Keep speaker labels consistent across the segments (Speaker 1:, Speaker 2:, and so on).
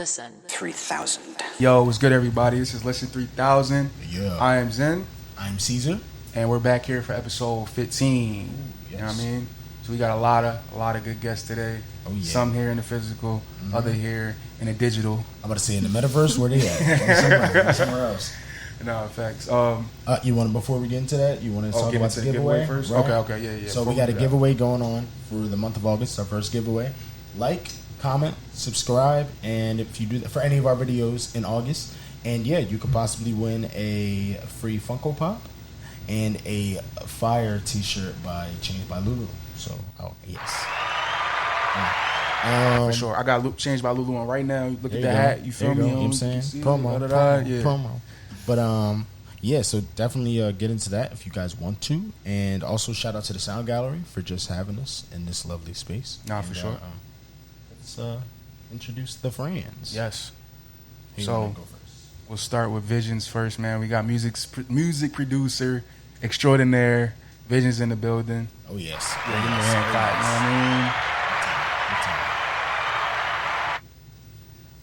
Speaker 1: Listen 3000.
Speaker 2: Yo, what's good, everybody? This is Listen 3000.
Speaker 3: Yeah.
Speaker 2: I am ZENN.
Speaker 3: I'm Cesar.
Speaker 2: And we're back here for episode 15.
Speaker 3: Yes.
Speaker 2: You know what I mean? So we got a lot of good guests today.
Speaker 3: Oh, yeah.
Speaker 2: Some here in the physical, other here in the digital.
Speaker 3: I'm about to say in the metaverse, where they at? Somewhere else.
Speaker 2: No, facts.
Speaker 3: You want to, before we get into that, you want to talk about the giveaway
Speaker 2: first?
Speaker 3: Right?
Speaker 2: Okay, yeah.
Speaker 3: So we got a giveaway going on for the month of August, our first giveaway. Like, comment, subscribe, and if you do that for any of our videos in August, and yeah, you could possibly win a free Funko Pop and a fire t-shirt Changed by Lulu. So, yes.
Speaker 2: For sure. I got Changed by Lulu on right now. Look at the hat. You feel me?
Speaker 3: You know what I'm saying? Promo. But, yeah, so definitely get into that if you guys want to. And also shout out to the Sound Gallery for just having us in this lovely space.
Speaker 2: For sure.
Speaker 3: Let's introduce the friends.
Speaker 2: Yes.
Speaker 3: Who
Speaker 2: So
Speaker 3: you wanna go first?
Speaker 2: We'll start with Visions first, man. We got music producer extraordinaire, Visions in the building.
Speaker 3: Oh, yes.
Speaker 2: Yeah, give me a hand clap, you know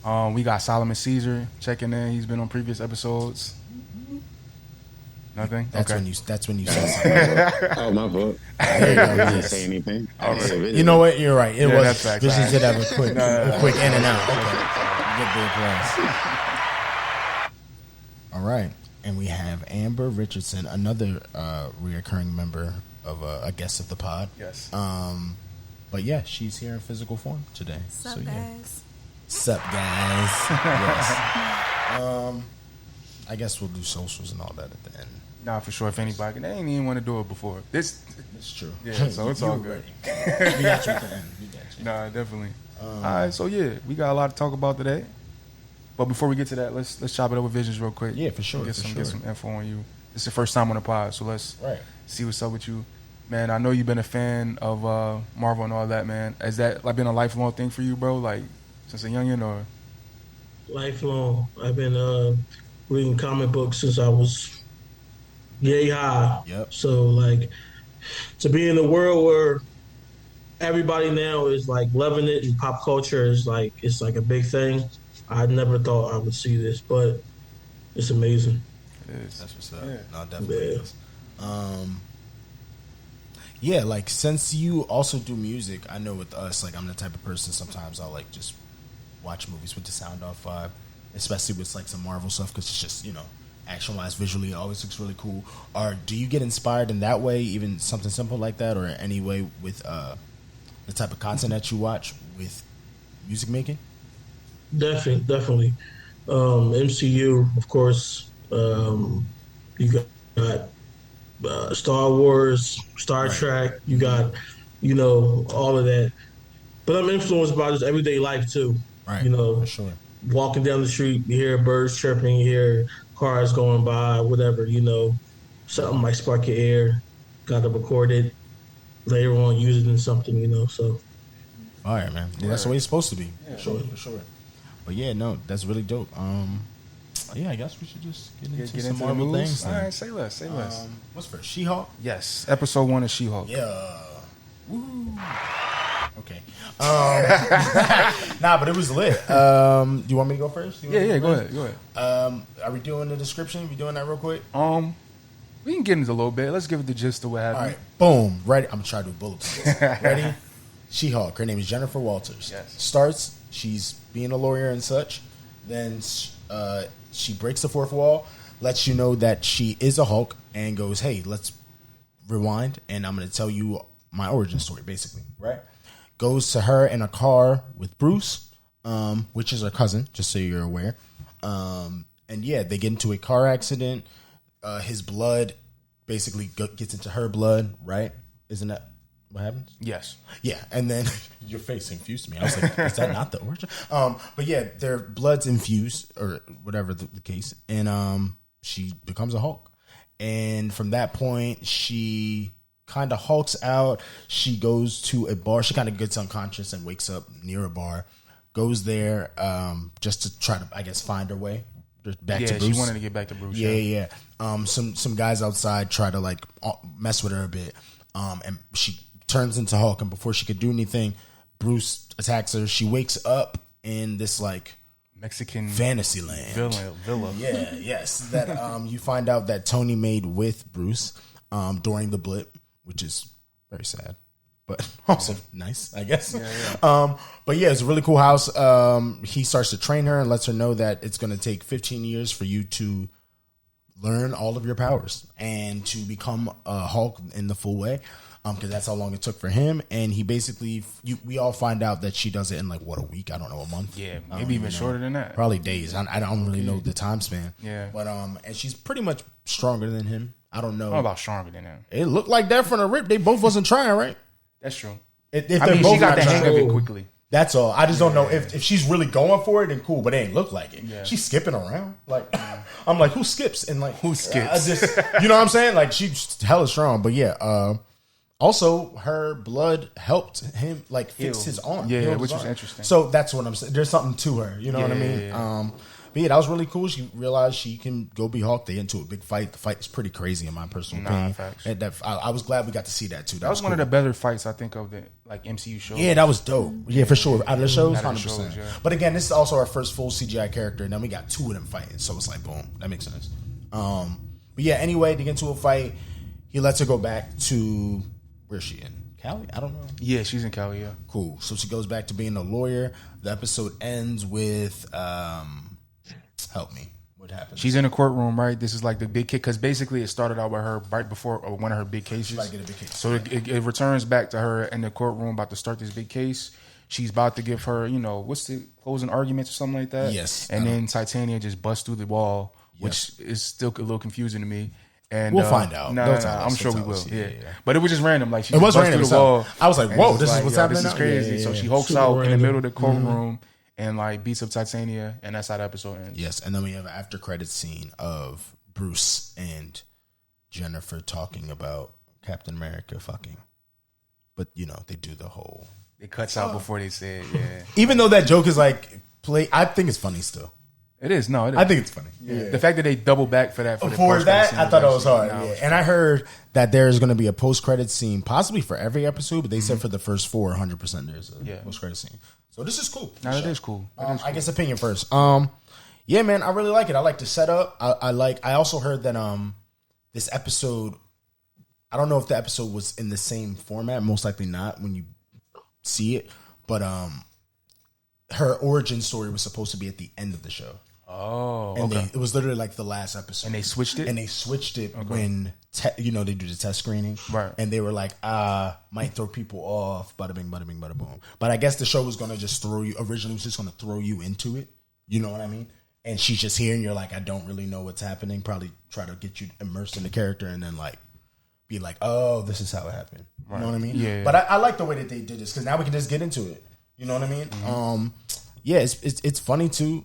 Speaker 2: what I mean? We got Solomon Cesar checking in. He's been on previous episodes. Nothing?
Speaker 3: That's
Speaker 2: okay.
Speaker 3: when you say something.
Speaker 4: Oh, my fault. I didn't say anything.
Speaker 3: You know what? You're right. It was
Speaker 2: fact,
Speaker 3: Visions did have a quick in and out.
Speaker 2: Okay.
Speaker 3: Get the applause. All right, and we have Amber Richardson, another reoccurring member of a guest of the pod.
Speaker 2: Yes.
Speaker 3: But yeah, she's here in physical form today.
Speaker 5: Sup, guys?
Speaker 3: Sup, guys? Yes. I guess we'll do socials and all that at the end.
Speaker 2: Nah, for sure. If anybody, they ain't even want to do it before. It's
Speaker 3: true.
Speaker 2: Yeah, so it's all good.
Speaker 3: We got you at the end.
Speaker 2: Nah, definitely. All right, so yeah, we got a lot to talk about today. But before we get to that, let's chop it up with Visions real quick.
Speaker 3: Yeah, for sure.
Speaker 2: Get some info on you. It's your first time on the pod, so let's see what's up with you, man. I know you've been a fan of Marvel and all that, man. Has that been a lifelong thing for you, bro? Like since a youngin', or
Speaker 6: lifelong? I've been reading comic books since I was yay high.
Speaker 3: Yep.
Speaker 6: So like to be in a world where everybody now is like loving it and pop culture is like it's like a big thing. I never thought I would see this, but it's amazing.
Speaker 2: it is.
Speaker 3: That's what's up.
Speaker 2: Yeah.
Speaker 3: No, definitely is. Yeah, like since you also do music, I know with us, like I'm the type of person sometimes I'll like just watch movies with the sound off vibe, especially with like some Marvel stuff because it's just, action-wise, visually, it always looks really cool. Or do you get inspired in that way, even something simple like that, or any way with the type of content that you watch with music making?
Speaker 6: Definitely. MCU, of course. You got Star Wars, Star Trek. You got, all of that. But I'm influenced by just everyday life too.
Speaker 3: Right. For sure.
Speaker 6: Walking down the street, you hear birds chirping, you hear cars going by, whatever. Something might spark your ear. Got to record it. Later on, use it in something. So.
Speaker 3: All right, man. Yeah, that's the way it's supposed to be. Yeah, for sure. But yeah, no, that's really dope. Yeah, I guess we should just get into some Marvel things.
Speaker 2: All right, say less.
Speaker 3: What's first? She-Hulk?
Speaker 2: Yes, episode 1 of She-Hulk.
Speaker 3: Yeah. Woo. Okay. But it was lit. Do you want me to go first?
Speaker 2: Yeah, go ahead.
Speaker 3: Are we doing the description? We doing that real quick?
Speaker 2: We can get into a little bit. Let's give it the gist of what happened.
Speaker 3: All right, boom. Ready? I'm going to try to do bullet points. Ready? She-Hulk. Her name is Jennifer Walters.
Speaker 2: Yes.
Speaker 3: Starts, she's being a lawyer and such. Then she breaks the fourth wall, lets you know that she is a Hulk, and goes, hey, let's rewind, and I'm going to tell you my origin story, basically, right? Goes to her in a car with Bruce, which is her cousin, just so you're aware. And yeah, they get into a car accident. His blood basically gets into her blood, right? Isn't that what happens?
Speaker 2: Yes.
Speaker 3: Yeah, and then your face infused me. I was like, is that not the origin? But yeah, their blood's infused, or whatever the case, and she becomes a Hulk. And from that point, she kind of hulks out. She goes to a bar. She kind of gets unconscious and wakes up near a bar. Goes there just to try to, I guess, find her way back to Bruce.
Speaker 2: Yeah, she wanted to get back to Bruce.
Speaker 3: Yeah. Some guys outside try to like mess with her a bit, and she turns into Hulk. And before she could do anything, Bruce attacks her. She wakes up in this like
Speaker 2: Mexican
Speaker 3: Fantasyland
Speaker 2: villa.
Speaker 3: Yeah, yes. That you find out that Tony made with Bruce during the blip, which is very sad, but also nice, I guess. But yeah, it's a really cool house. He starts to train her and lets her know that it's going to take 15 years for you to learn all of your powers and to become a Hulk in the full way. Because that's how long it took for him, and he basically, we all find out that she does it in like a week? I don't know, a month.
Speaker 2: Yeah, maybe even shorter than that.
Speaker 3: Probably days. I don't really know the time span.
Speaker 2: Yeah,
Speaker 3: but and she's pretty much stronger than him. I don't know.
Speaker 2: How about stronger than him?
Speaker 3: It looked like that from the rip. They both wasn't trying, right?
Speaker 2: That's true.
Speaker 3: If
Speaker 2: I mean, she got the hang of it quickly.
Speaker 3: That's all. I just don't know if she's really going for it. Then cool, but it ain't look like it.
Speaker 2: Yeah.
Speaker 3: She's skipping around. Like I'm like, who skips? And like
Speaker 2: who skips?
Speaker 3: You know what I'm saying? Like she's hella strong. But yeah. Also, her blood helped him like fix his arm.
Speaker 2: Yeah, which was interesting.
Speaker 3: So that's what I'm saying. There's something to her. You know what I mean?
Speaker 2: Yeah.
Speaker 3: But yeah, that was really cool. She realized she can go be Hulk. They get into a big fight. The fight is pretty crazy in my personal opinion.
Speaker 2: Facts.
Speaker 3: And I was glad we got to see that too.
Speaker 2: That was one of the better fights I think of the like MCU shows.
Speaker 3: Yeah, that was dope. Yeah, for sure. Out of the shows, 100%.
Speaker 2: Shows, yeah.
Speaker 3: But again, this is also our first full CGI character, and then we got two of them fighting. So it's like, boom, that makes sense. But yeah, anyway, to get into a fight, he lets her go back to where's she in? Cali? I don't know.
Speaker 2: Yeah, she's in Cali, yeah.
Speaker 3: Cool. So she goes back to being a lawyer. The episode ends with help me. What happened?
Speaker 2: She's in a courtroom, right? This is like the big case, because basically it started out with her right before one of her big cases.
Speaker 3: She's about to get a big case.
Speaker 2: So it returns back to her in the courtroom about to start this big case. She's about to give her, what's the closing arguments or something like that?
Speaker 3: Yes.
Speaker 2: And then Titania just busts through the wall, which is still a little confusing to me. And
Speaker 3: we'll find out.
Speaker 2: No, I'm sure we will. Yeah. But it was just random. Like she
Speaker 3: it was
Speaker 2: bust
Speaker 3: random.
Speaker 2: through the wall.
Speaker 3: I was like, "Whoa, this is what's happening."
Speaker 2: This is crazy. Yeah. So she hulks out in the middle of the courtroom and like beats up Titania, and that's how the episode ends.
Speaker 3: Yes, and then we have an after credit scene of Bruce and Jennifer talking about Captain America fucking. But they do the whole.
Speaker 2: It cuts out before they say it. Yeah.
Speaker 3: Even though that joke is like play, I think it's funny still.
Speaker 2: It is. No, it is.
Speaker 3: I think it's funny. Yeah.
Speaker 2: The fact that they double back for that.
Speaker 3: For that, I thought it was hard. Yeah. And I heard that there's going to be a post-credit scene, possibly for every episode, but they said for the first 4, 100% there's a post-credit scene. So this is cool.
Speaker 2: No, it is cool.
Speaker 3: I guess opinion first. Yeah, man, I really like it. I like the setup. I also heard that this episode, I don't know if the episode was in the same format. Most likely not when you see it. But her origin story was supposed to be at the end of the show.
Speaker 2: Oh,
Speaker 3: and it was literally like the last episode.
Speaker 2: And they switched it?
Speaker 3: And they switched it when, they do the test screening.
Speaker 2: Right.
Speaker 3: And they were like, might throw people off, bada bing, bada bing, bada boom. But I guess the show was going to just originally was just going to throw you into it. You know what I mean? And she's just here and you're like, I don't really know what's happening. Probably try to get you immersed in the character and then like, be like, oh, this is how it happened. Right. You know what I mean?
Speaker 2: Yeah.
Speaker 3: But I like the way that they did this because now we can just get into it. You know what I mean? Mm-hmm. Yeah, it's funny too.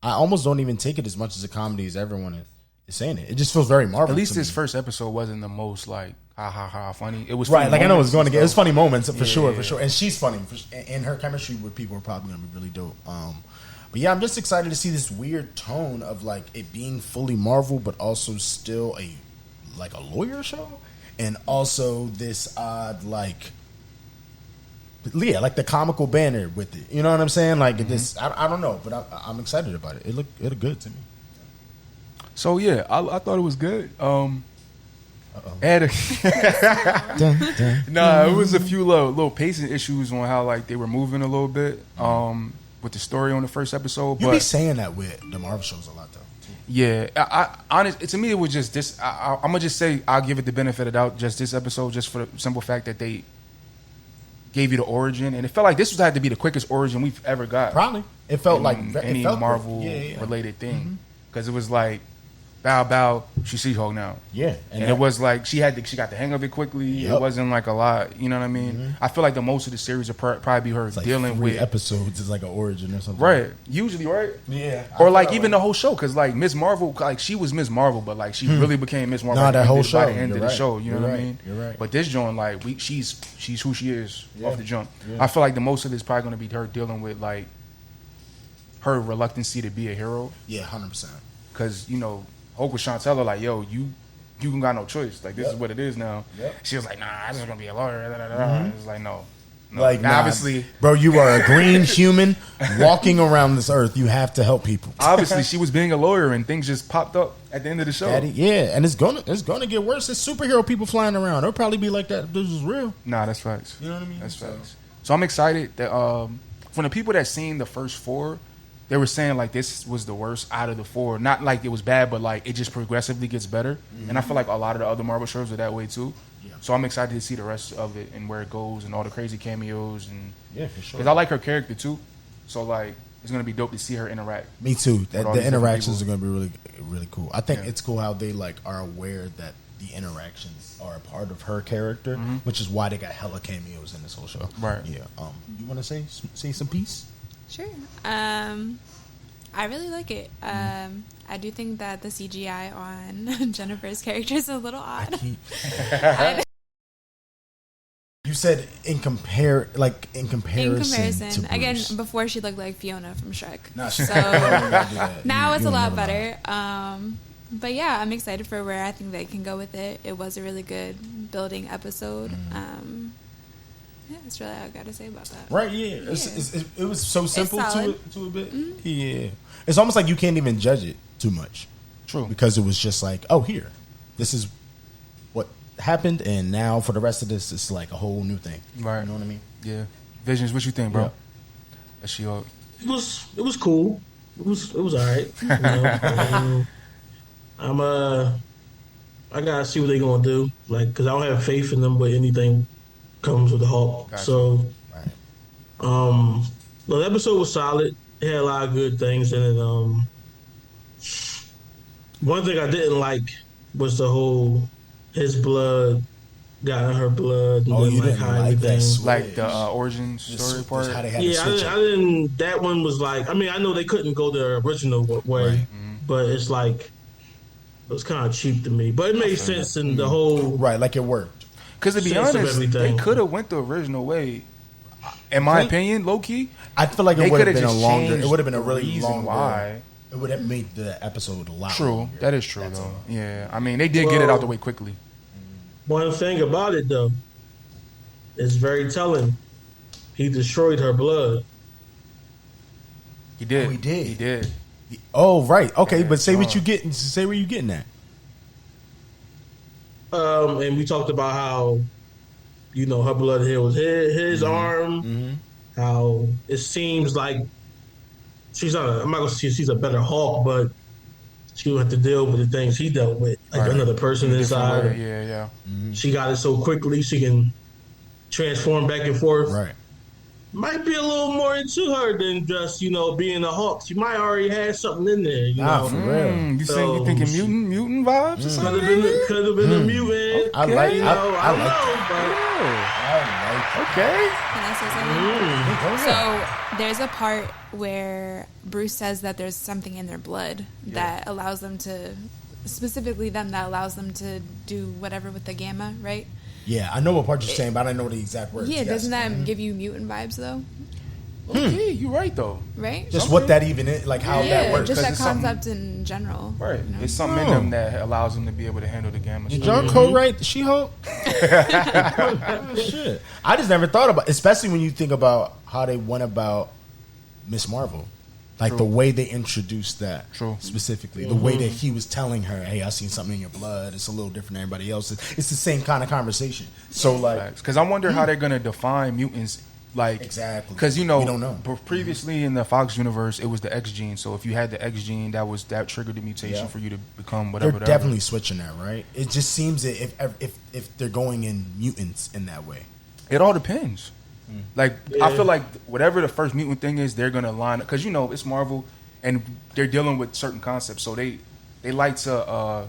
Speaker 3: I almost don't even take it as much as a comedy as everyone is saying it. It just feels very Marvel.
Speaker 2: At least this first episode wasn't the most like ha ha ha funny. It was
Speaker 3: right. Like I know it's going to get. It was funny moments for sure. And she's funny. And her chemistry with people are probably going to be really dope. But yeah, I'm just excited to see this weird tone of like it being fully Marvel, but also still a lawyer show, and also this odd like. Yeah, like the comical banner with it. You know what I'm saying? Like this, I don't know, but I'm excited about it. It looked good to me.
Speaker 2: So yeah, I thought it was good. It was a few little pacing issues on how like they were moving a little bit with the story on the first episode.
Speaker 3: You be saying that with the Marvel shows a lot though.
Speaker 2: Yeah, to me it was just this. I'm gonna just say I'll give it the benefit of the doubt. Just this episode, just for the simple fact that they gave you the origin, and it felt like this had to be the quickest origin we've ever got.
Speaker 3: Probably, it felt like
Speaker 2: any Marvel related thing because it was like, bow, she sees Hulk now.
Speaker 3: Yeah,
Speaker 2: and it was like she got the hang of it quickly. Yep. It wasn't like a lot, you know what I mean? Mm-hmm. I feel like the most of the series will probably be her
Speaker 3: like
Speaker 2: dealing
Speaker 3: 3
Speaker 2: with
Speaker 3: episodes is like an origin or something,
Speaker 2: right? Usually, right?
Speaker 3: Yeah,
Speaker 2: or like even the whole show because like Miss Marvel, like she was Miss Marvel, but like she really became Miss Marvel.
Speaker 3: That whole show
Speaker 2: by the end of the show, you know what I mean?
Speaker 3: You're right.
Speaker 2: But this joint, like she's who she is off the jump. Yeah. I feel like the most of this probably going to be her dealing with like her reluctancy to be a hero.
Speaker 3: Yeah, 100%.
Speaker 2: Because Hulk was trying to tell her like, yo, you got no choice. Like this is what it is now. Yep. She was like, nah, I'm just gonna be a lawyer. It's like no,
Speaker 3: Like,
Speaker 2: obviously,
Speaker 3: bro, you are a green human walking around this earth. You have to help people.
Speaker 2: Obviously, she was being a lawyer, and things just popped up at the end of the show.
Speaker 3: Daddy, yeah, and it's gonna get worse. There's superhero people flying around. It'll probably be like that if this was real.
Speaker 2: Nah, that's facts.
Speaker 3: You know what I mean?
Speaker 2: That's facts. So I'm excited that from the people that seen the first 4, they were saying like this was the worst out of the 4. Not like it was bad, but like it just progressively gets better. Mm-hmm. And I feel like a lot of the other Marvel shows are that way too. Yeah. So I'm excited to see the rest of it and where it goes and all the crazy cameos and
Speaker 3: for sure.
Speaker 2: Because I like her character too. So like it's gonna be dope to see her interact.
Speaker 3: Me too. The interactions are gonna be really, really cool. I think it's cool how they like are aware that the interactions are a part of her character, which is why they got hella cameos in this whole show.
Speaker 2: Right.
Speaker 3: Yeah. You want to say some piece?
Speaker 1: Sure. I really like it. I do think that the CGI on Jennifer's character is a little odd.
Speaker 3: You said in comparison to
Speaker 1: again,
Speaker 3: Bruce.
Speaker 1: before she looked like Fiona from Shrek.
Speaker 3: Nah,
Speaker 1: so now it's a lot better. But yeah, I'm excited for where I think they can go with it. It was a really good building episode. Yeah, that's really all I got to say about that.
Speaker 3: Right? Yeah, it was so simple to a bit. Mm-hmm. Yeah, it's almost like you can't even judge it too much.
Speaker 2: True,
Speaker 3: because it was just like, oh, here, this is what happened, and now for the rest of this, it's like a whole new thing.
Speaker 2: Right?
Speaker 3: You know what I mean?
Speaker 2: Yeah. Visions, what you think, bro?
Speaker 6: Yeah. It was cool. It was alright. You know? I gotta see what they gonna do. Like, because I don't have faith in them, but anything comes with the Hulk. Gotcha. So, the episode was solid. It had a lot of good things in it. One thing I didn't like was the whole his blood got in her blood. And
Speaker 3: you didn't like that?
Speaker 2: Like the origin story part?
Speaker 3: How they had
Speaker 6: I didn't. That one was like, I mean, I know they couldn't go the original way, but it's like, it was kind of cheap to me. But it made sense in the whole...
Speaker 3: Right, like it worked.
Speaker 2: Because to be honest, they could have went the original way. In my opinion, low-key.
Speaker 3: I feel like it would have been a longer... It would have been a really
Speaker 2: reason why.
Speaker 3: It would have made the episode a lot
Speaker 2: true.
Speaker 3: Longer.
Speaker 2: That is true, though. Yeah. I mean, they did get it out the way quickly.
Speaker 6: One thing about it, though, is very telling. He destroyed her blood.
Speaker 2: He did.
Speaker 3: Oh, he did.
Speaker 2: He did.
Speaker 3: Oh, right. Okay, yeah, but say what you getting. Say where you getting at.
Speaker 6: And we talked about how, you know, her blood here was his arm. How it seems like she's not. I'm not gonna say she's a better Hulk, but she will have to deal with the things he dealt with, like another person inside.
Speaker 2: Yeah.
Speaker 6: She got it so quickly she can transform back and forth.
Speaker 3: Right.
Speaker 6: Might be a little more into her than just, you know, being a Hulk. She might already have something in there, you know.
Speaker 3: For real.
Speaker 2: You thinking mutant vibes or something?
Speaker 6: Could have been a mutant.
Speaker 3: I like.
Speaker 6: I
Speaker 3: like.
Speaker 2: Okay.
Speaker 1: Can I say something? So there's a part where Bruce says that there's something in their blood that allows them to, specifically them, that allows them to do whatever with the gamma, right?
Speaker 3: Yeah, I know what part you're saying, but I don't know the exact words.
Speaker 1: Yeah, doesn't that give you mutant vibes, though?
Speaker 2: Okay, you're right, though.
Speaker 1: Right?
Speaker 3: Just what that even is, like how that works.
Speaker 1: Just that concept in general.
Speaker 2: Right.
Speaker 1: You know?
Speaker 2: It's something in them that allows them to be able to handle the gamma.
Speaker 3: Did John Cole write She-Hulk? Oh, shit. I just never thought about, especially when you think about how they went about Miss Marvel. Like the way they introduced that specifically. The way that he was telling her, hey, I seen something in your blood. It's a little different than everybody else. It's the same kind of conversation. So like,
Speaker 2: because I wonder how they're going to define mutants. Like,
Speaker 3: exactly.
Speaker 2: Because, you
Speaker 3: we don't know.
Speaker 2: Previously in the Fox universe, it was the X gene. So if you had the X gene, that triggered the mutation for you to become whatever.
Speaker 3: They're definitely switching that, right? It just seems that if they're going in mutants in that way.
Speaker 2: It all depends. Like, I feel like whatever the first mutant thing is, they're going to line up. Because, you know, it's Marvel, and they're dealing with certain concepts. So they like to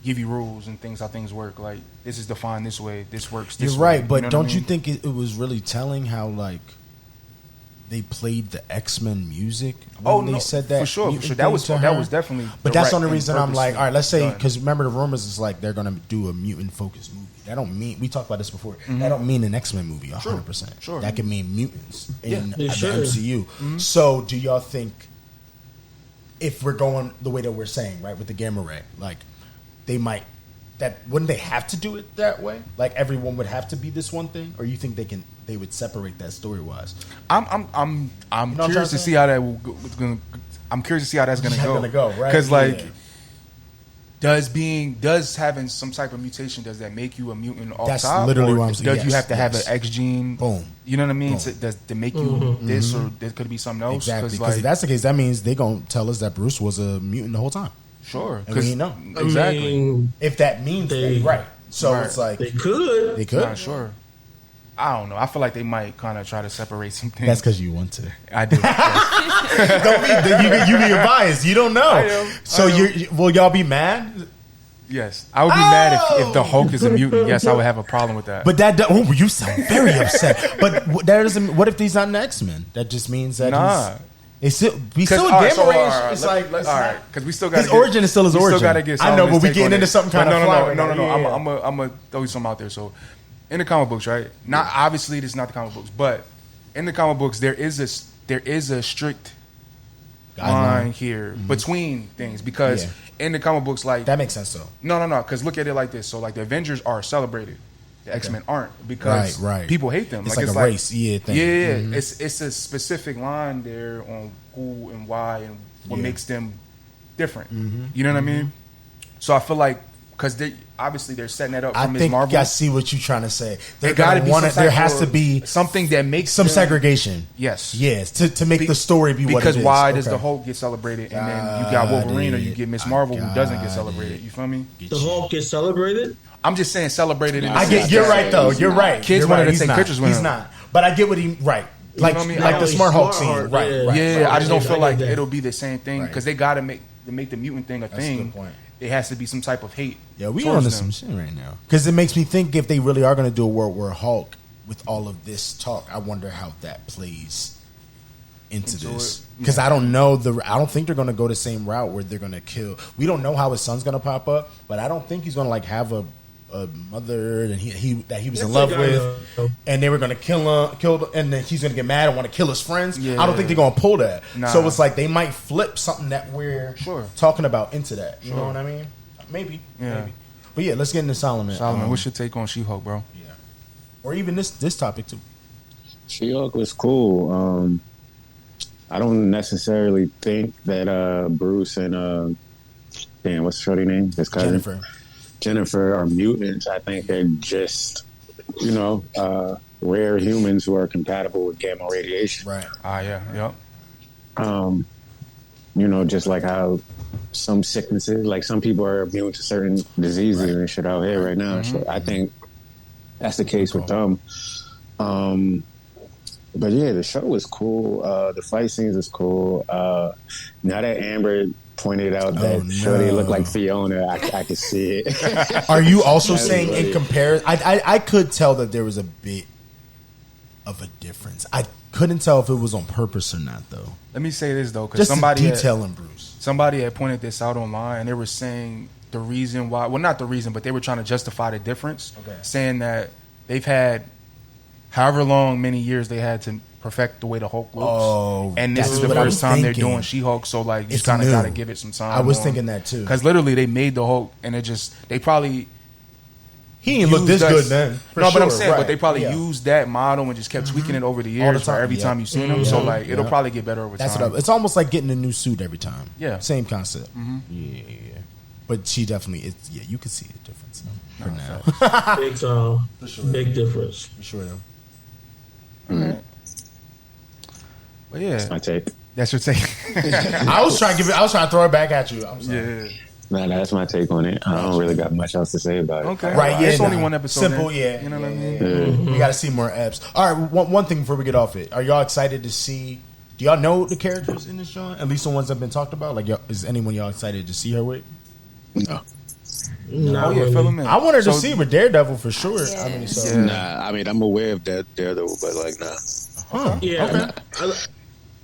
Speaker 2: give you rules and things, how things work. Like, this is defined this way. This works this way.
Speaker 3: You're right, but
Speaker 2: you know
Speaker 3: don't you think it was really telling how, like, they played the X-Men music when they said that?
Speaker 2: For sure. That was definitely.
Speaker 3: But that's the only reason I'm like, all right, let's say, because remember the rumors is like they're going to do a mutant-focused movie. That don't mean, we talked about this before, that don't mean an X-Men movie 100%.
Speaker 2: Sure.
Speaker 3: That can mean mutants in the
Speaker 6: sure.
Speaker 3: MCU. So do y'all think, if we're going the way that we're saying, right, with the gamma ray, like, they might wouldn't they have to do it that way? Like everyone would have to be this one thing, or you think they would separate that story wise?
Speaker 2: I'm curious to see how that I'm curious to see how that's gonna go.
Speaker 3: Right?
Speaker 2: Because does having some type of mutation, does that make you a mutant off
Speaker 3: That's
Speaker 2: top?
Speaker 3: literally what I'm saying.
Speaker 2: Does you have to have an X gene?
Speaker 3: Boom.
Speaker 2: You know what I mean? To make you this, or there could be something else.
Speaker 3: Exactly. Because if that's the case, that means they're gonna tell us that Bruce was a mutant the whole time.
Speaker 2: Sure.
Speaker 3: And we didn't know.
Speaker 2: Exactly.
Speaker 6: I mean,
Speaker 3: if that means that, right. So it's like
Speaker 6: they could.
Speaker 2: Not sure. I don't know. I feel like they might kind of try to separate some things.
Speaker 3: That's because you want to.
Speaker 2: I do.
Speaker 3: You be biased. You don't know.
Speaker 2: I am.
Speaker 3: So will y'all be mad?
Speaker 2: Yes, I would be mad if the Hulk is a mutant. Yes, I would have a problem with that.
Speaker 3: But you sound very upset. But that doesn't. What if he's not an X-Men? That just means that he's still a gamma ray. It's like all right, because we still got
Speaker 2: his
Speaker 3: origin is still his origin.
Speaker 2: Still gotta get
Speaker 3: I know, but we getting into something kind of
Speaker 2: no. I'm gonna throw you something out there. So, in the comic books, right? Not obviously, this is not the comic books, but in the comic books, there is a strict line here between things because in the comic books, like
Speaker 3: that makes sense though.
Speaker 2: No, because look at it like this. So, like the Avengers are celebrated. The X-Men aren't because people hate them.
Speaker 3: It's like a race, thing.
Speaker 2: Yeah. It's a specific line there on who and why and what makes them different. You know what I mean? So I feel like because they're setting that up for Ms. Marvel.
Speaker 3: I see what you're trying to say.
Speaker 2: There has to be
Speaker 3: something that makes
Speaker 2: some
Speaker 3: segregation.
Speaker 2: Yes,
Speaker 3: to make the story be what it is.
Speaker 2: Because why does the Hulk get celebrated and then you got Wolverine or you get Miss Marvel who doesn't get celebrated? You feel me?
Speaker 6: The Hulk gets celebrated.
Speaker 2: I'm just saying celebrated.
Speaker 3: You're right though. You're right.
Speaker 2: Kids wanted to take pictures with him.
Speaker 3: He's not. But I get what he like the Smart Hulk scene. Right.
Speaker 2: Yeah. I just don't feel like it'll be the same thing because they got to make the mutant thing a thing. That's a good point. It has to be some type of hate.
Speaker 3: Yeah, we on to some shit right now. Because it makes me think if they really are going to do a World War Hulk with all of this talk, I wonder how that plays into this. Because I don't know I don't think they're going to go the same route where they're going to kill. We don't know how his son's going to pop up, but I don't think he's going to have a mother that he was in love with, and they were going to kill him, and then he's going to get mad and want to kill his friends. I don't think they're going to pull that. So it's like they might flip something that we're talking about into that. You know what I mean? Maybe. But yeah, let's get into Solomon.
Speaker 2: What's your take on She-Hulk, bro?
Speaker 3: Yeah, or even this topic too.
Speaker 4: She-Hulk was cool. I don't necessarily think that Bruce and what's shorty name? His cousin Jennifer are mutants. I think they're just, rare humans who are compatible with gamma radiation.
Speaker 3: Right.
Speaker 4: Just like how some sicknesses, like some people are immune to certain diseases and shit out here right now. So I think that's the case with them. But yeah, the show was cool. The fight scenes is cool. Now that Amber pointed out that Shorty looked like Fiona, I could see it.
Speaker 3: Are you also saying in comparison? I could tell that there was a bit of a difference. I couldn't tell if it was on purpose or not, though.
Speaker 2: Let me say this though, because somebody
Speaker 3: had
Speaker 2: pointed this out online, and they were saying the reason why. Well, not the reason, but they were trying to justify the difference, saying that they've had however many years they had to perfect the way the Hulk looks. And this is the first time they're doing She-Hulk, so like you kind of got to give it some time.
Speaker 3: I was thinking that too.
Speaker 2: Because literally they made the Hulk and they probably...
Speaker 3: He didn't look this good then.
Speaker 2: But I'm saying, but they probably used that model and just kept tweaking it over the years for every time you've seen him. So like it'll probably get better over time.
Speaker 3: It's almost like getting a new suit every time.
Speaker 2: Yeah.
Speaker 3: Same concept. Yeah. But she definitely, you can see the difference for now.
Speaker 6: Big time. For sure. Big difference.
Speaker 3: For sure, though.
Speaker 2: Right. But yeah,
Speaker 4: that's my take.
Speaker 2: That's your take.
Speaker 3: I was trying to throw it back at you. I'm sorry.
Speaker 2: Yeah.
Speaker 4: Nah, that's my take on it. I don't really got much else to say about it.
Speaker 2: Okay.
Speaker 3: Right, yeah.
Speaker 2: It's only one episode.
Speaker 3: Simple,
Speaker 2: then. You know what I mean?
Speaker 3: We got to see more eps. All right, one thing before we get off it. Are y'all excited to see... Do y'all know the characters in this show? At least the ones that have been talked about? Like, is anyone y'all excited to see her with?
Speaker 4: No.
Speaker 2: Fill them in.
Speaker 3: I want her to see with Daredevil for sure.
Speaker 1: Yeah.
Speaker 3: I mean,
Speaker 4: Nah, I'm aware of Daredevil, but like, nah.
Speaker 3: Huh.
Speaker 6: Yeah. Okay.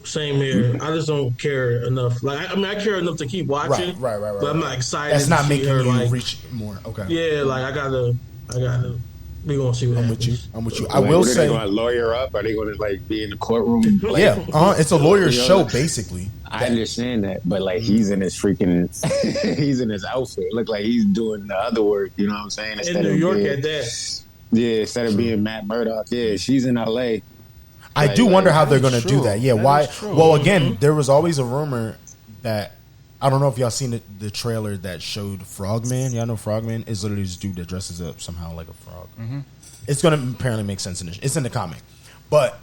Speaker 6: Same here. I just don't care enough. Like, I care enough to keep watching.
Speaker 3: Right.
Speaker 6: But I'm not excited.
Speaker 3: That's not
Speaker 6: to
Speaker 3: making
Speaker 6: her,
Speaker 3: you
Speaker 6: like,
Speaker 3: reach more. Okay.
Speaker 6: Yeah, like I gotta We're gonna see what
Speaker 3: happens. I'm with you. I
Speaker 4: like,
Speaker 3: will
Speaker 4: say,
Speaker 3: say,
Speaker 4: are they going to lawyer up? Are they going to like be in the courtroom? Like,
Speaker 3: it's a lawyer show basically.
Speaker 4: I understand that, but like he's in his freaking, he's in his outfit. Look like he's doing the other work. You know what I'm saying?
Speaker 6: Instead in New York at that.
Speaker 4: Yeah, instead of being Matt Murdock. Yeah, she's in L.A.
Speaker 3: I do wonder how they're going to do that. Yeah, why? Well, again, there was always a rumor that. I don't know if y'all seen the trailer that showed Frogman. Y'all know Frogman is literally this dude that dresses up somehow like a frog. Mm-hmm. It's going to apparently make sense it's in the comic. But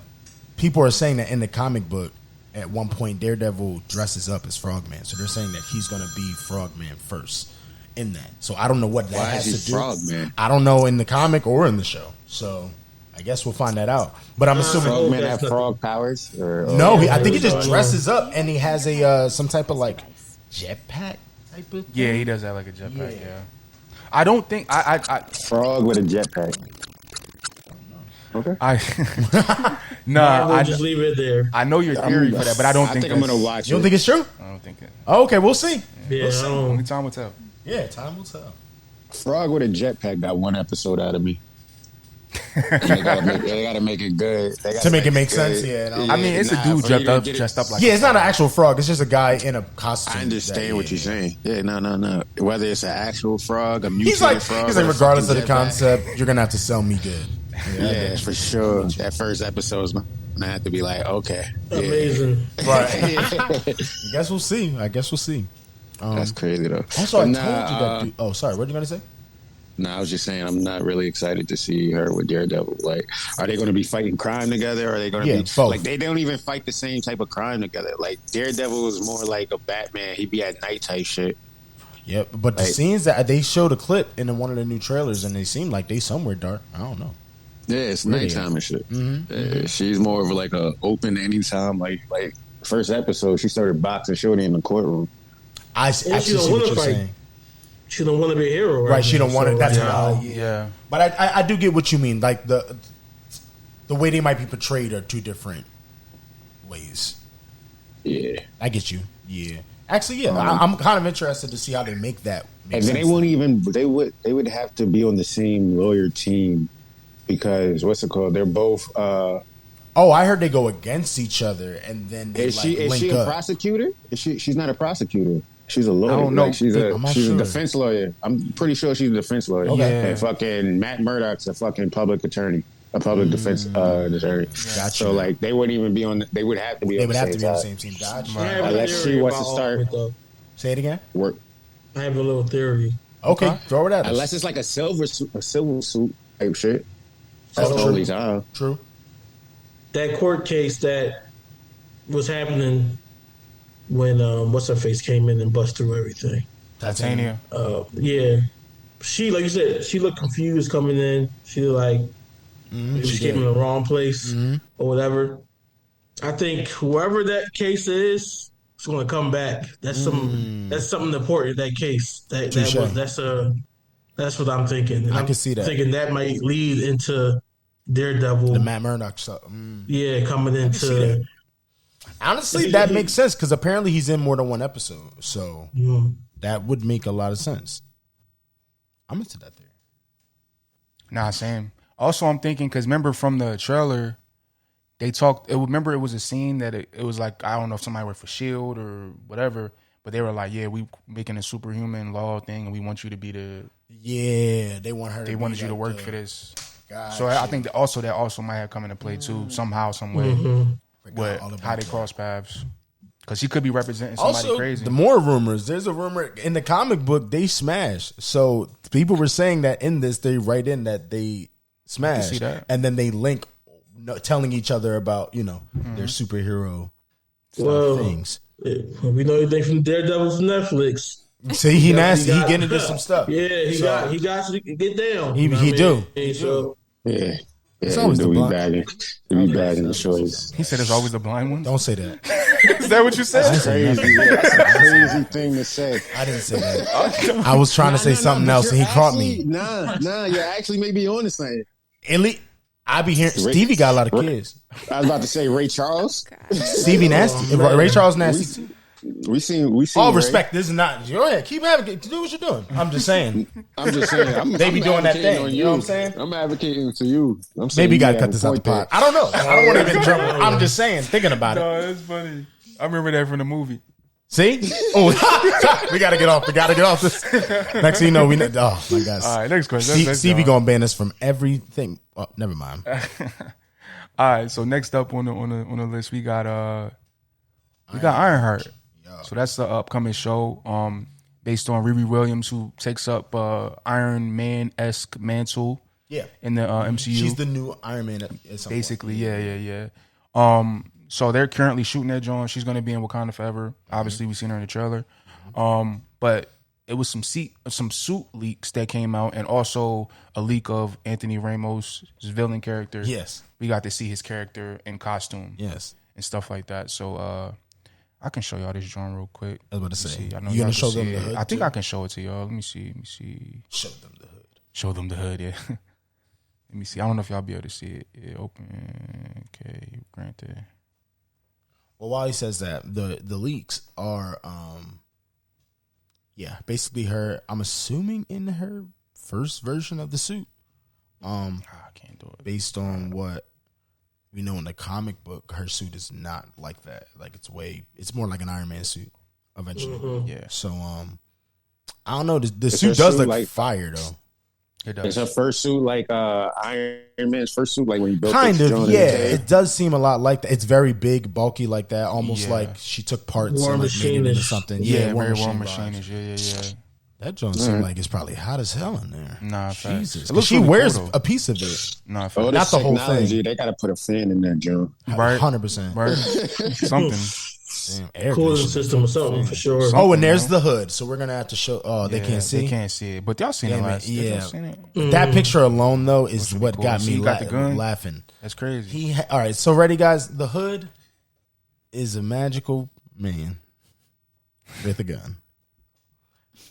Speaker 3: people are saying that in the comic book, at one point, Daredevil dresses up as Frogman. So they're saying that he's going to be Frogman first in that. So I don't know what that has to do. Frogman? I don't know in the comic or in the show. So I guess we'll find that out. But I'm assuming
Speaker 4: Frogman have frog powers.
Speaker 3: No, I think he just dresses up and he has a some type of like jetpack type of thing?
Speaker 2: Yeah, he does have like a jetpack. Yeah. I don't think I
Speaker 4: frog with a jetpack. Okay.
Speaker 6: I just leave it there.
Speaker 2: I know your theory for that, but I don't think
Speaker 4: I'm gonna watch it.
Speaker 3: You don't think it's true?
Speaker 2: I don't think it.
Speaker 3: Oh, okay, we'll see.
Speaker 6: Yeah,
Speaker 3: we'll see.
Speaker 2: Only time will tell.
Speaker 3: Yeah, time will tell.
Speaker 4: Frog with a jetpack got one episode out of me. They gotta make it good.
Speaker 3: To make it make sense,
Speaker 2: I mean, it's a dude dressed up like.
Speaker 3: Yeah, it's not an actual frog. It's just a guy in a costume.
Speaker 4: I understand what you're saying. Yeah, no. Whether it's an actual frog, a mutated frog.
Speaker 3: He's like, regardless of the concept, you're gonna have to sell me good.
Speaker 4: Yeah, for sure. That first episode is gonna have to be like, okay,
Speaker 6: amazing.
Speaker 3: Right. I guess we'll see.
Speaker 4: That's crazy though.
Speaker 3: Also, I told you that. Oh, sorry. What are you gonna say?
Speaker 4: No, I was just saying I'm not really excited to see her with Daredevil. Like, are they going to be fighting crime together? Or are they going to be
Speaker 3: both.
Speaker 4: Like they don't even fight the same type of crime together? Like Daredevil is more like a Batman. He'd be at night type shit.
Speaker 3: Yep, but the scenes that they showed a clip in one of the new trailers, and they seem like they somewhere dark. I don't know.
Speaker 4: Yeah, it's nighttime and shit. Mm-hmm. She's more of like a open anytime. Like first episode, she started boxing Shorty in the courtroom.
Speaker 3: I see what you're saying.
Speaker 6: She don't want to be a hero,
Speaker 3: right? She don't want it. That's
Speaker 2: yeah.
Speaker 3: But I do get what you mean. Like the way they might be portrayed are two different ways.
Speaker 4: Yeah,
Speaker 3: I get you. Yeah, actually, yeah. I'm kind of interested to see how they make that.
Speaker 4: And then they won't even. They would have to be on the same lawyer team because what's it called? They're both.
Speaker 3: I heard they go against each other, and then they
Speaker 4: is she a prosecutor? She's not a prosecutor. She's a lawyer.
Speaker 2: I don't know.
Speaker 4: Like she's a defense lawyer. I'm pretty sure she's a defense lawyer. Okay. And fucking Matt Murdock's a fucking public attorney, a public defense attorney.
Speaker 3: Gotcha.
Speaker 4: So like they wouldn't even be on. They would have to be.
Speaker 3: They would have to be on the same team. Gotcha.
Speaker 6: Right.
Speaker 4: Unless she wants to start.
Speaker 3: Say it again.
Speaker 4: Work.
Speaker 6: I have a little theory.
Speaker 3: Okay, throw it at us.
Speaker 4: Unless it's like a silver suit type shit. That's
Speaker 3: the
Speaker 4: only time.
Speaker 3: True.
Speaker 6: That court case that was happening when what's her face came in and busted through everything.
Speaker 2: Titania.
Speaker 6: Yeah. She, like you said, she looked confused coming in. She like she came in the wrong place or whatever. I think whoever that case is going to come back. That's something important. That case. That's what I'm thinking. And
Speaker 3: I can see that.
Speaker 6: Thinking that might lead into Daredevil,
Speaker 3: the Matt Murdock stuff.
Speaker 6: Yeah, coming into.
Speaker 3: Honestly, that makes sense because apparently he's in more than one episode, so that would make a lot of sense. I'm into that theory.
Speaker 2: Nah, same. Also, I'm thinking because remember from the trailer, they talked. Remember, it was a scene that it was like I don't know if somebody worked for Shield or whatever, but they were like, "Yeah, we making a superhuman law thing, and we want you to be the."
Speaker 3: Yeah, they want her.
Speaker 2: They wanted you to work for this.
Speaker 3: Gotcha.
Speaker 2: So I think that also might have come into play too somehow, some way. With how they cross paths. Because she could be representing somebody
Speaker 3: also,
Speaker 2: crazy.
Speaker 3: The more rumors. There's a rumor in the comic book they smash. So people were saying that in this they write in that they smash. And then they link telling each other about, their superhero things.
Speaker 6: We know anything from Daredevil to Netflix.
Speaker 3: See, he nasty. He getting into some stuff.
Speaker 6: Yeah, he got to get down.
Speaker 3: He do.
Speaker 4: Yeah.
Speaker 3: It's always the blind.
Speaker 4: Be bagging the choice.
Speaker 2: He said it's always the blind one.
Speaker 3: Don't say that.
Speaker 2: Is that what you said?
Speaker 4: That's crazy. That's a crazy thing to say.
Speaker 3: I didn't say that. I was trying to say something else, and he caught me.
Speaker 4: Nah. You actually may be on to something.
Speaker 3: I be hearing Stevie got a lot of kids.
Speaker 4: I was about to say Ray Charles.
Speaker 3: Stevie nasty. Ray Charles nasty too.
Speaker 4: We seen.
Speaker 3: All respect. This is not. Go ahead. Keep advocating. Do what you're doing. I'm just saying. They be doing that thing. You know what I'm saying?
Speaker 4: I'm advocating to you. I'm saying
Speaker 3: maybe you got to cut this out the pot. I don't know. I don't want to even jump. I'm just saying. Thinking about it.
Speaker 2: No, that's funny. I remember that from the movie.
Speaker 3: See? Oh, we got to get off. We got to get off this. Next thing you know, oh my God.
Speaker 2: All right, next question.
Speaker 3: Stevie gonna ban us from everything. Oh, never mind.
Speaker 2: All right, so next up on the list, we got Ironheart. So that's the upcoming show based on Riri Williams, who takes up Iron Man-esque mantle in the MCU.
Speaker 3: She's the new Iron Man.
Speaker 2: Basically, yeah. So they're currently shooting that joint. She's going to be in Wakanda forever. Obviously, we've seen her in the trailer. But it was some suit leaks that came out, and also a leak of Anthony Ramos' villain character.
Speaker 3: Yes.
Speaker 2: We got to see his character in costume.
Speaker 3: Yes.
Speaker 2: And stuff like that. So I can show y'all this joint real quick.
Speaker 3: I was about to say.
Speaker 2: I know
Speaker 3: you going to show them the hood?
Speaker 2: I think I can show it to y'all. Let me see.
Speaker 3: Show them the hood.
Speaker 2: Show them the hood, yeah. Let me see. I don't know if y'all be able to see it. Open. Okay, granted.
Speaker 3: Well, while he says that, the leaks are, basically her. I'm assuming in her first version of the suit.
Speaker 2: I can't do it.
Speaker 3: Based on what we know in the comic book, her suit is not like that. Like it's more like an Iron Man suit eventually.
Speaker 2: Mm-hmm. Yeah.
Speaker 3: So, I don't know. The suit does look like fire though.
Speaker 2: It does.
Speaker 4: Is her first suit like Iron Man's first suit, like when he built
Speaker 3: kind of, yeah. It does seem a lot like that. It's very big, bulky like that, almost like she took parts
Speaker 6: War
Speaker 3: and like made it into something. Yeah,
Speaker 2: War Machine-ish. Yeah.
Speaker 3: That joint seems like it's probably hot as hell in there.
Speaker 2: Nah,
Speaker 3: Jesus. She really wears a piece of it.
Speaker 2: Nah,
Speaker 3: not the whole thing.
Speaker 4: They got to put a fan in that joint.
Speaker 2: Right.
Speaker 3: 100%.
Speaker 2: Right. Something.
Speaker 3: Damn,
Speaker 6: cooling system or something for sure.
Speaker 3: Oh, and there's the hood. So we're gonna have to show. Oh, they can't see.
Speaker 2: They can't see it, but y'all seen it last.
Speaker 3: Yeah,
Speaker 2: seen it?
Speaker 3: That picture alone though is what
Speaker 2: cool.
Speaker 3: got me
Speaker 2: got the gun?
Speaker 3: laughing.
Speaker 2: That's crazy.
Speaker 3: All right, so ready, guys? The hood is a magical man with a gun.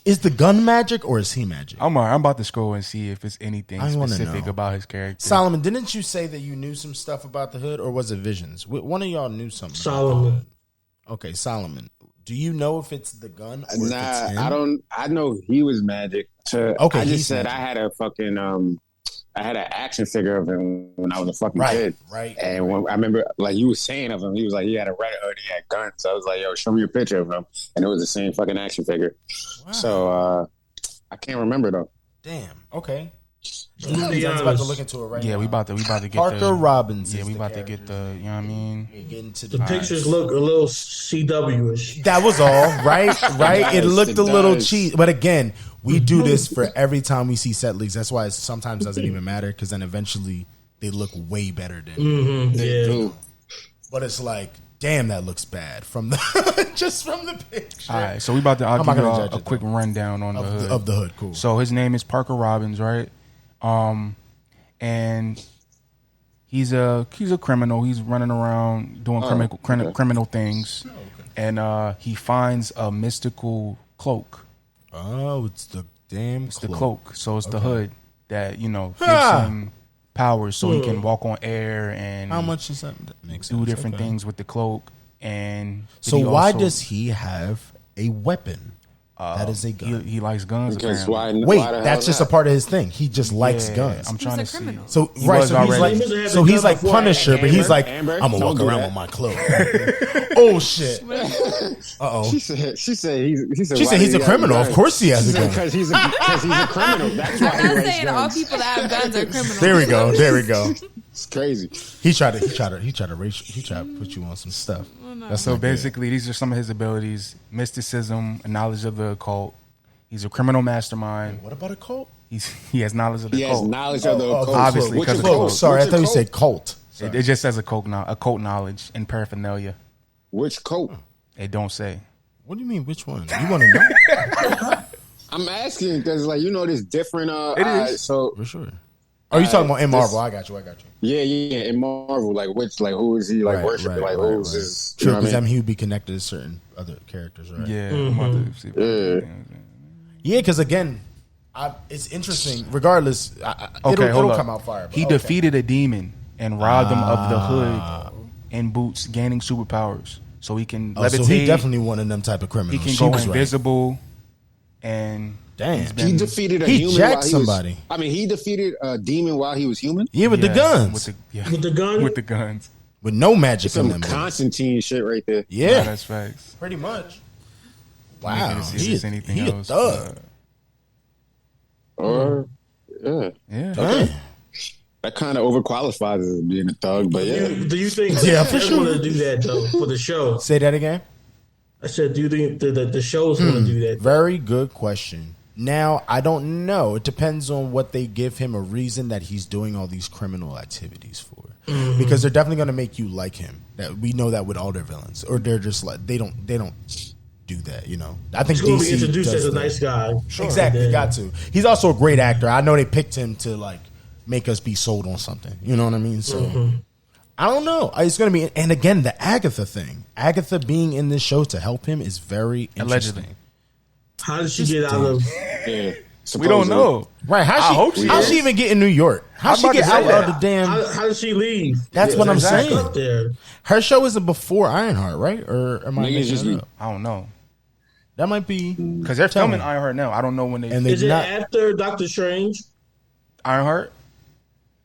Speaker 3: Is the gun magic or is he magic?
Speaker 2: I'm about to scroll and see if it's anything specific about his character.
Speaker 3: Solomon, didn't you say that you knew some stuff about the hood, or was it Visions? One of y'all knew something.
Speaker 6: Solomon.
Speaker 3: Okay, Solomon. Do you know if it's the gun? Or if it's him?
Speaker 4: I don't. I know he was magic.
Speaker 3: Okay,
Speaker 4: I just said magic. I had a fucking I had an action figure of him when I was a fucking kid.
Speaker 3: Right.
Speaker 4: And when I remember, like you was saying of him, he was like, he had a red hood, he had guns. So I was like, yo, show me a picture of him. And it was the same fucking action figure. Wow. So I can't remember though.
Speaker 3: Damn. Okay. I'm about to look into it right now.
Speaker 2: Yeah, we about to get
Speaker 3: Parker Robbins.
Speaker 2: Yeah, we about to get the. You know what I mean?
Speaker 3: Get into
Speaker 6: the pictures look a little CW-ish.
Speaker 3: That was all right. It looked a little cheap, but again, we do this for every time we see set leaks. That's why it sometimes doesn't even matter, because then eventually they look way better than
Speaker 6: they do.
Speaker 3: But it's like, damn, that looks bad from the just from the picture.
Speaker 2: All right, so we about to. I'll give you a quick rundown on the hood.
Speaker 3: Of the hood. Cool.
Speaker 2: So his name is Parker Robbins, right? And he's a criminal. He's running around doing criminal things, and he finds a mystical cloak.
Speaker 3: Oh, it's the damn.
Speaker 2: It's the cloak. So it's the hood that gives him powers, so he can walk on air and
Speaker 3: how much does that make sense?
Speaker 2: Do different things with the cloak. And
Speaker 3: so why does he have a weapon? That is a gun.
Speaker 2: He likes guns.
Speaker 4: Because
Speaker 3: wait, that's just a part of his thing. He just likes guns.
Speaker 2: I'm trying to see.
Speaker 3: So he's like Punisher, but he's like, I'm gonna walk around with my cloak. Oh shit!
Speaker 4: She said
Speaker 3: he's a criminal. Of course he has a gun.
Speaker 4: Because he's a criminal. That's why
Speaker 1: I'm not saying all people that have guns are criminals.
Speaker 3: There we go.
Speaker 4: It's crazy.
Speaker 3: He tried to put you on some stuff.
Speaker 2: So basically, these are some of his abilities: mysticism, knowledge of the occult. He's a criminal mastermind.
Speaker 3: What about a cult?
Speaker 2: He has knowledge of the cult.
Speaker 4: He has knowledge of the occult.
Speaker 2: Obviously, because of the cult.
Speaker 3: Sorry, I thought you said cult.
Speaker 2: It just says occult knowledge and paraphernalia.
Speaker 4: Which cult?
Speaker 2: It don't say.
Speaker 3: What do you mean? Which one? You want to know?
Speaker 4: I'm asking because, there's different.
Speaker 2: It is
Speaker 4: so
Speaker 3: for sure. Are you talking about in Marvel? I got you.
Speaker 4: Yeah. In Marvel, who is he worshiping? Who's his?
Speaker 3: True, because he would be connected to certain other characters, right?
Speaker 2: Yeah.
Speaker 3: Yeah, because again, it's interesting. Regardless, it'll come out fire.
Speaker 2: He defeated a demon and robbed him of the hood and boots, gaining superpowers. so he can levitate.
Speaker 3: So he definitely one of them type of criminals.
Speaker 2: He can go invisible, and
Speaker 3: damn,
Speaker 4: he defeated a human.
Speaker 3: He jacked somebody.
Speaker 4: He defeated a demon while he was human.
Speaker 3: Yeah, with the guns.
Speaker 6: With the guns.
Speaker 3: With no magic in them.
Speaker 4: Constantine shit right there.
Speaker 3: Yeah,
Speaker 2: that's facts.
Speaker 3: Pretty much. Wow,
Speaker 2: he's anything else.
Speaker 3: A thug.
Speaker 4: Yeah.
Speaker 2: Okay.
Speaker 4: That kind of overqualifies as being a thug, but yeah.
Speaker 6: Do you think
Speaker 3: for sure
Speaker 6: going to do that though for the show?
Speaker 3: Say that again.
Speaker 6: I said, do you think the show's going to do that?
Speaker 3: Very good question. Now, I don't know. It depends on what they give him a reason that he's doing all these criminal activities for. Mm-hmm. Because they're definitely going to make you like him. That we know that with all their villains, or they're just like they don't do that. You know, I think
Speaker 6: he's going to be
Speaker 3: DC
Speaker 6: introduced as a
Speaker 3: that.
Speaker 6: nice guy.
Speaker 3: Sure. Exactly, got to. He's also a great actor. I know they picked him to like make us be sold on something. You know what I mean? So. I don't know. It's going to be, and again, the Agatha thing. Agatha being in this show to help him is very interesting.
Speaker 2: Allegedly.
Speaker 6: How did she get out of?
Speaker 4: Yeah,
Speaker 2: we don't know.
Speaker 3: Right? How'd she even get in New York? How'd she get out of the damn?
Speaker 6: How did she leave?
Speaker 3: That's what I'm saying.
Speaker 6: Up there.
Speaker 3: Her show isn't before Ironheart, right? Or am I
Speaker 4: just?
Speaker 2: I don't know.
Speaker 3: That might be
Speaker 2: because they're filming Ironheart now. I don't know when they.
Speaker 3: And
Speaker 6: is it after Doctor Strange?
Speaker 2: Ironheart.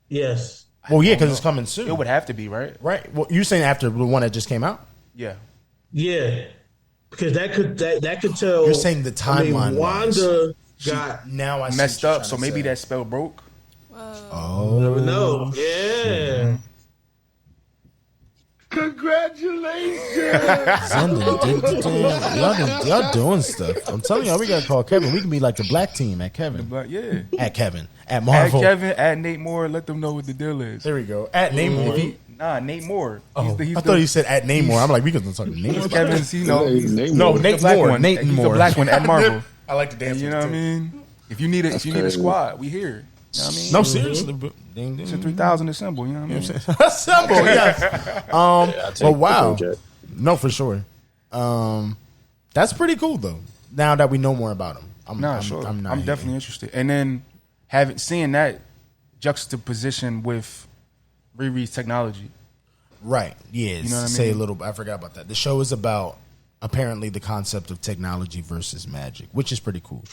Speaker 6: Yes.
Speaker 3: Well, yeah, because it's coming soon.
Speaker 2: It would have to be, right?
Speaker 3: Right. Well, you're saying after the one that just came out?
Speaker 2: Yeah.
Speaker 6: Yeah. Because that could tell.
Speaker 3: You're saying the timeline.
Speaker 6: Wanda got
Speaker 3: now I
Speaker 2: messed up, so maybe that spell broke.
Speaker 3: Oh.
Speaker 6: Never know. Yeah.
Speaker 3: Congratulations. Y'all doing stuff. I'm telling y'all, we gotta call Kevin. We can be like the black team at Kevin. At Kevin. At Marvel.
Speaker 2: At Kevin, at Nate Moore, let them know what the deal is.
Speaker 3: There we go. At Nate Moore.
Speaker 2: Nate Moore.
Speaker 3: I thought he said at Nate Moore. I'm like, we can talk to Nate Moore.
Speaker 2: Kevin's,
Speaker 3: No, Nate Moore. Nate Moore.
Speaker 2: The black one at Marvel.
Speaker 3: I like to dance.
Speaker 2: You know what I mean? If you need a squad, we here. You know what I mean?
Speaker 3: No, seriously.
Speaker 2: It's a 3,000 assemble, you know what I mean?
Speaker 3: Assemble, yes. But wow. No, for sure. That's pretty cool, though, now that we know more about him. I'm
Speaker 2: definitely interested. And then seeing that juxtaposition with Riri's technology.
Speaker 3: Right, yeah.
Speaker 2: You know what I
Speaker 3: say
Speaker 2: mean?
Speaker 3: a little, I forgot about that. The show is about, apparently, the concept of technology versus magic, which is pretty cool.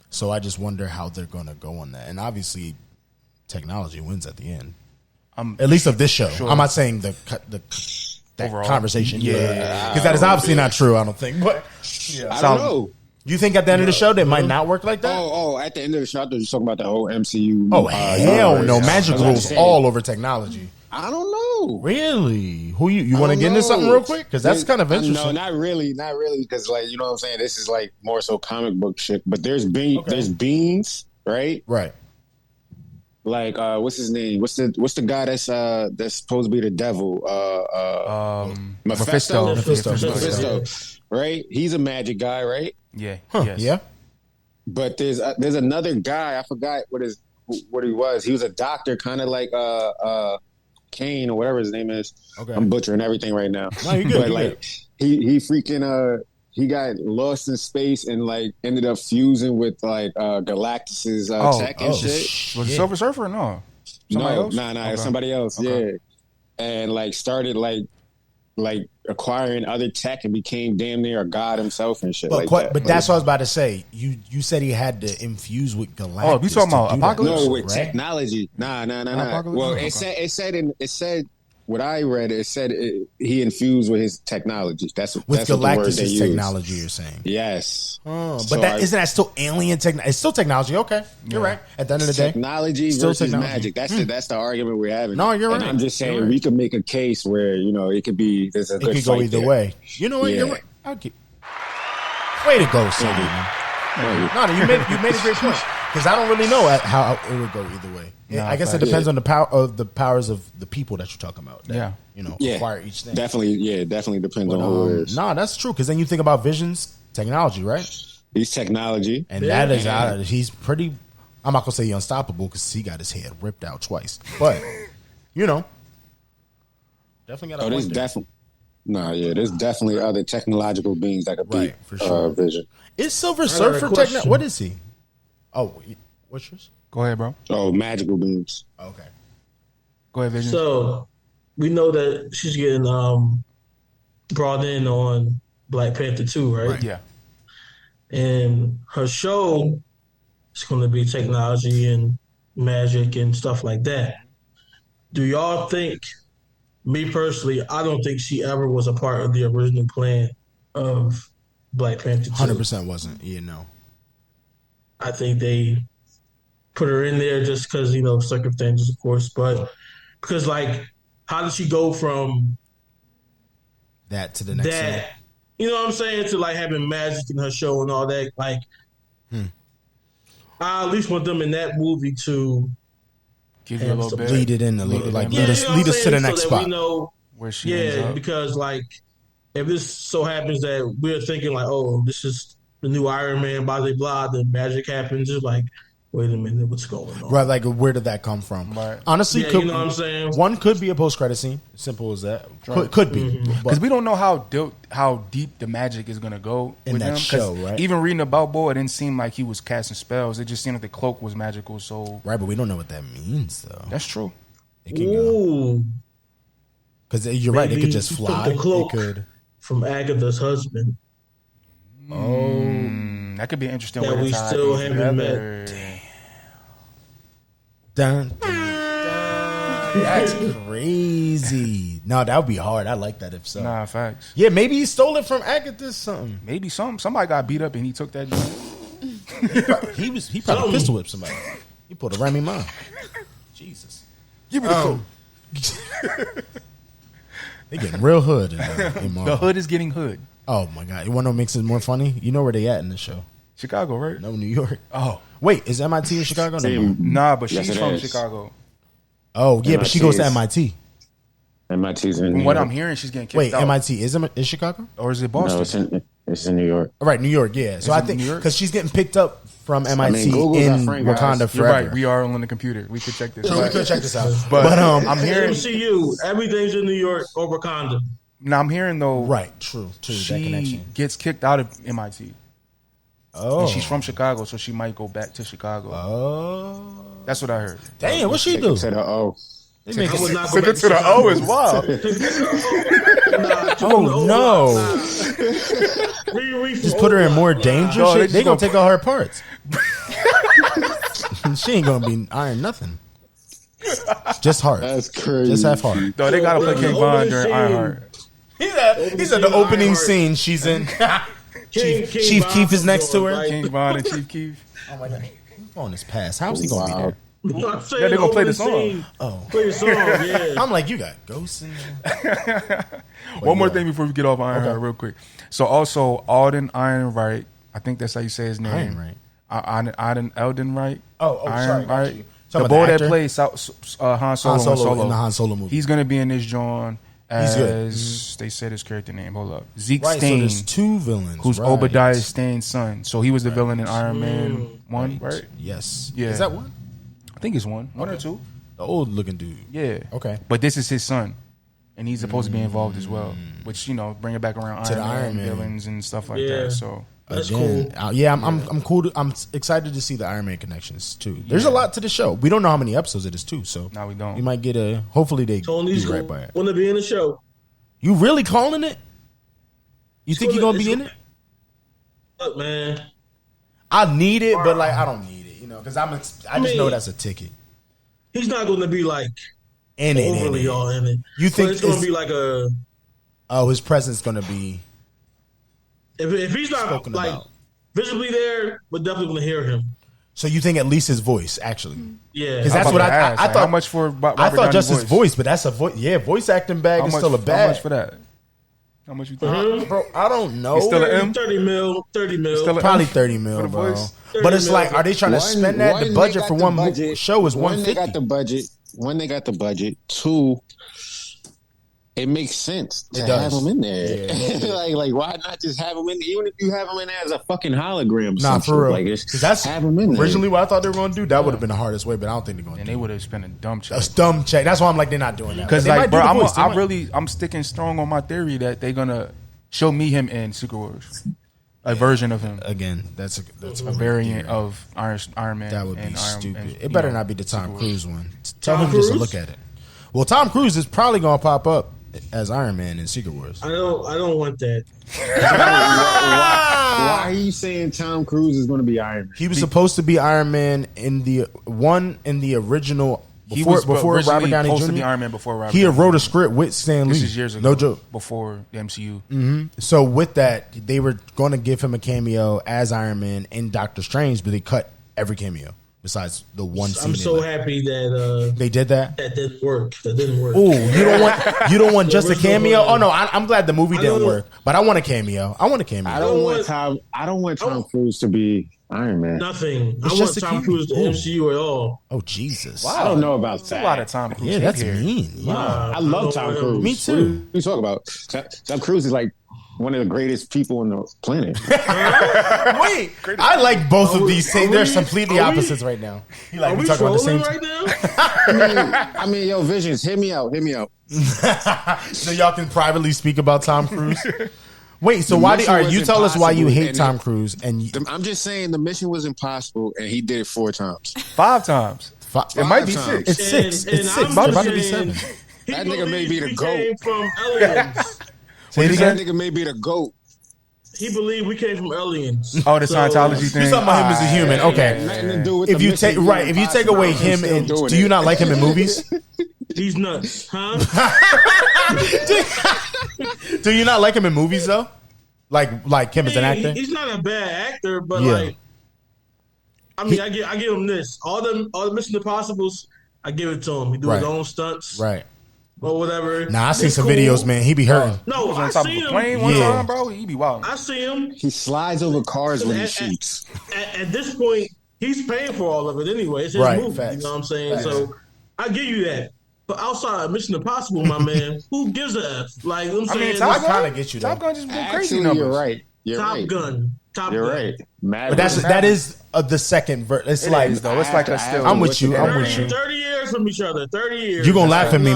Speaker 3: So I just wonder how they're going to go on that. And obviously, technology wins at the end. At least of this show. Sure. I'm not saying that overall conversation. Yeah. Because that is obviously not true, I don't think. But
Speaker 4: I don't know.
Speaker 3: You think at the end of the show that might not work like that?
Speaker 4: At the end of the show, I thought you were talking about the whole MCU.
Speaker 3: Oh, hell no. Magic rules all over technology.
Speaker 4: I don't know.
Speaker 3: Really? Who you want to get into something real quick? Because that's kind of interesting.
Speaker 4: No, not really. Because, like, you know what I'm saying? This is like more so comic book shit. But there's beings, right?
Speaker 3: Right.
Speaker 4: Like, what's his name? What's the guy that's supposed to be the devil? Mephisto. Right? He's a magic guy, right?
Speaker 2: Yeah.
Speaker 3: Huh.
Speaker 2: Yes.
Speaker 3: Yeah.
Speaker 4: But there's another guy. I forgot what he was. He was a doctor, kind of like Kane or whatever his name is.
Speaker 3: Okay.
Speaker 4: I'm butchering everything right now.
Speaker 3: No, you're good.
Speaker 4: But like he freaking he got lost in space and like ended up fusing with like Galactus's tech and shit.
Speaker 2: Was it Silver Surfer or no? Somebody else?
Speaker 4: Okay. Somebody else. Okay. Yeah, and like started like acquiring other tech and became damn near a god himself and shit. But
Speaker 3: that's what I was about to say. You said he had to infuse with Galactus.
Speaker 2: Oh, you talking about Apocalypse?
Speaker 4: No, with technology. Nah. Well, it said what I read. It said he infused with his technology. That's
Speaker 3: Galactus's technology. You're saying
Speaker 4: yes.
Speaker 3: Oh, but isn't that still alien technology? It's still technology. Okay, you're right. At the end of the day,
Speaker 4: technology versus magic. That's the argument we're having.
Speaker 3: No, you're right.
Speaker 4: And I'm just saying we could make a case where it could be. There's a good
Speaker 3: it could go either way. You know what? You're right. Way to go, Sonny. No, you made a great point. Because I don't really know how it would go either way. I guess it depends on the powers of the people that you're talking about. That, acquire each thing.
Speaker 4: Definitely depends on who it is.
Speaker 3: No, that's true. Because then you think about Vision's technology, right?
Speaker 4: He's technology,
Speaker 3: and that is he's pretty. I'm not gonna say unstoppable because he got his head ripped out twice, but definitely got.
Speaker 4: There's definitely other technological beings that could beat
Speaker 3: for sure.
Speaker 4: Vision.
Speaker 3: Is Silver Surfer technology? What is he? Oh, what's yours?
Speaker 2: Go ahead, bro.
Speaker 4: Oh, magical beams.
Speaker 3: Okay.
Speaker 2: Go ahead, Vision.
Speaker 6: So we know that she's getting brought in on Black Panther 2, right?
Speaker 2: Yeah.
Speaker 6: And her show is going to be technology and magic and stuff like that. Do y'all think, me personally, I don't think she ever was a part of the original plan of Black Panther 2.
Speaker 3: 100% wasn't. Yeah, no.
Speaker 6: I think they put her in there just because, circumstances, of course. But because, like, how did she go from
Speaker 3: that to the next
Speaker 6: that? Scene? You know what I'm saying? To, like, having magic in her show and all that. Like, I at least want them in that movie to
Speaker 2: give you a little bit,
Speaker 3: lead it in a little, like lead us to the next spot.
Speaker 6: We know
Speaker 2: where she ends up.
Speaker 6: Because like if this so happens that we're thinking like, oh, this is the new Iron Man, blah blah blah, then magic happens. It's like, wait a minute, what's going on?
Speaker 3: Right, like where did that come from?
Speaker 2: Right.
Speaker 3: Honestly,
Speaker 6: you know what I'm saying?
Speaker 3: One could be a post-credit scene. Simple as that. Could be.
Speaker 2: Because we don't know how deep the magic is going to go
Speaker 3: in
Speaker 2: with
Speaker 3: that
Speaker 2: him.
Speaker 3: show, right?
Speaker 2: Even reading about Bo, it didn't seem like he was casting spells. It just seemed like the cloak was magical. So
Speaker 3: right, but we don't know what that means, though.
Speaker 2: That's true.
Speaker 3: It can go. Because you're right, it could just fly.
Speaker 6: The cloak
Speaker 3: it could
Speaker 6: from Agatha's husband.
Speaker 3: Oh,
Speaker 2: that could be an interesting way
Speaker 6: that
Speaker 2: to
Speaker 6: we
Speaker 2: tie
Speaker 6: still
Speaker 2: things
Speaker 6: haven't
Speaker 2: together.
Speaker 6: met.
Speaker 3: Dun, dun, dun. That's crazy. No, that would be hard. I like that if so.
Speaker 2: Nah, facts.
Speaker 3: Yeah, maybe he stole it from Agatha. Something.
Speaker 2: Maybe somebody got beat up and he took that.
Speaker 3: He probably pistol whipped somebody. He pulled a Remy Ma. Jesus.
Speaker 2: Give me the code.
Speaker 3: They getting real hood in
Speaker 2: The hood is getting hood.
Speaker 3: Oh my god! You want to know what makes it more funny? You know where they at in the show?
Speaker 2: Chicago, right?
Speaker 3: No, New York.
Speaker 2: Oh,
Speaker 3: wait, is MIT in Chicago? No.
Speaker 2: Nah, but she's
Speaker 4: Yes, it
Speaker 2: from
Speaker 4: is.
Speaker 2: Chicago.
Speaker 3: Oh yeah, but she goes to MIT.
Speaker 4: MIT's in
Speaker 2: From
Speaker 4: New
Speaker 2: what
Speaker 4: York.
Speaker 2: I'm hearing, she's getting kicked
Speaker 3: Wait,
Speaker 2: out.
Speaker 3: MIT is Chicago?
Speaker 2: Or is it
Speaker 4: No,
Speaker 2: Boston?
Speaker 4: it's in New York.
Speaker 3: All right, New York. Yeah. So I
Speaker 2: it
Speaker 3: think
Speaker 2: New York?
Speaker 3: because she's getting picked up from MIT
Speaker 4: Google's our
Speaker 3: in
Speaker 4: friend, guys.
Speaker 3: Wakanda
Speaker 2: You're
Speaker 3: forever.
Speaker 2: right. We are on the computer. We could check this.
Speaker 3: So we could check this out.
Speaker 2: But
Speaker 3: I'm
Speaker 2: hearing.
Speaker 6: MCU, everything's in New York or Wakanda.
Speaker 2: Now I'm hearing though.
Speaker 3: Right. True. That
Speaker 2: She
Speaker 3: connection.
Speaker 2: gets kicked out of MIT.
Speaker 3: Oh.
Speaker 2: And she's from Chicago, so she might go back to Chicago.
Speaker 3: Oh.
Speaker 2: That's what I heard.
Speaker 3: Damn, what she do?
Speaker 4: Said O.
Speaker 3: They make
Speaker 6: I would
Speaker 3: it.
Speaker 6: not go
Speaker 2: Took
Speaker 6: back
Speaker 2: it to the
Speaker 6: Chicago.
Speaker 2: O is wild.
Speaker 3: Oh no! Just put her in more danger.
Speaker 2: No,
Speaker 3: Shit. They gonna take all her parts. She ain't gonna be iron nothing. Just heart.
Speaker 4: That's crazy.
Speaker 3: Just half heart.
Speaker 2: No, they gotta play King Von during Ironheart.
Speaker 3: He's at the opening scene. She's in. Chief Keef is next to her.
Speaker 2: King Von and Chief Keef.
Speaker 3: Oh my god, on his pass. How's he gonna be there?
Speaker 6: I'm saying
Speaker 2: Yeah, they gonna play the
Speaker 6: opening
Speaker 2: song.
Speaker 6: scene.
Speaker 3: Oh,
Speaker 6: Play the song, yeah.
Speaker 3: I'm like, you got ghosts in there.
Speaker 2: One more thing before we get off Ironheart real quick. So also Alden Ehrenreich, I think that's how you say his name. Alden Ehrenreich.
Speaker 3: Oh, sorry. got you.
Speaker 2: The boy that plays Han Solo
Speaker 3: in the Han Solo movie.
Speaker 2: He's gonna be in this John
Speaker 3: He's good.
Speaker 2: as they said his character name. Hold up, Zeke
Speaker 3: Right, so
Speaker 2: Stain,
Speaker 3: there's two villains.
Speaker 2: who's
Speaker 3: right.
Speaker 2: Obadiah Stain's son. So he was the villain in Iron Man 1, right?
Speaker 3: Yes.
Speaker 2: Yeah.
Speaker 3: Is that one?
Speaker 2: I think it's one or two.
Speaker 3: The old looking dude.
Speaker 2: Yeah.
Speaker 3: Okay.
Speaker 2: But this is his son, and he's supposed to be involved as well, which bring it back around
Speaker 3: To the
Speaker 2: Iron
Speaker 3: Iron
Speaker 2: Man
Speaker 3: Man.
Speaker 2: villains and stuff like
Speaker 6: Yeah.
Speaker 2: that. So
Speaker 6: That's
Speaker 3: Again,
Speaker 6: cool.
Speaker 3: yeah, I'm cool. I'm excited to see the Iron Man connections too. There's a lot to the show. We don't know how many episodes it is too, so
Speaker 2: no, we don't.
Speaker 3: you might get a. Hopefully they
Speaker 6: Tony's
Speaker 3: do right by it.
Speaker 6: want to be in the show.
Speaker 3: You really calling it? You think you're gonna be in it?
Speaker 6: Look, man.
Speaker 3: I need it, but like I don't need it, because I just know that's a ticket.
Speaker 6: He's not going to be like
Speaker 3: Overly
Speaker 6: overly all in it.
Speaker 3: You think
Speaker 6: But it's going
Speaker 3: it's-
Speaker 6: to be like a
Speaker 3: his presence gonna be
Speaker 6: if he's not
Speaker 3: spoken
Speaker 6: like
Speaker 3: about.
Speaker 6: visibly there, we're definitely going to hear him.
Speaker 3: So you think at least his voice actually?
Speaker 6: Yeah,
Speaker 3: Because that's what I thought.
Speaker 2: How much for Robert
Speaker 3: I thought
Speaker 2: Downey
Speaker 3: just his voice, but that's a voice. Yeah, voice acting bag is still a
Speaker 2: How
Speaker 3: bag.
Speaker 2: much for that? How much you think?
Speaker 3: Bro, I don't know.
Speaker 2: It's still an M?
Speaker 6: 30 mil.
Speaker 2: Still a-
Speaker 3: Probably 30 mil,
Speaker 2: For the
Speaker 3: bro.
Speaker 2: voice?
Speaker 3: But it's
Speaker 6: 30
Speaker 3: like,
Speaker 6: mil.
Speaker 3: are they trying to spend that? The budget for one show is
Speaker 4: One, they
Speaker 3: 150.
Speaker 4: got the budget. One, they got the budget. Two, it makes sense to
Speaker 3: It does.
Speaker 4: have him in there.
Speaker 3: Yeah.
Speaker 4: like, why not just have him in? Even if you have him in as a fucking hologram. Or
Speaker 3: Nah,
Speaker 4: some
Speaker 3: for
Speaker 4: shit,
Speaker 3: real.
Speaker 4: like,
Speaker 3: 'Cause that's
Speaker 4: have him in there.
Speaker 3: originally what I thought they were going to do. That would have been the hardest way, but I don't think they're going to
Speaker 2: And
Speaker 3: do
Speaker 2: they
Speaker 3: it.
Speaker 2: would have spent a dumb check.
Speaker 3: A dumb check. That's why I'm like, they're not doing that.
Speaker 2: Because
Speaker 3: They might
Speaker 2: like,
Speaker 3: do
Speaker 2: bro,
Speaker 3: the voice. They might.
Speaker 2: I'm sticking strong on my theory that they're gonna show me him in Secret Wars, a version of him,
Speaker 3: Again, that's a
Speaker 2: variant of Iron Man.
Speaker 3: That would be
Speaker 2: and
Speaker 3: stupid.
Speaker 2: and,
Speaker 3: It better
Speaker 2: you know,
Speaker 3: not be the Tom
Speaker 2: Secret
Speaker 3: Cruise
Speaker 2: Wars.
Speaker 3: one. Tell
Speaker 6: Tom
Speaker 3: him just to
Speaker 6: Cruise?
Speaker 3: look at it. Well, Tom Cruise is probably going to pop up as Iron Man in Secret Wars.
Speaker 6: I don't want that.
Speaker 4: Why are you saying Tom Cruise is going to be Iron Man?
Speaker 3: He was supposed to be Iron Man in the original. Before Robert Downey Jr.
Speaker 2: To be Iron Man before Robert.
Speaker 3: He wrote a script with Stan Lee.
Speaker 2: This is years ago.
Speaker 3: No joke.
Speaker 2: Before the MCU.
Speaker 3: Mm-hmm. So with that, they were going to give him a cameo as Iron Man in Doctor Strange, but they cut every cameo besides the one scene.
Speaker 6: I'm so happy that
Speaker 3: they did that.
Speaker 6: That didn't work.
Speaker 3: Oh, you don't want just a cameo? Oh no, I'm glad the movie didn't work, but I want a cameo. I want
Speaker 4: Tom Cruise to be Iron Man.
Speaker 6: Nothing. I want Tom Cruise to MCU at all.
Speaker 3: Oh Jesus!
Speaker 4: Wow. I don't know about
Speaker 2: that. A lot of Tom Cruise.
Speaker 3: Yeah, that's mean.
Speaker 4: Wow. I love Tom Cruise.
Speaker 3: Me too.
Speaker 4: What are you talking about? Tom Cruise is like one of the greatest people on the planet.
Speaker 3: Wait, I like both of these things. They're completely opposites right now.
Speaker 6: You like we talking about the same right now?
Speaker 4: I mean, yo, Visions, hit me out.
Speaker 3: So y'all can privately speak about Tom Cruise. Wait, so why you tell us why you hate Tom Cruise? And
Speaker 4: I'm just saying the mission was impossible, and he did it 4 times,
Speaker 2: 5 times.
Speaker 3: It might be 6. It's 6. It's 6. About to be 7.
Speaker 4: That nigga may be the GOAT.
Speaker 6: Came from aliens.
Speaker 4: That nigga may be the GOAT.
Speaker 6: He believed we came from aliens.
Speaker 2: Oh, the Scientology thing.
Speaker 3: You're talking about him as a human. Okay.
Speaker 4: Nothing to do with
Speaker 3: if you take away him, do you not like him in movies?
Speaker 6: He's nuts, huh?
Speaker 3: Do you not like him in movies though? Like him as an actor?
Speaker 6: He's not a bad actor, but like, I mean, I give him this. All the Mission Impossibles, I give it to him. He do his own stunts,
Speaker 3: right?
Speaker 6: Or whatever.
Speaker 3: Nah, I seen some videos, man. He be hurting.
Speaker 6: No,
Speaker 2: I seen him. Plane one time, bro. He be wild.
Speaker 6: I see him.
Speaker 4: He slides over cars when he shoots.
Speaker 6: At this point, he's paying for all of it anyway. It's his movie. Facts. You know what I'm saying? Facts. So I give you that. But outside of Mission Impossible, my man, who gives a F? Like I'm saying,
Speaker 3: Top Gun kind of get you.
Speaker 2: Top Gun just went crazy numbers.
Speaker 4: You're right.
Speaker 6: Top Gun.
Speaker 4: You're right.
Speaker 3: But that is the second verse. It's like
Speaker 2: though. It's like a still.
Speaker 3: I'm with you.
Speaker 6: 30 years from each other. 30 years.
Speaker 3: You gonna laugh at me?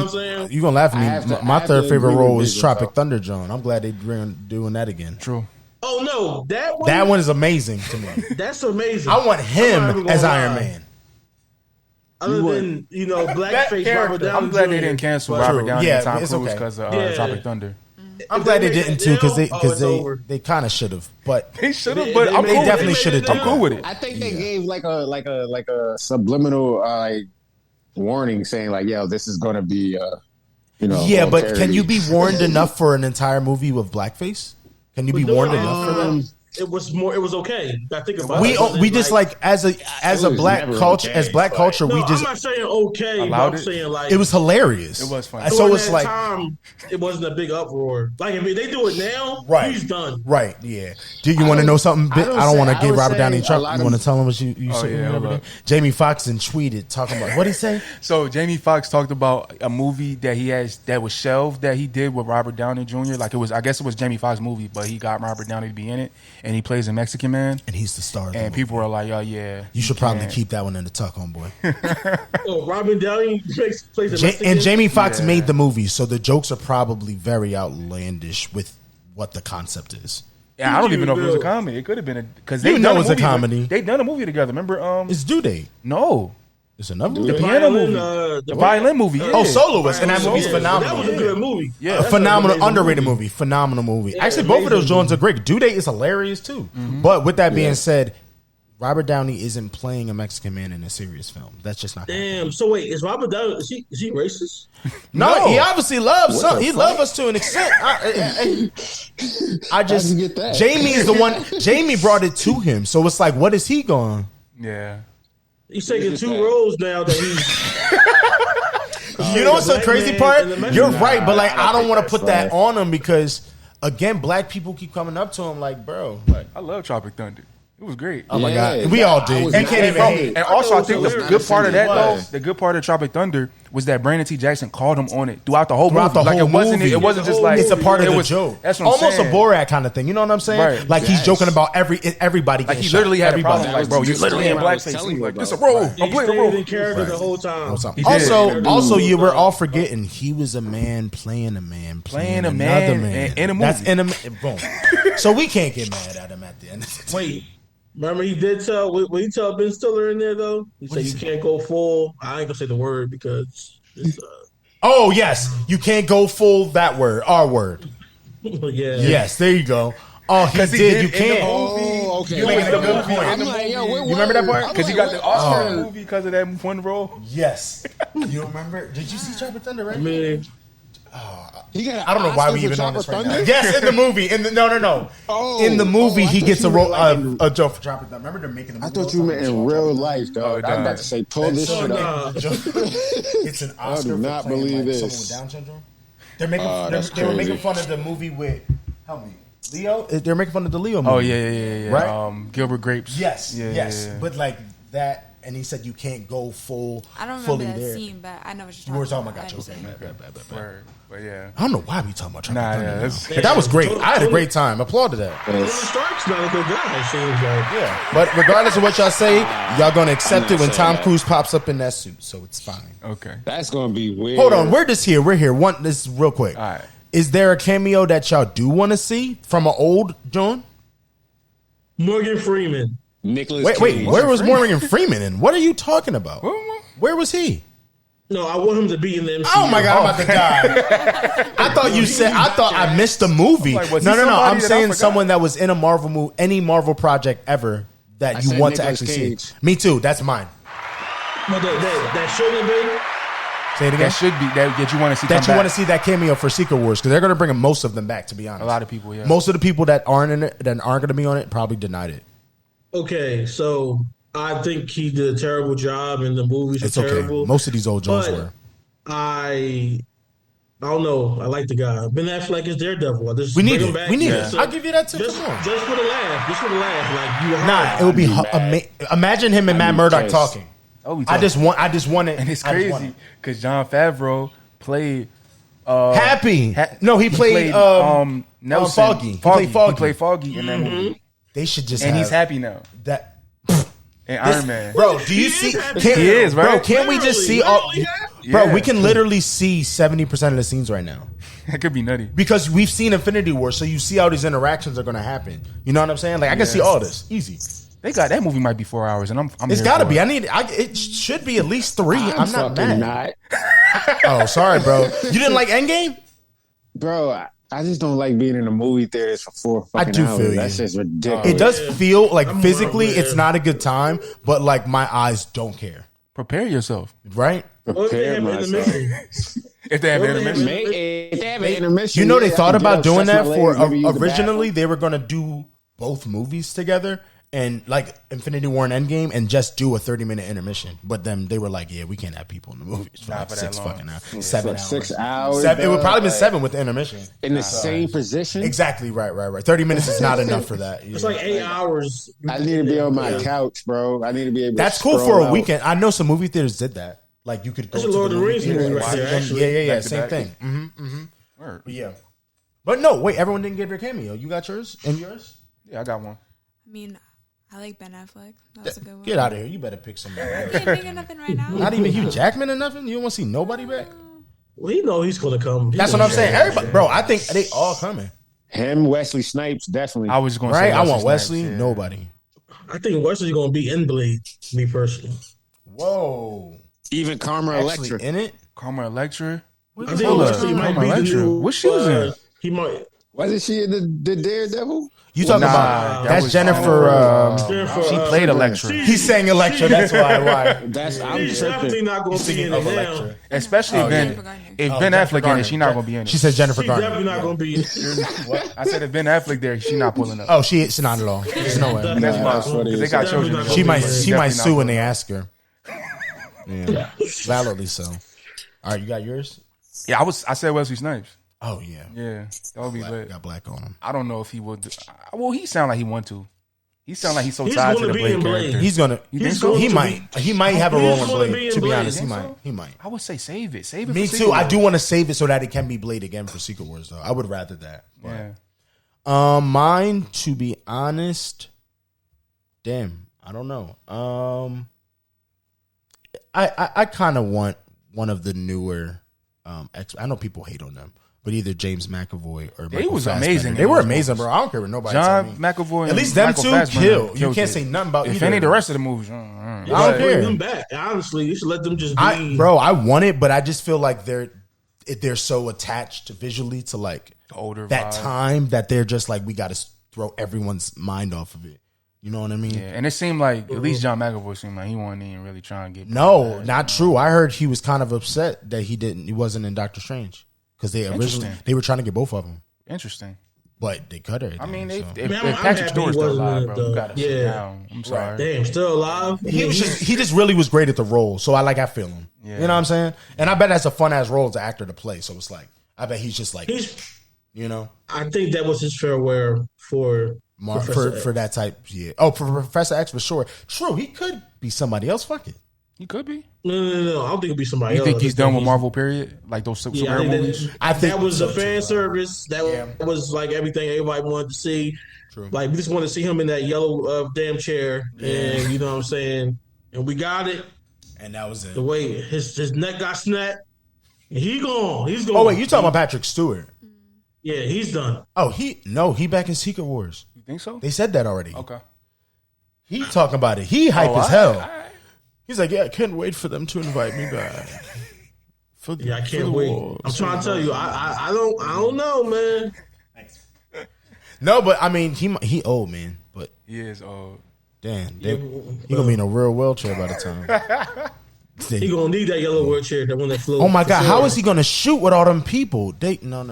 Speaker 3: You gonna laugh at me? My third favorite role is Tropic Thunder, John. I'm glad they're doing that again.
Speaker 2: True.
Speaker 6: Oh no,
Speaker 3: that one is amazing to me.
Speaker 6: That's amazing.
Speaker 3: I want him as Iron Man.
Speaker 6: Other than blackface Robert Downey.
Speaker 2: I'm glad they didn't cancel Robert Downey and Tom Cruise because of Tropic Thunder.
Speaker 3: I'm glad they didn't too because they kind of should have, but
Speaker 2: they should have. But they
Speaker 3: definitely should have.
Speaker 2: I'm cool with it.
Speaker 4: I think they gave like a subliminal warning saying like, "Yo, this is going to be
Speaker 3: Yeah, but can you be warned enough for an entire movie with blackface? Can you be warned enough for that?
Speaker 6: It was okay. I think about
Speaker 3: it. We just like as a black culture, we just.
Speaker 6: I'm not saying okay, but I'm saying like
Speaker 3: it was hilarious.
Speaker 2: It was funny.
Speaker 3: So it's like
Speaker 6: it wasn't a big uproar. Like if they do it now, he's done.
Speaker 3: Right? Yeah. Do you want to know something? I don't want to give Robert Downey Trump. You want to tell him what you said? Jamie Foxx tweeted talking about what he say.
Speaker 2: So Jamie Foxx talked about a movie that he has that was shelved that he did with Robert Downey Jr. Like I guess it was Jamie Foxx movie, but he got Robert Downey to be in it. And he plays a Mexican man.
Speaker 3: And he's the star.
Speaker 2: And people are like, oh, yeah.
Speaker 3: You should probably keep that one in the tuck, homeboy.
Speaker 6: Oh, Robert Downey plays a Mexican?
Speaker 3: And Jamie Foxx made the movie, so the jokes are probably very outlandish with what the concept is.
Speaker 2: Yeah, I don't even know if it was a comedy. It could have been because
Speaker 3: they know it's a comedy.
Speaker 2: They've done a movie together. Remember?
Speaker 3: It's Due Date.
Speaker 2: No.
Speaker 3: It's another movie.
Speaker 2: The piano movie. The violin movie. Yeah.
Speaker 3: Oh, Soloist. And that movie's phenomenal.
Speaker 6: That was a good movie.
Speaker 3: Yeah. A phenomenal, underrated movie. Phenomenal movie. Actually, both of those joints are great. Due Date is hilarious, too. Mm-hmm. But with that being said, Robert Downey isn't playing a Mexican man in a serious film. That's just not
Speaker 6: happening. So wait, is Robert Downey, is he racist?
Speaker 3: No, he obviously loves some. He loves us to an extent. I just get that. Jamie is the one. Jamie brought it to him. So it's like, what is he going?
Speaker 2: Yeah.
Speaker 6: He's taking 2 roles now that he's.
Speaker 3: You know what's the crazy part? You're right, but like I don't want to put that on him because again, black people keep coming up to him like, bro. Like
Speaker 2: I love Tropic Thunder. It was great.
Speaker 3: Oh my god, we all did.
Speaker 2: And can't even hate. And also, I think the good part of that though, the good part of Tropic Thunder was that Brandon T. Jackson called him on it throughout the whole movie. Like it wasn't just like
Speaker 3: it's a part of the joke.
Speaker 2: That's what I'm
Speaker 3: almost
Speaker 2: saying.
Speaker 3: A Borat kind of thing. You know what I'm saying?
Speaker 2: Right.
Speaker 3: Like he's joking about everybody.
Speaker 2: Like he literally had a problem. Like bro, you literally in blackface. Like this a role. I'm playing a role.
Speaker 6: In character the whole time.
Speaker 3: Also, you were all forgetting he was a man playing a man playing another man
Speaker 2: in a movie.
Speaker 3: That's in a boom. So we can't get mad at him at the end.
Speaker 6: Wait. Remember, he did tell. What he tell Ben Stiller in there though? He said you can't go full. I ain't gonna say the word because it's
Speaker 3: Oh yes, you can't go full that word. R word.
Speaker 6: Yeah.
Speaker 3: Yes, there you go. Oh, he did. You can't.
Speaker 4: Oh, okay.
Speaker 3: You making a good point.
Speaker 4: I'm like, yo,
Speaker 3: You remember that part?
Speaker 2: Because he got the Oscar in the movie because of that one role.
Speaker 3: Yes. You remember? Did you see Tropic Thunder? Right?
Speaker 6: I mean,
Speaker 3: I don't know why we even on this right now. Yes, in the movie. No.
Speaker 4: Oh,
Speaker 3: in the movie, he gets a role, a joke for Tropic Thunder. Remember they're making the movie.
Speaker 4: I thought you meant in real life, dog. I was about to say, pull this shit up.
Speaker 3: It's an Oscar
Speaker 4: I do not
Speaker 3: for playing
Speaker 4: believe
Speaker 3: like
Speaker 4: this.
Speaker 3: someone with Down syndrome. They were making fun of the movie with help me. Leo? They're making fun of the Leo movie.
Speaker 2: Oh, yeah.
Speaker 3: Right?
Speaker 2: Gilbert Grapes.
Speaker 3: Yes.
Speaker 2: Yeah.
Speaker 3: But like that, and he said you can't go full.
Speaker 1: I don't
Speaker 3: fully
Speaker 1: remember that
Speaker 3: there.
Speaker 1: scene, but I know what
Speaker 3: You
Speaker 1: you're
Speaker 3: were
Speaker 1: talking
Speaker 3: talking about.
Speaker 1: about.
Speaker 3: Okay.
Speaker 2: Word. But yeah.
Speaker 3: I don't know why we talking about Tropic Thunder.
Speaker 2: Yeah,
Speaker 3: But that was great. I had a great time. Applauded that.
Speaker 6: Tony Stark's not a good guy, it seems like.
Speaker 3: Yeah. But regardless of what y'all say, y'all gonna accept it when Tom Cruise pops up in that suit, so it's fine.
Speaker 2: Okay.
Speaker 4: That's gonna be weird.
Speaker 3: Hold on, we're just here. We're here. This is real quick.
Speaker 2: All right.
Speaker 3: Is there a cameo that y'all do want to see from an old John?
Speaker 6: Morgan Freeman.
Speaker 4: Nicholas
Speaker 3: Wait,
Speaker 4: Cage.
Speaker 3: where was Morgan Freeman in? What are you talking about? Where was he?
Speaker 6: No, I want him to be in the MCU.
Speaker 3: Oh my God, I'm about to die. I thought I missed a movie.
Speaker 2: Like, was he
Speaker 3: No.
Speaker 2: somebody
Speaker 3: I'm
Speaker 2: that I
Speaker 3: saying
Speaker 2: forgot?
Speaker 3: someone that was in a Marvel movie, any Marvel project ever that
Speaker 4: I
Speaker 3: you
Speaker 4: said
Speaker 3: want to
Speaker 4: Nicolas
Speaker 3: actually
Speaker 4: Cage.
Speaker 3: see. Me too. That's mine.
Speaker 6: But that shouldn't have been.
Speaker 3: Say it
Speaker 2: That
Speaker 3: again.
Speaker 2: should be that you want to see.
Speaker 3: That you want to see that cameo for Secret Wars because they're going to bring most of them back. To be honest,
Speaker 2: A lot of people, yeah.
Speaker 3: Most of the people that aren't in it, that aren't going to be on it, probably denied it.
Speaker 6: Okay, so I think he did a terrible job, and the movies
Speaker 3: It's
Speaker 6: are terrible.
Speaker 3: okay. Most of these old Jones
Speaker 6: But
Speaker 3: were.
Speaker 6: I don't know. I like the guy. Ben Affleck is Daredevil. I just
Speaker 3: We need
Speaker 6: bring
Speaker 3: it.
Speaker 6: him back.
Speaker 3: We need
Speaker 6: Yeah.
Speaker 3: it. I'll give you that too.
Speaker 6: Just,
Speaker 3: Come on.
Speaker 6: just for the laugh. Just for the laugh. Like you.
Speaker 3: Nah, it would be imagine him and Matt Murdock
Speaker 4: pissed.
Speaker 3: talking.
Speaker 2: Oh, we
Speaker 3: I just want it.
Speaker 2: and it's
Speaker 3: I just want
Speaker 2: crazy
Speaker 3: it.
Speaker 2: because Jon Favreau played
Speaker 3: Happy. No, he played
Speaker 2: Nelson.
Speaker 3: Foggy. He played Foggy.
Speaker 2: He played Foggy in that movie,
Speaker 3: They should just
Speaker 2: and
Speaker 3: have
Speaker 2: he's happy now.
Speaker 3: that.
Speaker 2: And Iron Man,
Speaker 3: Bro, do you
Speaker 6: He
Speaker 3: see?
Speaker 6: is happy.
Speaker 2: He is, right?
Speaker 3: Bro, can't we just see all?
Speaker 6: Literally happy.
Speaker 3: Bro,
Speaker 2: Yeah.
Speaker 3: we can literally see 70% of the scenes right now
Speaker 2: that could be nutty.
Speaker 3: because we've seen Infinity War, so you see how these interactions are going to happen. You know what I'm saying? Like I can see all this easy.
Speaker 2: They got that movie might be 4 hours, and I'm
Speaker 3: It's
Speaker 2: here
Speaker 3: got to
Speaker 2: for
Speaker 3: be.
Speaker 2: it.
Speaker 3: It should be at least 3. I'm not
Speaker 4: fucking
Speaker 3: mad.
Speaker 4: not.
Speaker 3: Oh, sorry, bro. You didn't like Endgame?
Speaker 4: Bro, I just don't like being in the movie theaters for 4 fucking
Speaker 3: do
Speaker 4: hours.
Speaker 3: feel you.
Speaker 4: That's just ridiculous.
Speaker 3: It does feel like
Speaker 6: I'm
Speaker 3: physically
Speaker 6: wrong,
Speaker 3: it's
Speaker 6: man.
Speaker 3: not a good time, but like my eyes don't care.
Speaker 2: Prepare yourself.
Speaker 3: Right?
Speaker 6: What if they
Speaker 4: Prepare
Speaker 6: have
Speaker 4: myself.
Speaker 6: intermission?
Speaker 2: If they have
Speaker 6: Well,
Speaker 2: intermission,
Speaker 4: If they have an intermission,
Speaker 3: You know they
Speaker 4: yeah,
Speaker 3: thought
Speaker 4: I can
Speaker 3: about
Speaker 4: get up,
Speaker 3: doing
Speaker 4: stretch
Speaker 3: that
Speaker 4: my
Speaker 3: for
Speaker 4: legs, maybe use the
Speaker 3: originally
Speaker 4: bathroom.
Speaker 3: they were going to do both movies together and like Infinity War and Endgame and just do a 30-minute intermission. But then they were like, yeah, we can't have people in the movies for
Speaker 2: Nah,
Speaker 3: like
Speaker 2: for that
Speaker 3: 6
Speaker 2: long.
Speaker 3: fucking hours.
Speaker 4: Yeah,
Speaker 3: 7
Speaker 4: for
Speaker 3: hours.
Speaker 4: 6 hours.
Speaker 3: Seven, it would
Speaker 4: dog,
Speaker 3: probably been
Speaker 4: like,
Speaker 3: 7 with the intermission.
Speaker 4: in the same position.
Speaker 3: Exactly, right. 30 minutes is not enough for that.
Speaker 6: It's like 8 hours.
Speaker 4: I need to be on my couch, bro. I need to be able.
Speaker 3: That's
Speaker 4: to
Speaker 3: cool
Speaker 4: scroll
Speaker 3: for a
Speaker 4: out.
Speaker 3: weekend. I know some movie theaters did that. Like you could go
Speaker 6: That's
Speaker 3: to
Speaker 6: a Lord
Speaker 3: the
Speaker 6: of the
Speaker 3: movie
Speaker 6: Rings
Speaker 3: theater
Speaker 6: movie
Speaker 3: and
Speaker 6: right
Speaker 3: watch
Speaker 6: there,
Speaker 3: them.
Speaker 6: actually.
Speaker 3: Yeah,
Speaker 2: Back to
Speaker 3: same
Speaker 2: back.
Speaker 3: thing.
Speaker 2: Word.
Speaker 3: But yeah. But no, wait, everyone didn't get their cameo. You got yours and yours?
Speaker 2: Yeah, I got one.
Speaker 1: I mean, I like Ben Affleck. That was a good one.
Speaker 3: Get out of here. You better pick somebody
Speaker 1: I
Speaker 3: else.
Speaker 1: can't think of nothing right now.
Speaker 3: Not even Hugh Jackman or nothing? You don't want to see nobody back?
Speaker 6: Well, you know he's gonna come.
Speaker 3: That's what I'm saying. Everybody, bro, I think they all coming.
Speaker 4: Him, Wesley Snipes, definitely.
Speaker 2: I was going to
Speaker 3: Right?
Speaker 2: say
Speaker 3: I want
Speaker 2: Snipes,
Speaker 3: Wesley.
Speaker 2: yeah.
Speaker 3: Nobody.
Speaker 6: I think Wesley's gonna be in Blade. Me personally.
Speaker 3: Whoa.
Speaker 4: Even Karma
Speaker 3: Actually
Speaker 4: Electra.
Speaker 3: in it?
Speaker 2: Karma Electra.
Speaker 6: I think
Speaker 2: Hold up.
Speaker 6: Wesley might
Speaker 2: Karma
Speaker 6: be the
Speaker 2: Electra.
Speaker 6: new.
Speaker 2: What she was in?
Speaker 6: He might.
Speaker 4: Wasn't she in the Daredevil?
Speaker 3: You talking
Speaker 2: Nah,
Speaker 3: about
Speaker 2: that
Speaker 3: that's
Speaker 2: was
Speaker 3: Jennifer.
Speaker 6: Jennifer,
Speaker 2: She played Electra.
Speaker 3: He's saying Electra. That's why.
Speaker 4: That's I'm
Speaker 6: He's definitely
Speaker 4: tripping.
Speaker 6: not gonna be in it
Speaker 3: Of
Speaker 6: now.
Speaker 3: Electra.
Speaker 2: Especially
Speaker 3: Oh,
Speaker 2: Ben.
Speaker 1: Jennifer Garner.
Speaker 2: If
Speaker 3: Oh,
Speaker 2: Ben
Speaker 3: Jennifer
Speaker 2: Affleck in
Speaker 3: Garner.
Speaker 2: it, she not going to be in it.
Speaker 3: She said Jennifer
Speaker 6: She's
Speaker 3: Garner.
Speaker 6: definitely not gonna be.
Speaker 2: I said if Ben Affleck there, she not pulling up.
Speaker 3: Oh, she's not at all. There's no way.
Speaker 2: That's
Speaker 4: Nah,
Speaker 2: why.
Speaker 4: that's what it
Speaker 2: 'Cause they
Speaker 4: is.
Speaker 2: got
Speaker 6: Definitely
Speaker 2: children.
Speaker 6: not
Speaker 3: She
Speaker 6: gonna
Speaker 3: might
Speaker 6: be in it.
Speaker 3: she might
Speaker 2: Definitely
Speaker 3: sue
Speaker 2: not
Speaker 3: when they ask her. Yeah. Validly so. All right, you got yours?
Speaker 2: Yeah, I said Wesley Snipes.
Speaker 3: Oh yeah.
Speaker 2: Yeah, that would be lit.
Speaker 3: Got black on him.
Speaker 2: I don't know if he would. Well, he sound like he want to. He sound like he's so
Speaker 6: He's
Speaker 2: tied to
Speaker 6: gonna
Speaker 2: the
Speaker 6: be in
Speaker 2: Blade
Speaker 6: Blade.
Speaker 2: character.
Speaker 3: He's gonna.
Speaker 2: You think
Speaker 6: He's
Speaker 2: so?
Speaker 6: going
Speaker 3: He
Speaker 6: to
Speaker 3: might.
Speaker 6: be-
Speaker 3: He might have a
Speaker 6: He's
Speaker 3: role in
Speaker 6: gonna be
Speaker 3: Blade.
Speaker 6: in
Speaker 3: To be
Speaker 6: Blade.
Speaker 3: honest, he
Speaker 2: You
Speaker 3: might.
Speaker 2: think
Speaker 3: He might.
Speaker 2: I would say save it. Save it.
Speaker 3: Me
Speaker 2: for
Speaker 3: too. I
Speaker 2: Secret
Speaker 3: do
Speaker 2: Wars.
Speaker 3: want to save it so that it can be Blade again for Secret Wars, though. I would rather that.
Speaker 2: Yeah.
Speaker 3: Mine, to be honest, damn, I don't know. I kind of want one of the newer X. I know people hate on them, but either James McAvoy or
Speaker 2: They
Speaker 3: Michael
Speaker 2: was
Speaker 3: Fassbender.
Speaker 2: amazing
Speaker 3: They
Speaker 2: in
Speaker 3: were
Speaker 2: those
Speaker 3: amazing,
Speaker 2: movies.
Speaker 3: bro. I don't care what nobody
Speaker 2: John
Speaker 3: tell me.
Speaker 2: McAvoy.
Speaker 3: At least
Speaker 2: and
Speaker 3: them
Speaker 2: Michael
Speaker 3: two
Speaker 2: Fassbender
Speaker 3: kill. You
Speaker 2: killed
Speaker 3: can't
Speaker 2: it.
Speaker 3: say nothing about
Speaker 2: If
Speaker 3: either.
Speaker 2: any of the rest of the movies,
Speaker 3: I
Speaker 6: Bring
Speaker 3: don't care.
Speaker 6: them back. Honestly, you should let them just be.
Speaker 3: Bro, I want it, but I just feel like they're so attached visually to like
Speaker 2: the older
Speaker 3: that
Speaker 2: vibe.
Speaker 3: time that they're just like, we got to throw everyone's mind off of it. You know what I mean?
Speaker 2: Yeah, and it seemed like at least John McAvoy seemed like he wasn't even really trying to get.
Speaker 3: No, not true. I heard he was kind of upset that he wasn't in Doctor Strange because they were trying to get both of them.
Speaker 2: Interesting.
Speaker 3: But they cut her.
Speaker 2: I mean, if
Speaker 6: I'm
Speaker 2: Patrick Stewart's still alive, bro, you gotta sit
Speaker 6: yeah.
Speaker 2: down. I'm sorry.
Speaker 6: Right. Damn, still alive?
Speaker 3: He just really was great at the role, so I feel him.
Speaker 2: Yeah.
Speaker 3: You know what I'm saying? And I bet that's a fun ass role as an actor to play. So it's like, I bet he's just like, you know.
Speaker 6: I think that was his farewell for
Speaker 3: that type. Yeah. Oh, for Professor X for sure. True, he could be somebody else. Fuck it.
Speaker 2: He could be.
Speaker 6: No. I don't think it'll be somebody else.
Speaker 2: You think he's done with Marvel? Period. Like those superhero movies.
Speaker 3: I think
Speaker 6: that was
Speaker 3: so
Speaker 6: a fan service. That was like everything everybody wanted to see.
Speaker 3: True.
Speaker 6: Like we just wanted to see him in that yellow damn chair, and you know what I'm saying. And we got it.
Speaker 3: And that was it.
Speaker 6: The way his neck got snapped. And he's gone.
Speaker 3: Oh wait, you talking about Patrick Stewart?
Speaker 6: Yeah, he's done.
Speaker 3: Oh, he back in Secret Wars.
Speaker 2: You think so?
Speaker 3: They said that already.
Speaker 2: Okay.
Speaker 3: He talking about it. He hype as hell. He's like, yeah, I can't wait for them to invite me back.
Speaker 6: I can't wait. War. I'm trying to tell you, I don't know, man.
Speaker 3: No, but I mean, he old, man. But
Speaker 2: he is old.
Speaker 3: Damn, he gonna be in a real wheelchair by the time.
Speaker 6: He gonna need that yellow wheelchair, the one that floats.
Speaker 3: Oh my god, how is he gonna shoot with all them people? No.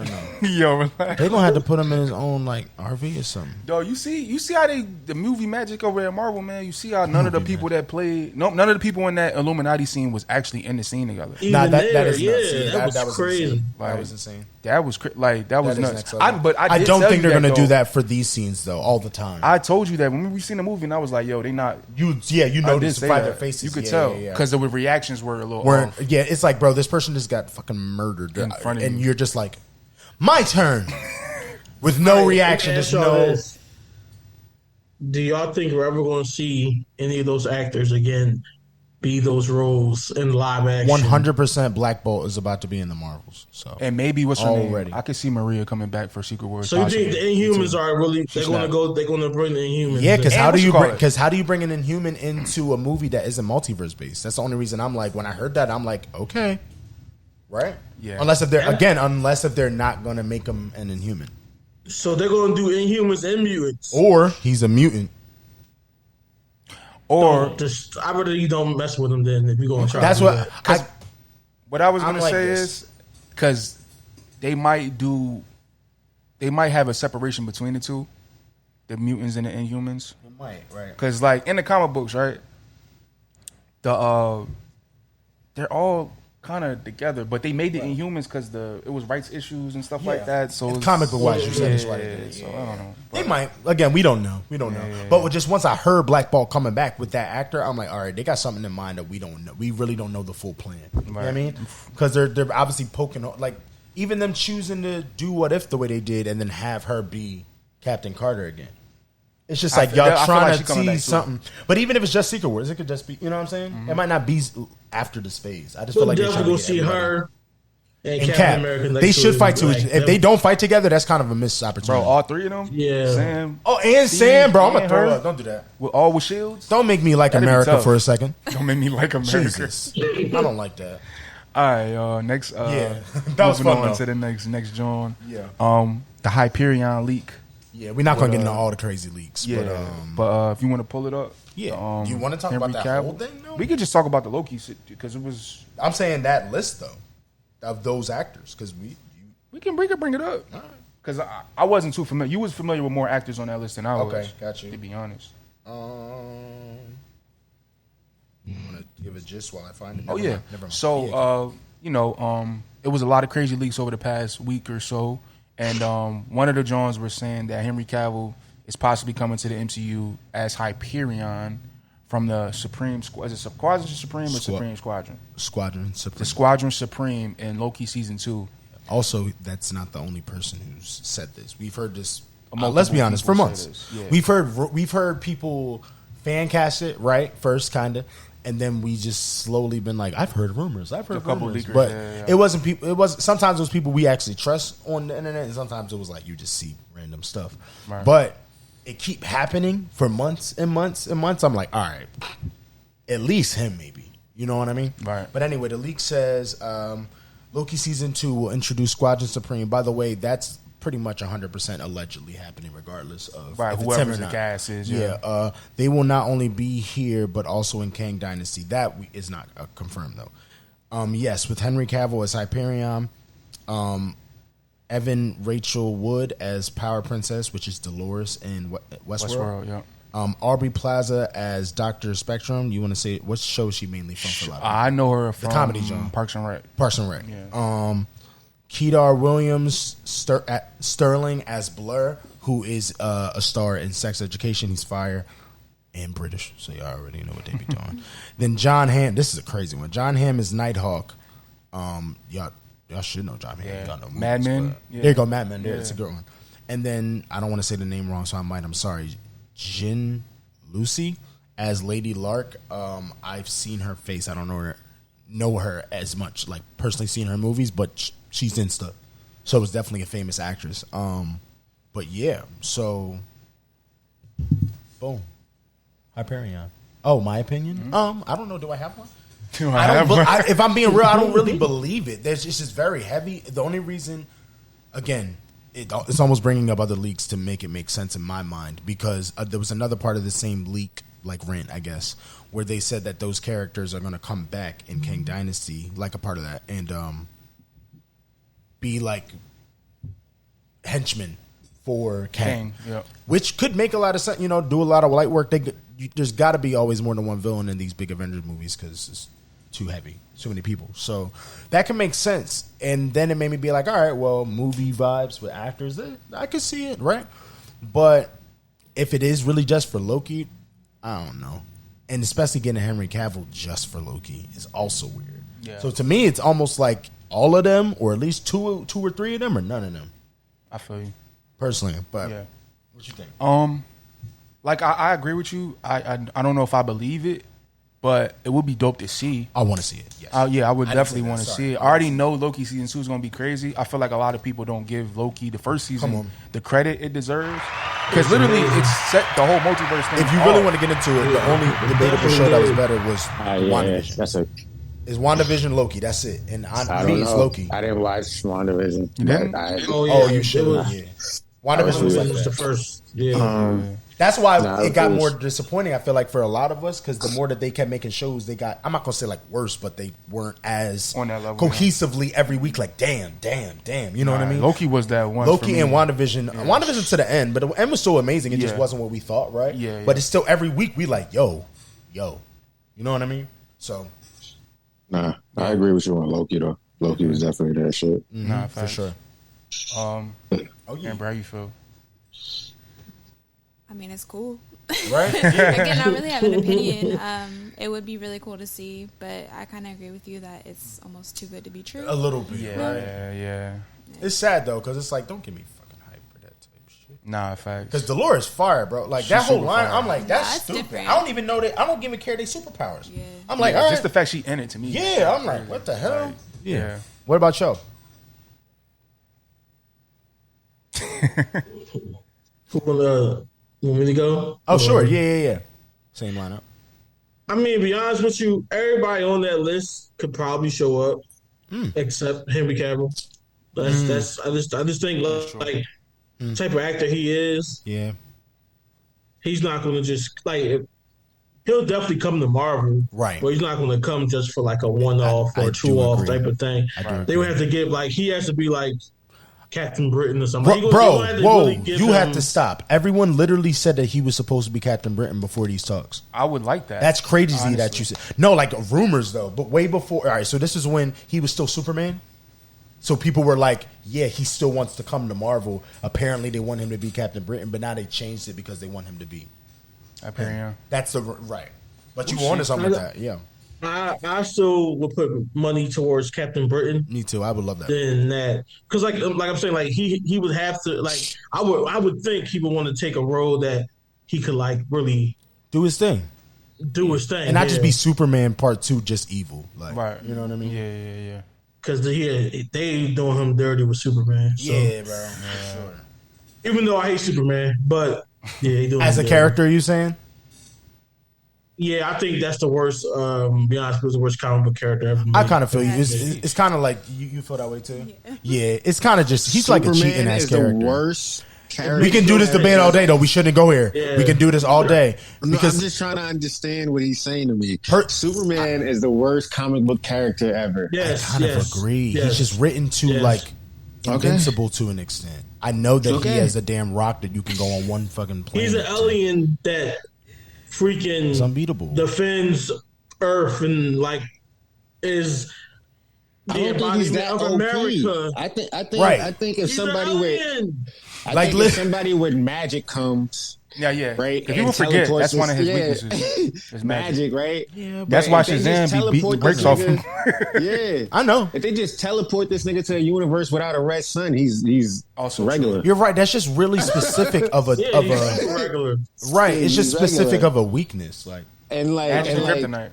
Speaker 2: Yo, relax.
Speaker 3: They gonna have to put him in his own like RV or something.
Speaker 2: Yo, you see how the movie magic over at Marvel, man. You see how none of the people that played, none of the people in that Illuminati scene was actually in the scene together.
Speaker 3: Nah, that is
Speaker 6: nuts.
Speaker 3: That was
Speaker 6: crazy.
Speaker 3: Insane.
Speaker 2: Like,
Speaker 3: that was insane.
Speaker 2: That was nuts.
Speaker 3: I don't think they're gonna do that for these scenes though. All the time.
Speaker 2: I told you that when we seen the movie, and I was like, "Yo, they not."
Speaker 3: You noticed by their faces.
Speaker 2: You could tell because the reactions were a little.
Speaker 3: Yeah, it's like, bro, this person just got fucking murdered
Speaker 2: in front of you,
Speaker 3: and you're just like, my turn, with no reaction. Just no.
Speaker 6: Do y'all think we're ever going to see any of those actors again be those roles in live action?
Speaker 3: 100% Black Bolt is about to be in the Marvels. So
Speaker 2: and maybe what's her name? I could see Maria coming back for Secret Wars.
Speaker 6: So you think the Inhumans are really? They're going to bring the Inhumans?
Speaker 3: Yeah, because how do you bring an Inhuman into a movie that isn't multiverse based? That's the only reason I'm like, when I heard that, I'm like, okay, right?
Speaker 2: Yeah.
Speaker 3: Unless if they're not going to make him an Inhuman.
Speaker 6: So they're going to do Inhumans and mutants,
Speaker 3: or he's a mutant.
Speaker 6: Or I rather you don't mess with him then if you're going to try.
Speaker 3: That's
Speaker 2: what I was going to say is because they might have a separation between the two, the mutants and the Inhumans.
Speaker 3: They might, right?
Speaker 2: Because like in the comic books, right, they're all kind of together, but they made the Inhumans because it was rights issues and stuff like that. So
Speaker 3: comic book wise, you said it's right.
Speaker 2: So I don't know.
Speaker 3: They might. Again, we don't know. But just once I heard Black Bolt coming back with that actor, I'm like, all right, they got something in mind that we don't know. We really don't know the full plan. You know what I mean? Because they're obviously poking, like even them choosing to do What If the way they did and then have her be Captain Carter again. It's just like y'all trying to tease something. But even if it's just Secret Wars, it could just be, you know what I'm saying? Mm-hmm. It might not be after this phase. I just feel like they're trying to see her and Cap. America they should fight too. If they don't fight together, that's kind of a missed opportunity.
Speaker 2: Bro, all three of them?
Speaker 6: Yeah.
Speaker 2: Sam.
Speaker 3: Oh, and Steve, Sam, bro. I'm going to throw up. Don't do that.
Speaker 2: With shields?
Speaker 3: Don't make me like America for a second.
Speaker 2: Don't make me like America.
Speaker 3: Jesus. I don't like that.
Speaker 2: All right, next.
Speaker 3: That was fun,
Speaker 2: on to the next John. Yeah. The Hyperion leak.
Speaker 3: Yeah, we're not going to get into all the crazy leaks.
Speaker 2: Yeah, but if you want to pull it up.
Speaker 3: Yeah. You want to talk about that whole thing, though?
Speaker 2: We could just talk about the Loki because it was...
Speaker 3: I'm saying that list, though, of those actors, because
Speaker 2: we can bring it up. Because I wasn't too familiar. You was familiar with more actors on that list than I was.
Speaker 3: Okay, got you.
Speaker 2: To be honest.
Speaker 3: You want to give a gist while I find it?
Speaker 2: Never mind. So, it was a lot of crazy leaks over the past week or so. And one of the Johns were saying that Henry Cavill is possibly coming to the MCU as Hyperion from the Supreme Squad. Is it Squadron Supreme or Supreme Squadron?
Speaker 3: Squadron Supreme.
Speaker 2: The Squadron Supreme in Loki Season 2.
Speaker 3: Also, that's not the only person who's said this. We've heard this, let's be honest, for months. Yeah. We've heard people fan cast it, right? First, kind of. And then we just slowly been like, I've heard rumors. But it wasn't people. It was sometimes it was people we actually trust on the internet, and sometimes it was like you just see random stuff. Right. But it keep happening for months and months and months. I'm like, all right, at least him maybe. You know what I mean?
Speaker 2: Right.
Speaker 3: But anyway, the leak says Loki season 2 will introduce Squadron Supreme. By the way, that's pretty much 100% allegedly happening, regardless of
Speaker 2: whoever the cast is.
Speaker 3: Yeah, they will not only be here, but also in Kang Dynasty. That is not confirmed though. Yes, with Henry Cavill as Hyperion, Evan Rachel Wood as Power Princess, which is Dolores in Westworld. Yeah. Aubrey Plaza as Dr. Spectrum. You want to say what show is she mainly from? For a lot of
Speaker 2: I know her from
Speaker 3: the comedy genre,
Speaker 2: Parks and Rec.
Speaker 3: Parks and Rec.
Speaker 2: Yeah.
Speaker 3: Kedar Williams Sterling as Blur, who is a star in Sex Education. He's fire and British, so y'all already know what they be doing. Then John Hamm. This is a crazy one. John Hamm is Nighthawk. Y'all should know John Hamm.
Speaker 2: Yeah.
Speaker 3: No movies,
Speaker 2: Mad Men.
Speaker 3: There you go, Mad Men. There, it's a good one. And then I don't want to say the name wrong, so I'm sorry. Jin Lucy as Lady Lark. I've seen her face. I don't know her as much, like personally seen her in movies, but she's in stuff. So it's definitely a famous actress. But yeah, so boom. Hyperion. Oh, my opinion? I don't know. Do I have one? If I'm being real, I don't really believe it. It's just very heavy. The only reason, again, it's almost bringing up other leaks to make it make sense in my mind, because there was another part of the same leak, like Rent, I guess, where they said that those characters are going to come back in Kang Dynasty, like a part of that, and be like henchmen for Kang. Yep. Which could make a lot of sense, do a lot of light work. There's got to be always more than one villain in these big Avengers movies because it's too heavy, too many people. So that can make sense. And then it made me be like, all right, well, movie vibes with actors, I could see it, right? But if it is really just for Loki, I don't know. And especially getting Henry Cavill just for Loki is also weird. Yeah. So to me, it's almost like all of them, or at least two or three of them, or none of them.
Speaker 2: I feel you.
Speaker 3: Personally, but what you think?
Speaker 2: Like I agree with you. I don't know if I believe it, but it would be dope to see.
Speaker 3: I want to see it. Yes.
Speaker 2: I would definitely want to see it. I already know Loki season 2 is going to be crazy. I feel like a lot of people don't give Loki the first season the credit it deserves, because literally it's set the whole multiverse thing.
Speaker 3: If you really want to get into it, the only debatable show that was better was WandaVision. Is WandaVision Loki? That's it. And I mean, it's Loki.
Speaker 4: I didn't watch WandaVision.
Speaker 2: You didn't?
Speaker 3: You should. WandaVision was
Speaker 6: the first. Yeah.
Speaker 3: That's why it got more disappointing, I feel like, for a lot of us, because the more that they kept making shows, they got, I'm not going to say like worse, but they weren't as on that level, cohesively every week, like damn. You know what I mean?
Speaker 2: Loki was that one.
Speaker 3: Loki and WandaVision. Yeah. WandaVision to the end, but the end was so amazing, it just wasn't what we thought, right?
Speaker 2: Yeah.
Speaker 3: But it's still every week we like, yo. You know what I mean? So.
Speaker 4: Nah, I agree with you on Loki, though. Loki was definitely that shit.
Speaker 3: Mm-hmm, nah, for sure.
Speaker 2: Amber, how you feel?
Speaker 1: I mean, it's cool.
Speaker 3: Right?
Speaker 1: Again, I don't really have an opinion. It would be really cool to see, but I kind of agree with you that it's almost too good to be true.
Speaker 3: A little bit.
Speaker 2: Yeah.
Speaker 3: It's sad, though, because it's like, don't give me fucking hype for that type of shit.
Speaker 2: Nah, facts.
Speaker 3: Because Dolores fire, bro. Like, that whole line, fire. I'm like, that's stupid.
Speaker 1: Different.
Speaker 3: I don't even know that. I don't even care their superpowers.
Speaker 1: Yeah.
Speaker 3: I'm like, all right.
Speaker 2: Just the fact she in it to me.
Speaker 3: Yeah, I'm like, what the hell?
Speaker 2: Like, yeah.
Speaker 3: What about you?
Speaker 6: Want me to go?
Speaker 3: Oh, sure. Yeah. Same lineup.
Speaker 6: I mean, to be honest with you, everybody on that list could probably show up, except Henry Cavill. That's. I just think like type of actor he is.
Speaker 3: Yeah.
Speaker 6: He's not going to just he'll definitely come to Marvel,
Speaker 3: right?
Speaker 6: But he's not going to come just for like a one-off or a two-off type of thing. They would have to give he has to be like Captain Britain or something.
Speaker 3: You have to stop. Everyone literally said that he was supposed to be Captain Britain before these talks.
Speaker 2: I would like that.
Speaker 3: That's crazy that you said. No, like rumors though, but way before. All right, so this is when he was still Superman. So people were like, yeah, he still wants to come to Marvel. Apparently they want him to be Captain Britain, but now they changed it because they want him to be
Speaker 2: Hyperion.
Speaker 3: That's the right. But you wanted something like that, yeah.
Speaker 6: I still would put money towards Captain Britain.
Speaker 3: Me too. I would love that.
Speaker 6: Than that, because like I'm saying, like he would have to I would think he would want to take a role that he could really
Speaker 3: do his thing, and not just be Superman Part 2, just evil,
Speaker 2: right?
Speaker 3: You know what I mean?
Speaker 2: Yeah.
Speaker 6: Because they doing him dirty with Superman. So.
Speaker 3: Yeah, bro. For sure.
Speaker 6: Even though I hate Superman, but yeah, they doing
Speaker 3: as a character. You saying?
Speaker 6: Yeah, I think that's the worst. Be honest, it was the worst comic book character ever made.
Speaker 3: I kind of feel you. It's kind of like you feel that way too. Yeah, it's kind of just he's Superman like a cheating ass character. The worst character. We can do this debate all day though. We shouldn't go here. Yeah. We can do this all day because
Speaker 4: I'm just trying to understand what he's saying to me. Superman is the worst comic book character ever.
Speaker 3: Yes, I kind of agree. Yes. He's just written to like invincible to an extent. I know that he has a damn rock that you can go on one fucking planet.
Speaker 6: He's an alien that freaking
Speaker 3: it's unbeatable.
Speaker 6: Defends Earth and like is the embodiment of America.
Speaker 4: I think if somebody if somebody with magic comes.
Speaker 2: Yeah.
Speaker 4: Right?
Speaker 2: If people forget, that's one of his weaknesses. Is
Speaker 4: magic, right?
Speaker 2: Yeah, that's why Shazam be beating bricks off him.
Speaker 4: Yeah.
Speaker 3: I know.
Speaker 4: If they just teleport this nigga to a universe without a red sun, he's also regular.
Speaker 3: You're right. That's just really specific of a
Speaker 6: regular.
Speaker 3: Right. It's just specific of a weakness. Like
Speaker 2: kryptonite.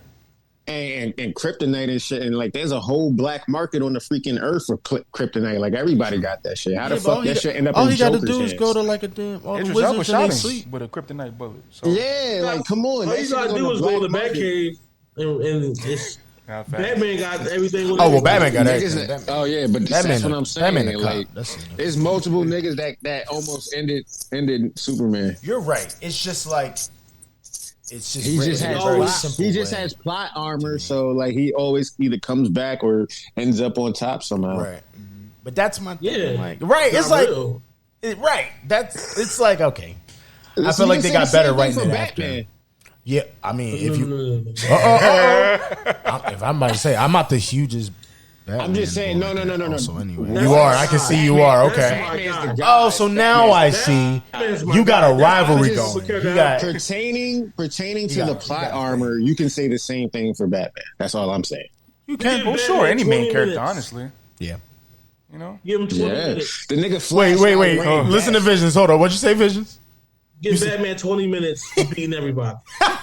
Speaker 4: And kryptonite and shit, and like there's a whole black market on the freaking earth for kryptonite. Like everybody got that shit. How the fuck that shit end up in Joker's hands?
Speaker 3: All he got to do is go to like a damn
Speaker 2: wizards and they sleep with a kryptonite bullet. So.
Speaker 4: Yeah, like come on.
Speaker 6: All you gotta do is go to the Batcave and it's Batman got everything.
Speaker 3: Batman got everything.
Speaker 4: But that's what I'm saying. Like, it's multiple niggas that almost ended Superman.
Speaker 3: You're right. It's just like. It's just
Speaker 4: he just has plot armor, so like he always either comes back or ends up on top somehow.
Speaker 3: Right, but that's my thing. Yeah. Like, right, it's like right. It's like okay. I feel like they got better writing it after. Yeah, I mean, if you, if I'm about to say, I'm not the hugest.
Speaker 4: I'm just saying, no.
Speaker 3: So anyway, you are. I can see you are. Okay. Oh, so now I see. You got a rivalry going. You got
Speaker 4: pertaining to the plot armor. You can say the same thing for Batman. That's all I'm saying.
Speaker 2: You can. Well, sure. Any main character, honestly.
Speaker 3: Yeah.
Speaker 2: You know.
Speaker 6: Give him 20 minutes.
Speaker 4: The nigga.
Speaker 3: Wait. Listen to Visions. Hold on. What'd you say, Visions?
Speaker 6: Give Batman 20 minutes of beating everybody.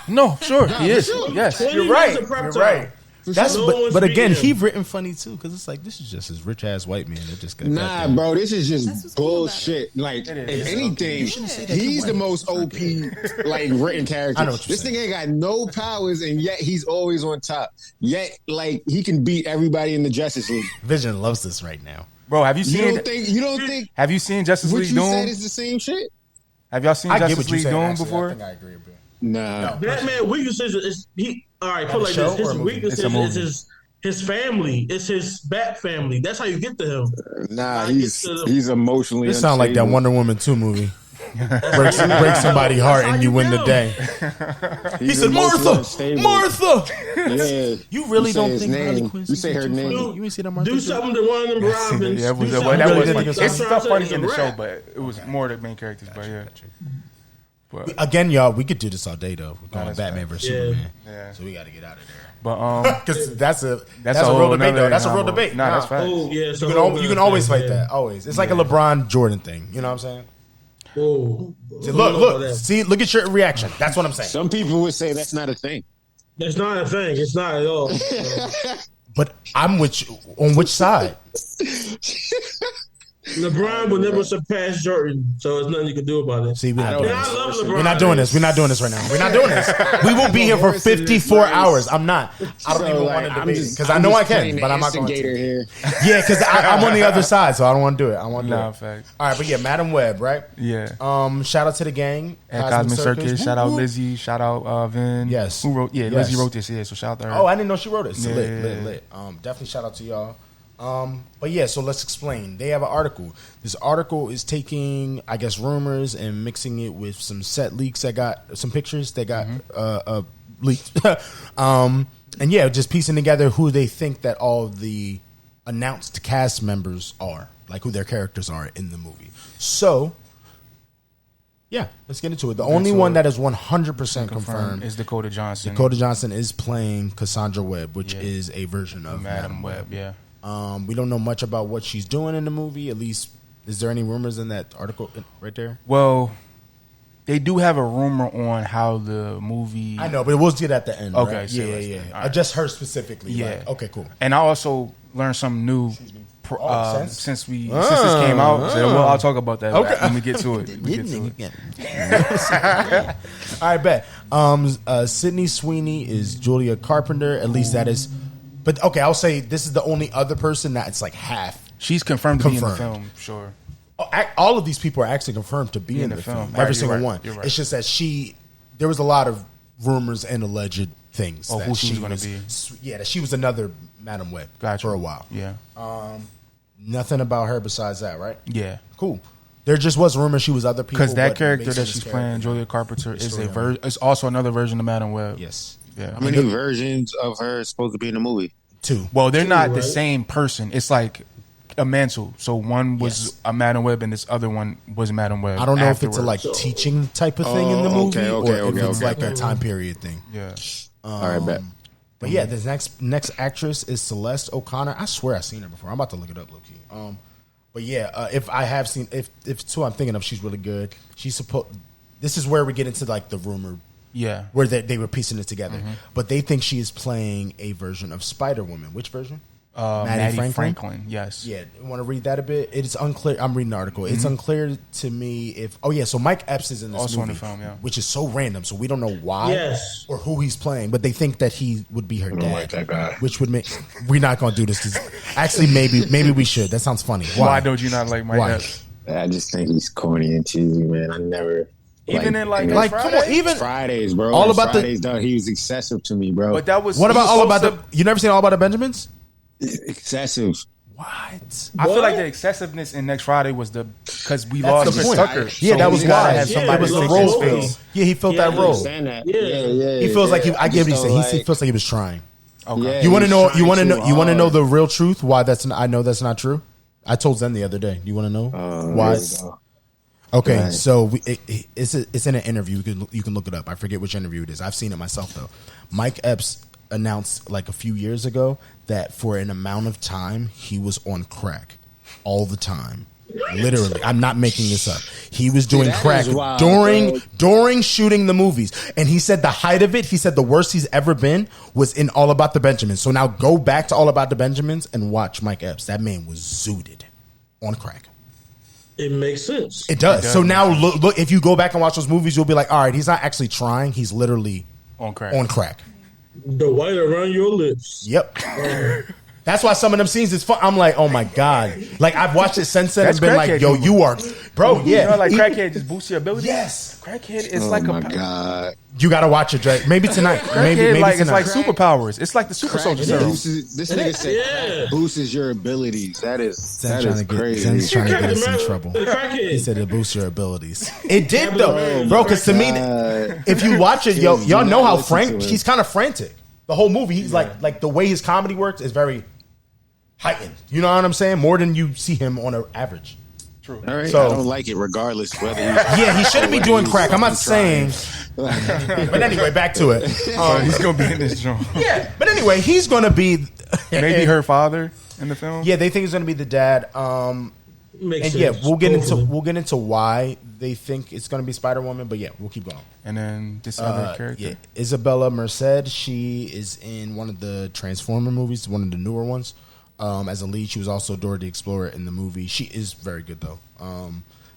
Speaker 2: No, sure. He is. Yes.
Speaker 3: You're right. You're right. That's but again, he written funny too because it's like this is just his rich ass white man that just got
Speaker 4: bro. This is just bullshit. Cool like if anything, he's the most OP like written character. This thing ain't got no powers and yet he's always on top. Yet like he can beat everybody in the Justice League.
Speaker 3: Vision loves this right now,
Speaker 2: bro. Have you seen?
Speaker 4: You don't think?
Speaker 2: Have you seen Justice League Doom?
Speaker 4: What you said is the same shit.
Speaker 2: Have y'all seen Justice League Doom before?
Speaker 3: I think I agree, bro.
Speaker 4: Nah.
Speaker 6: Batman weakness is he. All right, put like this. His weakness is his family. It's his Bat family. That's how you get to him.
Speaker 4: Nah, he's emotionally.
Speaker 3: It sounds like that Wonder Woman 2 movie. break somebody's heart and you win the day. He said, Martha.
Speaker 4: Yeah.
Speaker 3: You really don't think Harley Quinn?
Speaker 4: You say her name.
Speaker 3: You ain't see that Martha?
Speaker 6: Do something to one of them Robins.
Speaker 2: Yeah, that was funny. It's stuff funny in the show, but it was more the main characters. But yeah.
Speaker 3: Again, y'all, we could do this all day though. We're going Batman versus Superman. Yeah. So we got to get out of there.
Speaker 2: But
Speaker 3: because that's a real debate though. That's a real debate.
Speaker 2: Nah, that's fine.
Speaker 6: Oh, yeah,
Speaker 3: you can always fight that. Always. It's like a LeBron Jordan thing. You know what I'm saying?
Speaker 6: Oh,
Speaker 3: see, look. See, look at your reaction. That's what I'm saying.
Speaker 4: Some people would say that's not a thing.
Speaker 6: That's not a thing. It's not at all.
Speaker 3: But I'm with you. On which side?
Speaker 6: LeBron will never surpass Jordan, so there's nothing you can do about it.
Speaker 3: See,
Speaker 6: I love LeBron.
Speaker 3: We're not doing this. We're not doing this right now. We're not doing this. We will be here for 54 hours. I'm not. I don't even want to debate it because I know I can, but I'm not going to.
Speaker 4: Here.
Speaker 3: Yeah, because I'm on the other side, so I don't want to do it. I want to do it.
Speaker 2: Fact.
Speaker 3: All right, but yeah, Madam Web, right?
Speaker 2: Yeah.
Speaker 3: Shout out to the gang
Speaker 2: at Cosmic Circus. Shout out Lizzie. Shout out Vin.
Speaker 3: Yes.
Speaker 2: Who wrote? Yeah, Lizzie wrote this. Yeah, so shout out to her.
Speaker 3: Oh, I didn't know she wrote it. So lit. Definitely shout out to y'all. But yeah, so let's explain. They have an article. This article is taking, I guess, rumors and mixing it with some set leaks that got some pictures that got leaked. And yeah, just piecing together who they think that all the announced cast members are, like who their characters are in the movie. So yeah, let's get into it. The only one that is 100% confirmed
Speaker 2: is Dakota Johnson.
Speaker 3: Dakota Johnson is playing Cassandra Webb, which is a version of Madam Web.
Speaker 2: Yeah.
Speaker 3: We don't know much about what she's doing in the movie. At least, is there any rumors in that article right there?
Speaker 2: Well, they do have a rumor on how the movie.
Speaker 3: I know, but we'll get at the end.
Speaker 2: Okay,
Speaker 3: right?
Speaker 2: so
Speaker 3: yeah.
Speaker 2: Right.
Speaker 3: Just her specifically.
Speaker 2: Yeah.
Speaker 3: Like, okay, cool.
Speaker 2: And I also learned something new since this came out. So, well, I'll talk about that when we get to it.
Speaker 3: All right, bet. Sydney Sweeney is Julia Carpenter. At least that is. But okay, I'll say this is the only other person that it's like half.
Speaker 2: She's confirmed to be in the film. Sure.
Speaker 3: All of these people are actually confirmed to be in the film. Right, every single one. Right. It's just that there was a lot of rumors and alleged things.
Speaker 2: Oh, who she was going to be.
Speaker 3: Yeah, that she was another Madam Web for a while.
Speaker 2: Yeah.
Speaker 3: Nothing about her besides that, right?
Speaker 2: Yeah.
Speaker 3: Cool. There just was rumor she was other people.
Speaker 2: Because that character that she's playing, Julia Carpenter, is also another version of Madam Web.
Speaker 3: Yes.
Speaker 2: Yeah.
Speaker 4: How many versions of her is supposed to be in the movie?
Speaker 3: 2.
Speaker 2: Well, they're not the same person. It's like a mantle. So one was a Madam Web and this other one was Madam Web.
Speaker 3: I don't know if it's a like teaching type of thing in the movie or if it's like a time period thing.
Speaker 2: Yeah.
Speaker 4: All right, bet.
Speaker 3: But yeah, the next actress is Celeste O'Connor. I swear I've seen her before. I'm about to look it up, Loki. But yeah, if I have seen, if it's who I'm thinking of, she's really good. This is where we get into like the rumor.
Speaker 2: Yeah.
Speaker 3: Where they were piecing it together. But they think she is playing a version of Spider-Woman. Which version?
Speaker 2: Maddie Franklin. Yes.
Speaker 3: Yeah. Want to read that a bit? It's unclear. I'm reading an article. It's unclear to me if. Oh yeah. So Mike Epps is in this
Speaker 2: also
Speaker 3: movie,
Speaker 2: in the film, yeah.
Speaker 3: which is so random. So we don't know why or who he's playing, but they think that he would be her dad.
Speaker 4: Like that guy.
Speaker 3: Which would make. We're not going to do this. Actually, maybe we should. That sounds funny.
Speaker 2: Why don't you not like Mike Epps?
Speaker 4: I just think he's corny and cheesy, man. I never.
Speaker 2: Even in like
Speaker 3: come on, even
Speaker 4: Fridays, bro.
Speaker 3: All about
Speaker 4: Fridays, dog, he was excessive to me, bro.
Speaker 2: But that was.
Speaker 3: What about All About the? You never seen All About the Benjamins?
Speaker 4: Excessive.
Speaker 3: What?
Speaker 2: I feel like the excessiveness in Next Friday was because we lost Chris Tucker.
Speaker 3: Yeah, that was why.
Speaker 2: Have somebody
Speaker 3: it was the role space. Yeah, he felt that role.
Speaker 4: Yeah.
Speaker 3: He feels like I get what he's saying. He feels like he was trying.
Speaker 2: Okay.
Speaker 4: Yeah,
Speaker 3: you want to know? You want to know the real truth? Why I know that's not true. I told Zen the other day. Do you want to know why? Okay, right. So it's in an interview. You can look it up. I forget which interview it is. I've seen it myself though. Mike Epps announced like a few years ago that for an amount of time he was on crack all the time. Literally, I'm not making this up. He was doing crack during shooting the movies, and he said the height of it. He said the worst he's ever been was in All About the Benjamins. So now go back to All About the Benjamins and watch Mike Epps. That man was zooted on crack.
Speaker 6: It makes sense.
Speaker 3: It does. So now look, if you go back and watch those movies, you'll be like, all right, he's not actually trying. He's literally on crack.
Speaker 6: The white around your lips.
Speaker 3: Yep. That's why some of them scenes is fun. I'm like, oh my God. Like, I've watched it since then and been like, yo, you are, bro, yeah.
Speaker 2: You know, like crackhead just boosts your ability?
Speaker 3: Yes.
Speaker 2: Crackhead is like
Speaker 4: my God.
Speaker 3: You got to watch it, Drake. Maybe tonight. Maybe
Speaker 2: like,
Speaker 3: tonight.
Speaker 2: it's like superpowers. It's like the super soldier serum.
Speaker 4: This nigga said boosts your abilities. That is crazy.
Speaker 3: Zen's trying to get us in trouble. He said it boosts your abilities. It did though, bro. Because to me, if you watch it, y'all know how he's kind of frantic. The whole movie, he's like the way his comedy works is very heightened. You know what I'm saying? More than you see him on an average.
Speaker 4: True. All right. So, I don't like it regardless whether
Speaker 3: he shouldn't be doing crack. I'm not saying. But anyway, back to it.
Speaker 2: He's going to be in this joint.
Speaker 3: Yeah. But anyway, he's going to be.
Speaker 2: Maybe her father in the film?
Speaker 3: Yeah, they think he's going to be the dad.
Speaker 6: Makes sense.
Speaker 3: Yeah, we'll get into why they think it's going to be Spider-Woman, but yeah, we'll keep going.
Speaker 2: And then this other character.
Speaker 3: Yeah, Isabella Merced, she is in one of the Transformer movies, one of the newer ones. As a lead, she was also Dora the Explorer in the movie. She is very good though.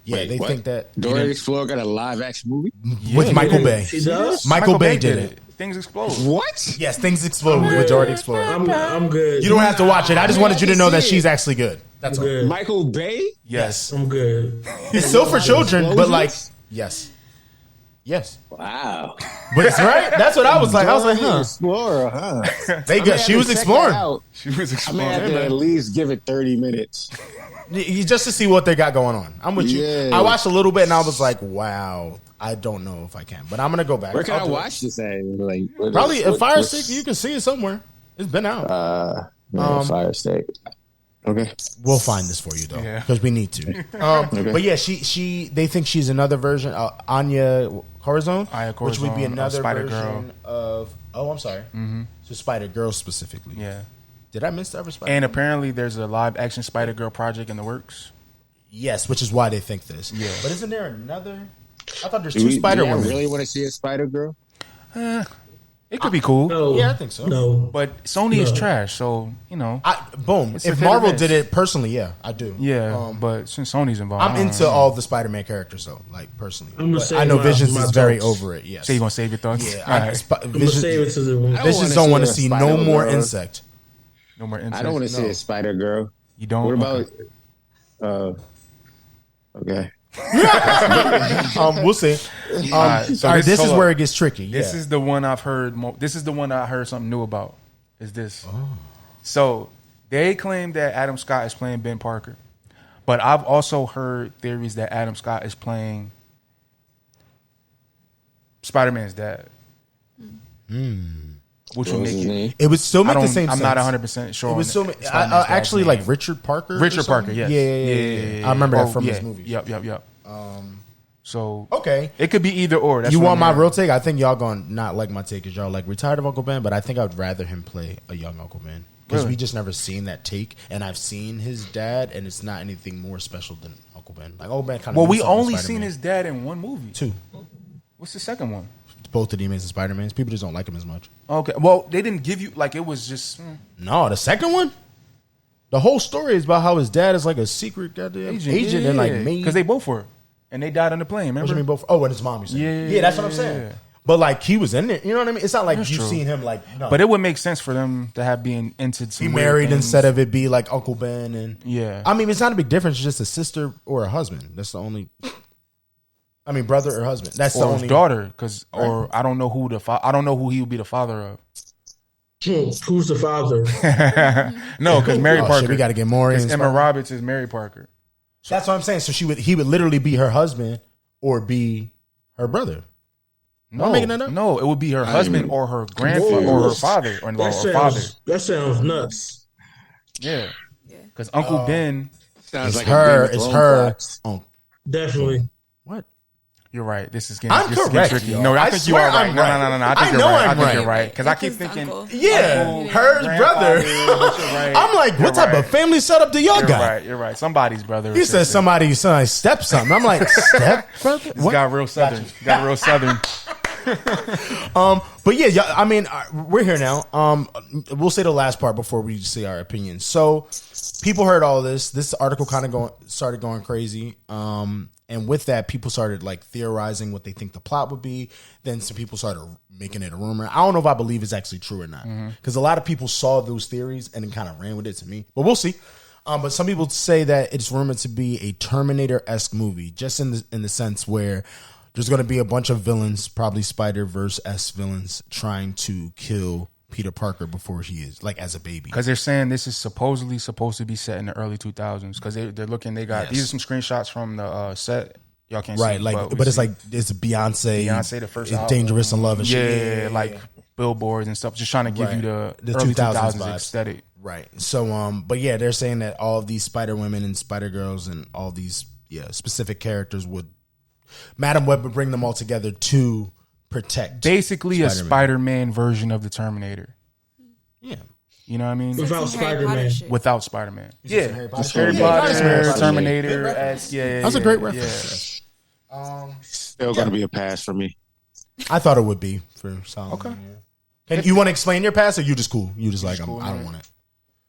Speaker 3: They think that
Speaker 4: Dora the Explorer got a live action movie
Speaker 3: with Michael Bay.
Speaker 6: She does.
Speaker 3: Michael Bay did it.
Speaker 2: Things Explode.
Speaker 4: What?
Speaker 3: Yes, Things Explode with Dora the Explorer.
Speaker 6: I'm good.
Speaker 3: You don't have to watch it. I just wanted you to know that she's actually good. That's all.
Speaker 4: Michael Bay?
Speaker 3: Yes,
Speaker 6: I'm good.
Speaker 3: It's still for children, but like yes.
Speaker 4: Wow.
Speaker 3: But it's right. That's what I was like. I was like, huh?
Speaker 4: Explorer, huh?
Speaker 3: They got. She was exploring.
Speaker 2: She was exploring.
Speaker 4: I may have to at least give it 30 minutes.
Speaker 3: Just to see what they got going on. I'm with you. I watched a little bit and I was like, wow. I don't know if I can, but I'm gonna go back.
Speaker 4: Where can I watch this at? Like,
Speaker 3: probably a Fire Stick. You can see it somewhere. It's been out.
Speaker 4: Fire Stick. Okay,
Speaker 3: we'll find this for you though, because we need to. Okay. But yeah, they think she's another version, Anya Corazon, which would be another version of. Oh, I'm sorry. Mm-hmm. So Spider Girl specifically.
Speaker 2: Yeah.
Speaker 3: Did I miss the other Spider?
Speaker 2: And apparently, there's a live action Spider Girl project in the works.
Speaker 3: Yes, which is why they think this. Yeah. But isn't there another? I thought there's
Speaker 4: two
Speaker 3: Spider Women.
Speaker 4: Really want to see a Spider Girl?
Speaker 2: It could be cool.
Speaker 6: No,
Speaker 3: Yeah, I think so.
Speaker 6: No,
Speaker 2: but Sony is trash, so
Speaker 3: boom. If Marvel did it personally, yeah, I do.
Speaker 2: Yeah, but since Sony's involved,
Speaker 3: I'm into all the Spider-Man characters, though. Like personally, I know
Speaker 6: my
Speaker 3: Visions is very
Speaker 6: thoughts.
Speaker 3: over it. Yes.
Speaker 2: So you gonna save your thoughts?
Speaker 3: Yeah,
Speaker 2: All right.
Speaker 6: I'm gonna save it to the.
Speaker 3: Visions don't want to see no more insect.
Speaker 2: No more insects.
Speaker 4: I don't want to see a Spider Girl.
Speaker 2: You don't.
Speaker 4: What about? Okay.
Speaker 3: We'll see. This is where it gets tricky.
Speaker 2: This is the one I've heard. This is the one I heard something new about. Is this? So they claim that Adam Scott is playing Ben Parker, but I've also heard theories that Adam Scott is playing Spider-Man's dad. Which would make
Speaker 3: it would still make the same
Speaker 2: I'm
Speaker 3: sense.
Speaker 2: not 100% sure.
Speaker 3: It would still actually like Richard Parker.
Speaker 2: Richard Parker, yes.
Speaker 3: Yeah. I remember that from his movie.
Speaker 2: Yep. So
Speaker 3: okay,
Speaker 2: it could be either or. That's
Speaker 3: you want my real take? I think y'all gonna not like my take because y'all like retired of Uncle Ben, but I think I would rather him play a young Uncle Ben because we just never seen that take, and I've seen his dad, and it's not anything more special than Uncle Ben. Like Uncle Ben kind of.
Speaker 2: Well, we only seen his dad in one movie.
Speaker 3: 2.
Speaker 2: What's the second one?
Speaker 3: Both of the Amazing Spider-Mans. People just don't like him as much.
Speaker 2: Okay. Well, they didn't give you like it was just
Speaker 3: No, the second one. The whole story is about how his dad is like a secret goddamn agent and like me
Speaker 2: because they both were, and they died on the plane. Remember?
Speaker 3: What you mean both? Oh, and his mom. You said. Yeah, that's what I'm saying. But like he was in it. You know what I mean? It's not like you've seen him like. No.
Speaker 2: But it would make sense for them to have been into some
Speaker 3: be married instead of it be like Uncle Ben and I mean, it's not a big difference. It's just a sister or a husband. That's the only. I mean, brother or husband. That's the only
Speaker 2: daughter, because or I don't know who I don't know who he would be the father of.
Speaker 6: Who's the father?
Speaker 2: No, because Mary Parker.
Speaker 3: Shit, we got to get more.
Speaker 2: Emma Roberts is Mary Parker.
Speaker 3: So, that's what I'm saying. So he would literally be her husband or be her brother.
Speaker 2: No, no, it would be her husband or her grandfather or her father or father.
Speaker 6: That sounds nuts.
Speaker 2: Yeah, because Uncle Ben
Speaker 4: sounds like
Speaker 3: her. It's her.
Speaker 6: Definitely.
Speaker 3: What?
Speaker 2: You're right. This is getting,
Speaker 3: I'm correct.
Speaker 2: Tricky. No, I think you are right. No. I think you're right. I think you're right. Because I keep thinking,
Speaker 3: her brother. I'm like, what type of family setup do y'all got?
Speaker 2: You're right. Somebody's brother.
Speaker 3: He said somebody's son step something. I'm like, step brother?
Speaker 2: What? Got real southern. Got real southern.
Speaker 3: But yeah, I mean, we're here now. We'll say the last part before we say our opinions. So people heard all this. This article kind of started going crazy. And with that, people started like theorizing what they think the plot would be. Then some people started making it a rumor. I don't know if I believe it's actually true or not, because a lot of people saw those theories and then kind of ran with it to me. But we'll see. But some people say that it's rumored to be a Terminator-esque movie, just in the sense where there's going to be a bunch of villains, probably Spider-Verse-esque villains, trying to kill Peter Parker before he is, like, as a baby.
Speaker 2: Because they're saying this is supposedly supposed to be set in the early 2000s. Because they're looking, these are some screenshots from the set. Y'all can't see,
Speaker 3: but it's like it's Beyonce,
Speaker 2: the first
Speaker 3: album. Dangerous in Love and shit.
Speaker 2: Yeah, like billboards and stuff, just trying to give you the early 2000s aesthetic.
Speaker 3: Right. So, but yeah, they're saying that all of these Spider Women and Spider Girls and all these specific characters Madam Web would bring them all together to protect.
Speaker 2: Basically, a Spider-Man version of the Terminator.
Speaker 3: Yeah.
Speaker 2: You know what I mean?
Speaker 6: Without Spider-Man.
Speaker 2: Without Spider-Man.
Speaker 3: Yeah.
Speaker 2: Harry Potter, Terminator. Yeah.
Speaker 3: That's a great reference.
Speaker 4: Still going to be a pass for me.
Speaker 3: I thought it would be for Solomon. Okay. And you want to explain your pass, or you just cool? You just like, I don't want it.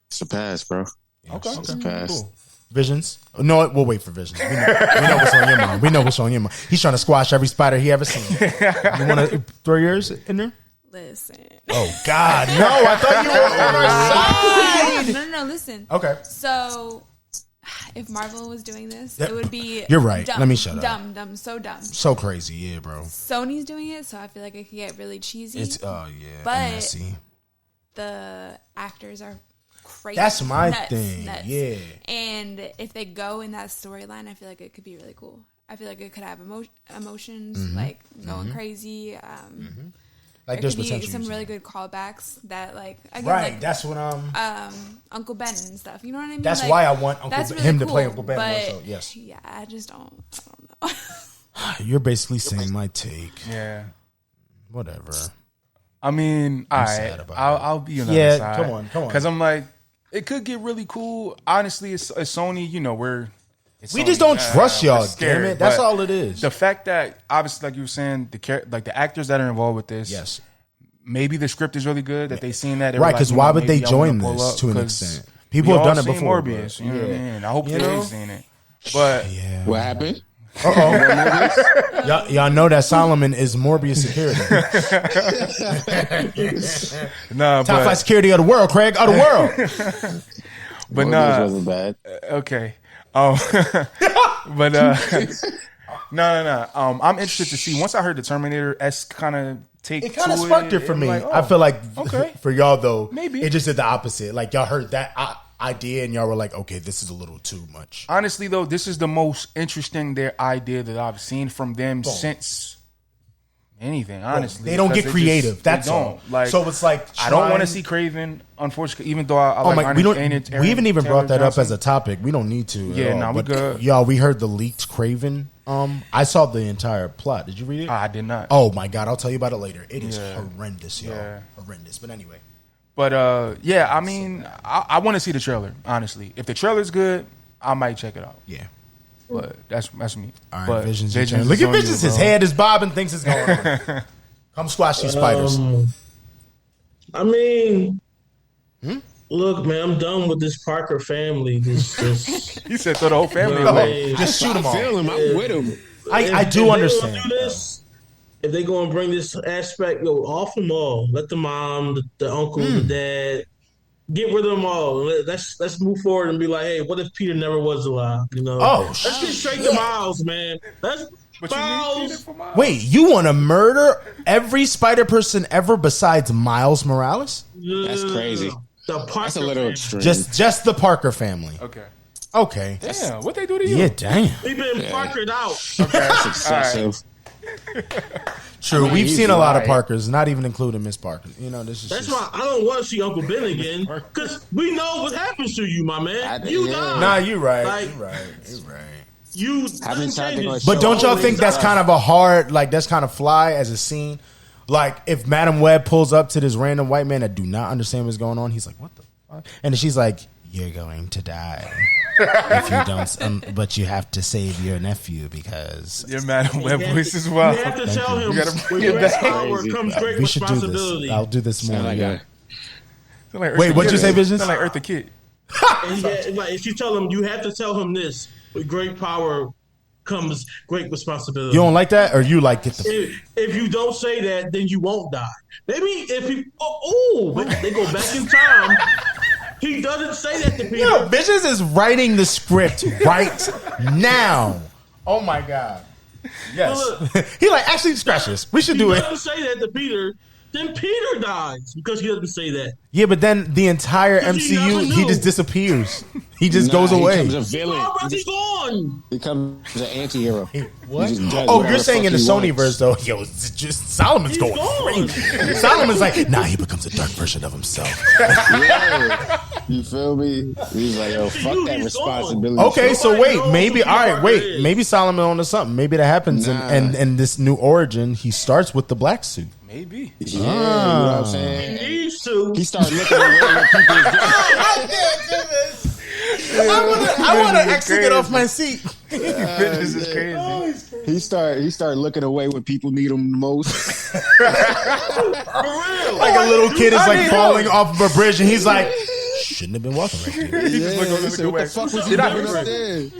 Speaker 4: It's a pass, bro.
Speaker 3: Okay.
Speaker 4: It's a pass. Cool.
Speaker 3: Visions? No, we'll wait for Visions. We know what's on your mind. We know what's on your mind. He's trying to squash every spider he ever seen. You want to throw yours in there?
Speaker 1: Listen.
Speaker 3: Oh, God. No, I thought you were on our
Speaker 1: side. No, listen.
Speaker 3: Okay.
Speaker 1: So, if Marvel was doing this, it would be
Speaker 3: You're right.
Speaker 1: Dumb,
Speaker 3: let me shut up.
Speaker 1: Dumb, so dumb.
Speaker 3: So crazy, yeah, bro.
Speaker 1: Sony's doing it, so I feel like it could get really cheesy.
Speaker 3: It's,
Speaker 1: but
Speaker 3: messy.
Speaker 1: The actors are crazy.
Speaker 3: That's my thing. Nuts. Yeah.
Speaker 1: And if they go in that storyline, I feel like it could be really cool. I feel like it could have emotions, like going crazy. Like there's potential. Some really good callbacks that, like, again,
Speaker 3: right.
Speaker 1: Like,
Speaker 3: that's what
Speaker 1: Uncle Ben and stuff. You know what I mean?
Speaker 3: That's
Speaker 1: like,
Speaker 3: why I want him to play Uncle Ben.
Speaker 1: But,
Speaker 3: more so. Yes.
Speaker 1: Yeah, I don't know.
Speaker 3: You're basically saying my take.
Speaker 2: Yeah.
Speaker 3: Whatever.
Speaker 2: I mean, all right. I'll be on the other side.
Speaker 3: Come on.
Speaker 2: Because I'm like, it could get really cool. Honestly, it's Sony. You know,
Speaker 3: we just don't trust y'all. Damn it, that's all it is.
Speaker 2: The fact that obviously, like you were saying, the actors that are involved with this,
Speaker 3: yes,
Speaker 2: maybe the script is really good that they seen that.
Speaker 3: Right, because why would they join this to an extent? People have done it before.
Speaker 2: Morbius, you know what I mean? I hope they've seen it. But
Speaker 4: what happened?
Speaker 3: Y'all know that Solomon is Morbius security.
Speaker 2: Nah,
Speaker 3: top 5 security of the world, Craig, of the world.
Speaker 2: But
Speaker 4: Morbius wasn't bad.
Speaker 2: Okay. But no. I'm interested to see. Once I heard the Terminator-esque kind of take,
Speaker 3: it kind of sparked it for me. Like, I feel like for y'all though,
Speaker 2: maybe
Speaker 3: it just did the opposite. Like y'all heard that idea and y'all were like, okay, this is a little too much.
Speaker 2: Honestly, though, this is the most interesting idea that I've seen from them since anything. Honestly,
Speaker 3: they don't get creative. That's all.
Speaker 2: Like,
Speaker 3: so it's like
Speaker 2: I don't want to see Craven. Unfortunately, even though I like
Speaker 3: we haven't even brought that up as a topic. We don't need to.
Speaker 2: Yeah, we good.
Speaker 3: Y'all, we heard the leaked Craven. I saw the entire plot. Did you read it?
Speaker 2: I did not.
Speaker 3: Oh my god, I'll tell you about it later. It is horrendous, y'all. Yeah. Horrendous. But anyway.
Speaker 2: But I mean, I want to see the trailer. Honestly, if the trailer's good, I might check it out.
Speaker 3: Yeah.
Speaker 2: But that's me.
Speaker 3: All right,
Speaker 2: but
Speaker 3: Visions. Look at Visions. His head is bobbing. Thinks it's going on. Come squash these spiders.
Speaker 6: I mean, look, man, I'm done with this Parker family. This
Speaker 2: he said throw the whole family away.
Speaker 3: Just shoot them all.
Speaker 4: I'm with him.
Speaker 3: I do understand.
Speaker 6: If they go and bring this aspect, off them all. Let the mom, the uncle, the dad, get rid of them all. Let's move forward and be like, hey, what if Peter never was alive? You know? Let's get straight to Miles, man. Miles.
Speaker 3: Wait, you want to murder every Spider person ever besides Miles Morales?
Speaker 4: That's crazy. That's a little extreme.
Speaker 3: Just the Parker family. Okay.
Speaker 2: Damn, what they do to you?
Speaker 3: Yeah, damn.
Speaker 6: We've been Parkered out.
Speaker 4: That's excessive.
Speaker 3: True, we've seen a lot of Parkers, not even including Miss Parker. You know,
Speaker 6: that's why I don't want to see Uncle Ben again, because we know what happens to you, my man. You die.
Speaker 3: Nah, you're right. You're right. But don't y'all think that's kind of a hard, like that's kind of fly as a scene? Like if Madam Web pulls up to this random white man that do not understand what's going on, he's like, "What the fuck?" And then she's like, "You're going to die." If you don't, but you have to save your nephew because
Speaker 2: your Madam Web voice as well.
Speaker 6: You have to tell him. With great power comes great responsibility.
Speaker 3: I'll do this more.
Speaker 2: Like
Speaker 3: wait, what'd you say, Visions?
Speaker 2: Like Eartha Kitt.
Speaker 6: If you tell him, you have to tell him this: with great power comes great responsibility.
Speaker 3: You don't like that, or you like it?
Speaker 6: If you don't say that, then you won't die. Maybe if you they go back in time. He doesn't say that to people.
Speaker 3: Yo, Visions is writing the script right now. Oh my god. Yes. He like, actually, scratch this. We should do it.
Speaker 6: He doesn't say that to Peter. Then Peter dies because he doesn't say that.
Speaker 3: Yeah, but then the entire MCU, he just disappears. He just goes away.
Speaker 4: He becomes a villain.
Speaker 6: He's gone.
Speaker 4: He becomes an anti-hero.
Speaker 3: What? You're saying in the Sony verse, though, it's just Solomon's going crazy. Solomon's like, he becomes a dark version of himself.
Speaker 4: Yeah. You feel me? He's like, fuck that responsibility.
Speaker 3: Okay, so maybe Solomon onto something. Maybe that happens in this new origin. He starts with the black suit.
Speaker 2: Maybe.
Speaker 4: Yeah, you know what I'm saying? He started looking away when people
Speaker 3: I want to actually get off my seat.
Speaker 2: This is crazy.
Speaker 4: He started looking away when people need him the most.
Speaker 6: For real.
Speaker 3: Like a little kid is like falling off of a bridge, and he's like, shouldn't have been walking right here.
Speaker 2: He just look
Speaker 4: what the fuck was he doing?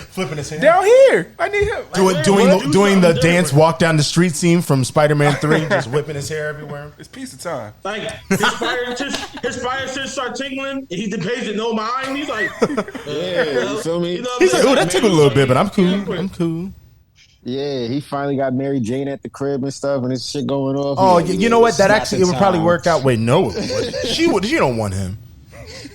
Speaker 3: Flipping his hair
Speaker 2: down here. I need him.
Speaker 3: Doing the dance walk down the street scene from Spider-Man 3, just whipping his hair everywhere.
Speaker 2: It's pizza time.
Speaker 6: Like his fire sense start tingling. He pays it no mind. He's like,
Speaker 4: you feel me?
Speaker 3: He's like, that tickled a little bit, but I'm cool. I'm cool.
Speaker 4: Yeah, he finally got Mary Jane at the crib and stuff, and this shit going off.
Speaker 3: Oh, you know what? That actually, it would probably work out. Wait, no, she don't want him.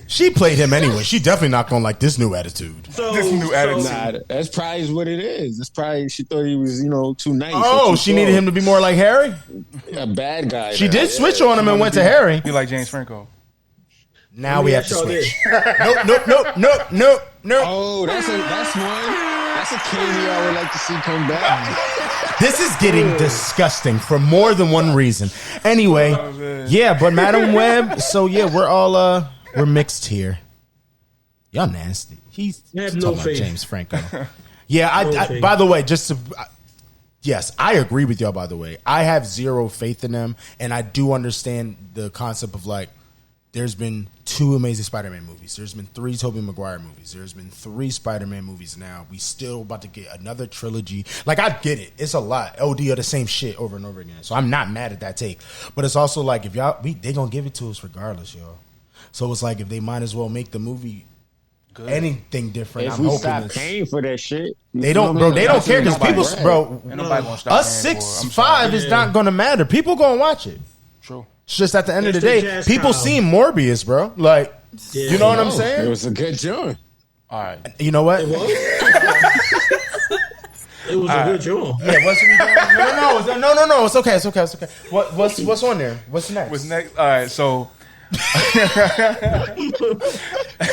Speaker 3: She played him anyway. She definitely not gonna like this new attitude.
Speaker 4: Nah, that's probably what it is. It's probably she thought he was, too nice.
Speaker 3: Oh, she needed him to be more like Harry.
Speaker 4: A bad guy.
Speaker 3: She did switch on him and went to Harry.
Speaker 2: Be like James Franco.
Speaker 3: Now we have to switch. Nope.
Speaker 4: Oh, that's one. That's a cameo I would like to see come back.
Speaker 3: This is getting disgusting for more than one reason. Anyway, but Madam Web. So we're all we're mixed here. Y'all nasty. He's talking about James Franco. Yeah, I by the way, just to Yes, I agree with y'all, by the way. I have zero faith in them, and I do understand the concept of, like, there's been 2 Amazing Spider-Man movies. There's been 3 Tobey Maguire movies. There's been 3 Spider-Man movies now. We still about to get another trilogy. Like, I get it. It's a lot. OD are the same shit over and over again. So I'm not mad at that take. But it's also like, if y'all, they going to give it to us regardless, y'all. So it's like, if they might as well make the movie good. Anything different.
Speaker 4: If we stop paying for that shit,
Speaker 3: they don't, bro. They don't care because people, bro. Us 6'5" is not going to matter. People going to watch it.
Speaker 2: True.
Speaker 3: It's just at the end of the day, people seen Morbius, bro. Like, you know what I'm saying?
Speaker 4: It was a good joint.
Speaker 2: All right.
Speaker 3: You know what?
Speaker 6: It was, it was a good joint.
Speaker 3: Yeah. What's we doing? No. It's okay. It's okay. What's on there? What's next?
Speaker 2: What's next? All right. So.
Speaker 3: This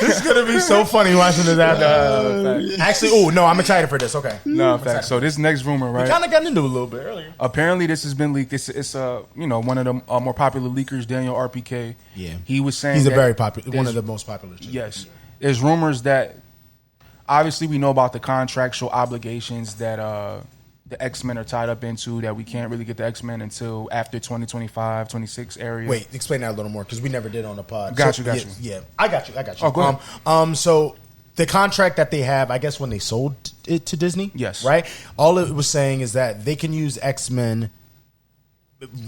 Speaker 3: is gonna be so funny watching this after. Actually, I'm excited for this. Okay,
Speaker 2: no, fact. So this next rumor, right?
Speaker 3: We kind of got into it a little bit earlier.
Speaker 2: Apparently, this has been leaked. It's one of the more popular leakers, Daniel RPK.
Speaker 3: Yeah,
Speaker 2: he was saying
Speaker 3: he's a very popular, one of the most popular.
Speaker 2: Yes, there's rumors that obviously we know about the contractual obligations that the X-Men are tied up into, that we can't really get the X-Men until after 2025, 26 area.
Speaker 3: Wait, explain that a little more, because we never did on the pod.
Speaker 2: Got you.
Speaker 3: Yeah, I got you.
Speaker 2: Oh, go ahead.
Speaker 3: So the contract that they have, I guess when they sold it to Disney,
Speaker 2: yes,
Speaker 3: right? All it was saying is that they can use X-Men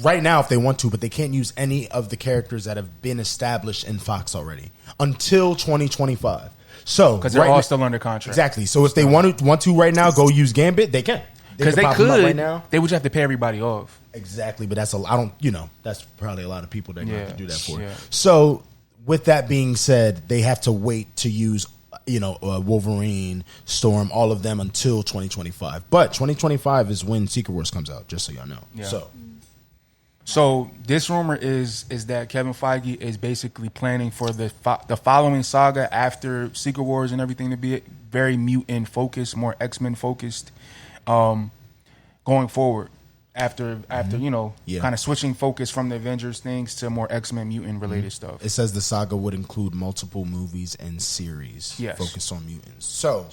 Speaker 3: right now if they want to, but they can't use any of the characters that have been established in Fox already until 2025. So
Speaker 2: because they're all still under contract.
Speaker 3: Exactly. So if they want to right now go use Gambit, they can.
Speaker 2: Because they could right now. They would just have to pay everybody off.
Speaker 3: Exactly, but that's that's probably a lot of people that have to do that for.
Speaker 2: Yeah.
Speaker 3: So with that being said, they have to wait to use Wolverine, Storm, all of them until 2025. But 2025 is when Secret Wars comes out, just so y'all know.
Speaker 2: Yeah. So this rumor is that Kevin Feige is basically planning for the following saga after Secret Wars and everything to be very mutant focused, more X-Men focused. Going forward after kind of switching focus from the Avengers things to more X-Men mutant related stuff.
Speaker 3: It says the saga would include multiple movies and series focused on mutants. So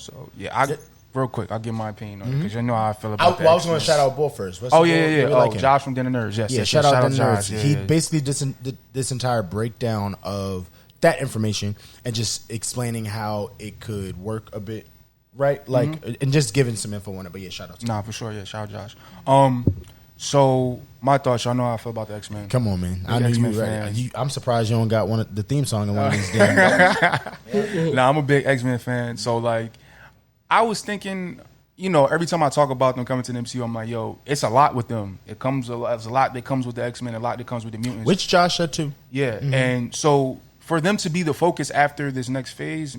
Speaker 2: real quick, I'll give my opinion on it because you know how I feel about that.
Speaker 3: I was going to shout out Bull first.
Speaker 2: Josh from Den of Nerds. Yes,
Speaker 3: shout out Den of Nerds. He basically did this entire breakdown of that information and just explaining how it could work a bit. Right, and just giving some info on it, but shout out to
Speaker 2: for sure, shout out Josh. So my thoughts, y'all know how I feel about the X-Men.
Speaker 3: Come on, man, I know you right. I'm surprised you don't got one of the theme song in one of these damn.
Speaker 2: I'm a big X-Men fan, so like, I was thinking, every time I talk about them coming to the MCU, I'm like, yo, it's a lot with them. There's a lot that comes with the X-Men, a lot that comes with the mutants.
Speaker 3: Which Josh said too.
Speaker 2: Yeah, and so for them to be the focus after this next phase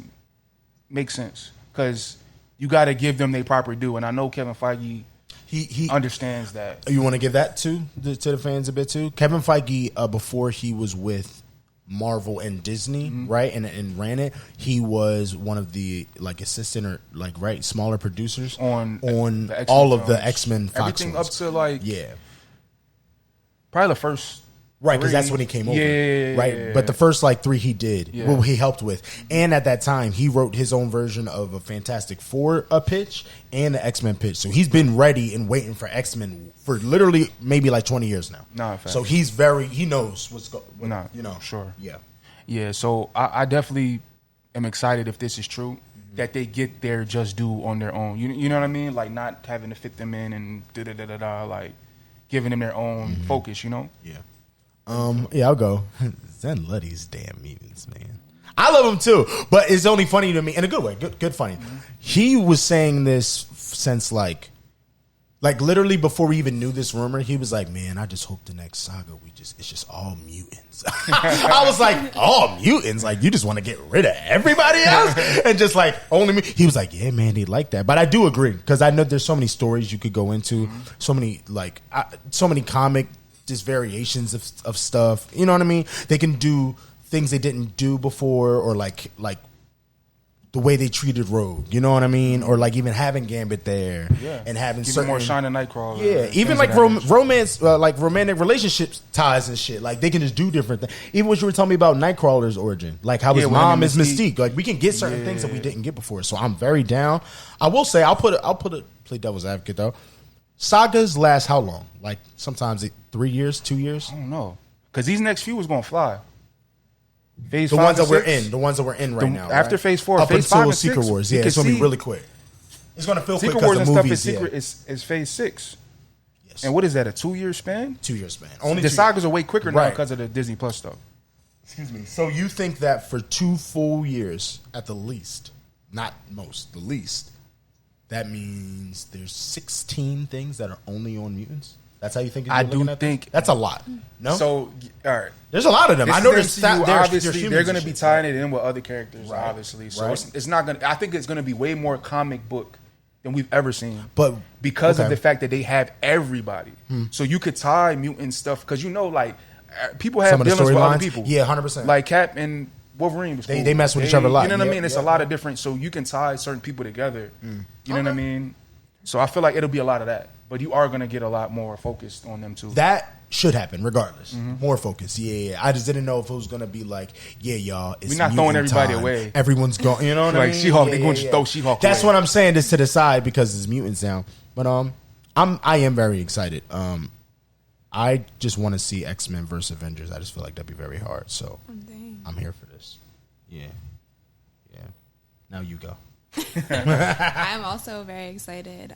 Speaker 2: makes sense because you got to give them their proper due, and I know Kevin Feige he understands that.
Speaker 3: You want to give that to the fans a bit too? Kevin Feige, before he was with Marvel and Disney, right, and ran it, he was one of the assistant or smaller producers on all of the X-Men Fox
Speaker 2: everything
Speaker 3: ones.
Speaker 2: Up to probably the first.
Speaker 3: Right, because that's when he came over. Right, but the first 3 he did, he helped with, and at that time he wrote his own version of a Fantastic Four pitch and the X-Men pitch. So he's been ready and waiting for X-Men for literally maybe 20 years now. So he knows what's going.
Speaker 2: Sure.
Speaker 3: Yeah.
Speaker 2: So I definitely am excited if this is true that they get their just due on their own. You know what I mean? Like not having to fit them in and giving them their own focus.
Speaker 3: Yeah. I'll go. ZENN love these damn mutants, man. I love them too, but it's only funny to me in a good way. Good funny. He was saying this since literally before we even knew this rumor. He was like, "Man, I just hope the next saga it's just all mutants." I was like, "All mutants? Like you just want to get rid of everybody else and just only me?" He was like, "Yeah, man, they like that." But I do agree because I know there's so many stories you could go into, so many comic. Just variations of stuff, you know what I mean? They can do things they didn't do before, or like the way they treated Rogue, you know what I mean? Or even having Gambit there, and having
Speaker 2: even more Shine and Nightcrawler,
Speaker 3: even romance, romantic relationships ties and shit. They can just do different things. Even what you were telling me about Nightcrawler's origin, how his mom is Mystique. We can get certain things that we didn't get before. So I'm very down. I will say I'll play devil's advocate though. sagas last how long? Like sometimes 3 years, 2 years.
Speaker 2: I don't know, because these next few is gonna fly. Phase
Speaker 3: the
Speaker 2: 5
Speaker 3: ones that we're
Speaker 2: 6,
Speaker 3: in, the ones that we're in right now.
Speaker 2: After
Speaker 3: right?
Speaker 2: Phase 4,
Speaker 3: up
Speaker 2: Phase
Speaker 3: until
Speaker 2: 5 and
Speaker 3: Secret
Speaker 2: 6,
Speaker 3: Wars. Yeah, it's gonna be really quick. It's gonna feel
Speaker 2: Secret
Speaker 3: quick
Speaker 2: Wars
Speaker 3: because
Speaker 2: and
Speaker 3: the
Speaker 2: stuff
Speaker 3: movies.
Speaker 2: is Secret is Phase 6.
Speaker 3: Yes.
Speaker 2: And what is that? A 2-year span?
Speaker 3: 2-year span. Only
Speaker 2: the
Speaker 3: 2
Speaker 2: sagas
Speaker 3: years.
Speaker 2: are way quicker now
Speaker 3: Right.
Speaker 2: because of the Disney Plus stuff.
Speaker 3: Excuse me. So you think that for 2 full years, at the least, not most, the least, that means there's 16 things that are only on mutants? That's how you think?
Speaker 2: I do think
Speaker 3: that's a lot. No.
Speaker 2: So all right,
Speaker 3: there's a lot of them. I know
Speaker 2: there's
Speaker 3: there's
Speaker 2: obviously they're going to be
Speaker 3: shit,
Speaker 2: tying it in with other characters,
Speaker 3: right.
Speaker 2: obviously. So
Speaker 3: Right.
Speaker 2: it's not going to. I think it's going to be way more comic book than we've ever seen.
Speaker 3: But
Speaker 2: because of the fact that they have everybody, so you could tie mutant stuff because like people have
Speaker 3: Some of the
Speaker 2: dealings with other
Speaker 3: storylines?
Speaker 2: people.
Speaker 3: Yeah, 100%.
Speaker 2: Like Cap and Wolverine was cool.
Speaker 3: They mess with each other a lot.
Speaker 2: You know what I
Speaker 3: Yep,
Speaker 2: mean? It's
Speaker 3: yep.
Speaker 2: a lot of different. So you can tie certain people together. You know what I mean? So I feel like it'll be a lot of that. But you are going to get a lot more focused on them too.
Speaker 3: That should happen regardless. More focus. Yeah. I just didn't know if it was going to be like, yeah, y'all, it's
Speaker 2: We're not throwing
Speaker 3: mutant
Speaker 2: everybody
Speaker 3: time.
Speaker 2: away.
Speaker 3: Everyone's going, you know what I
Speaker 2: Like
Speaker 3: mean?
Speaker 2: She-Hulk, they're going to throw She-Hulk
Speaker 3: That's
Speaker 2: away.
Speaker 3: what I'm saying, this to the side because it's mutants now. But I am very excited. I just want to see X-Men versus Avengers. I just feel like that'd be very hard. So I'm here for this. Yeah. Now you go.
Speaker 1: I'm also very excited.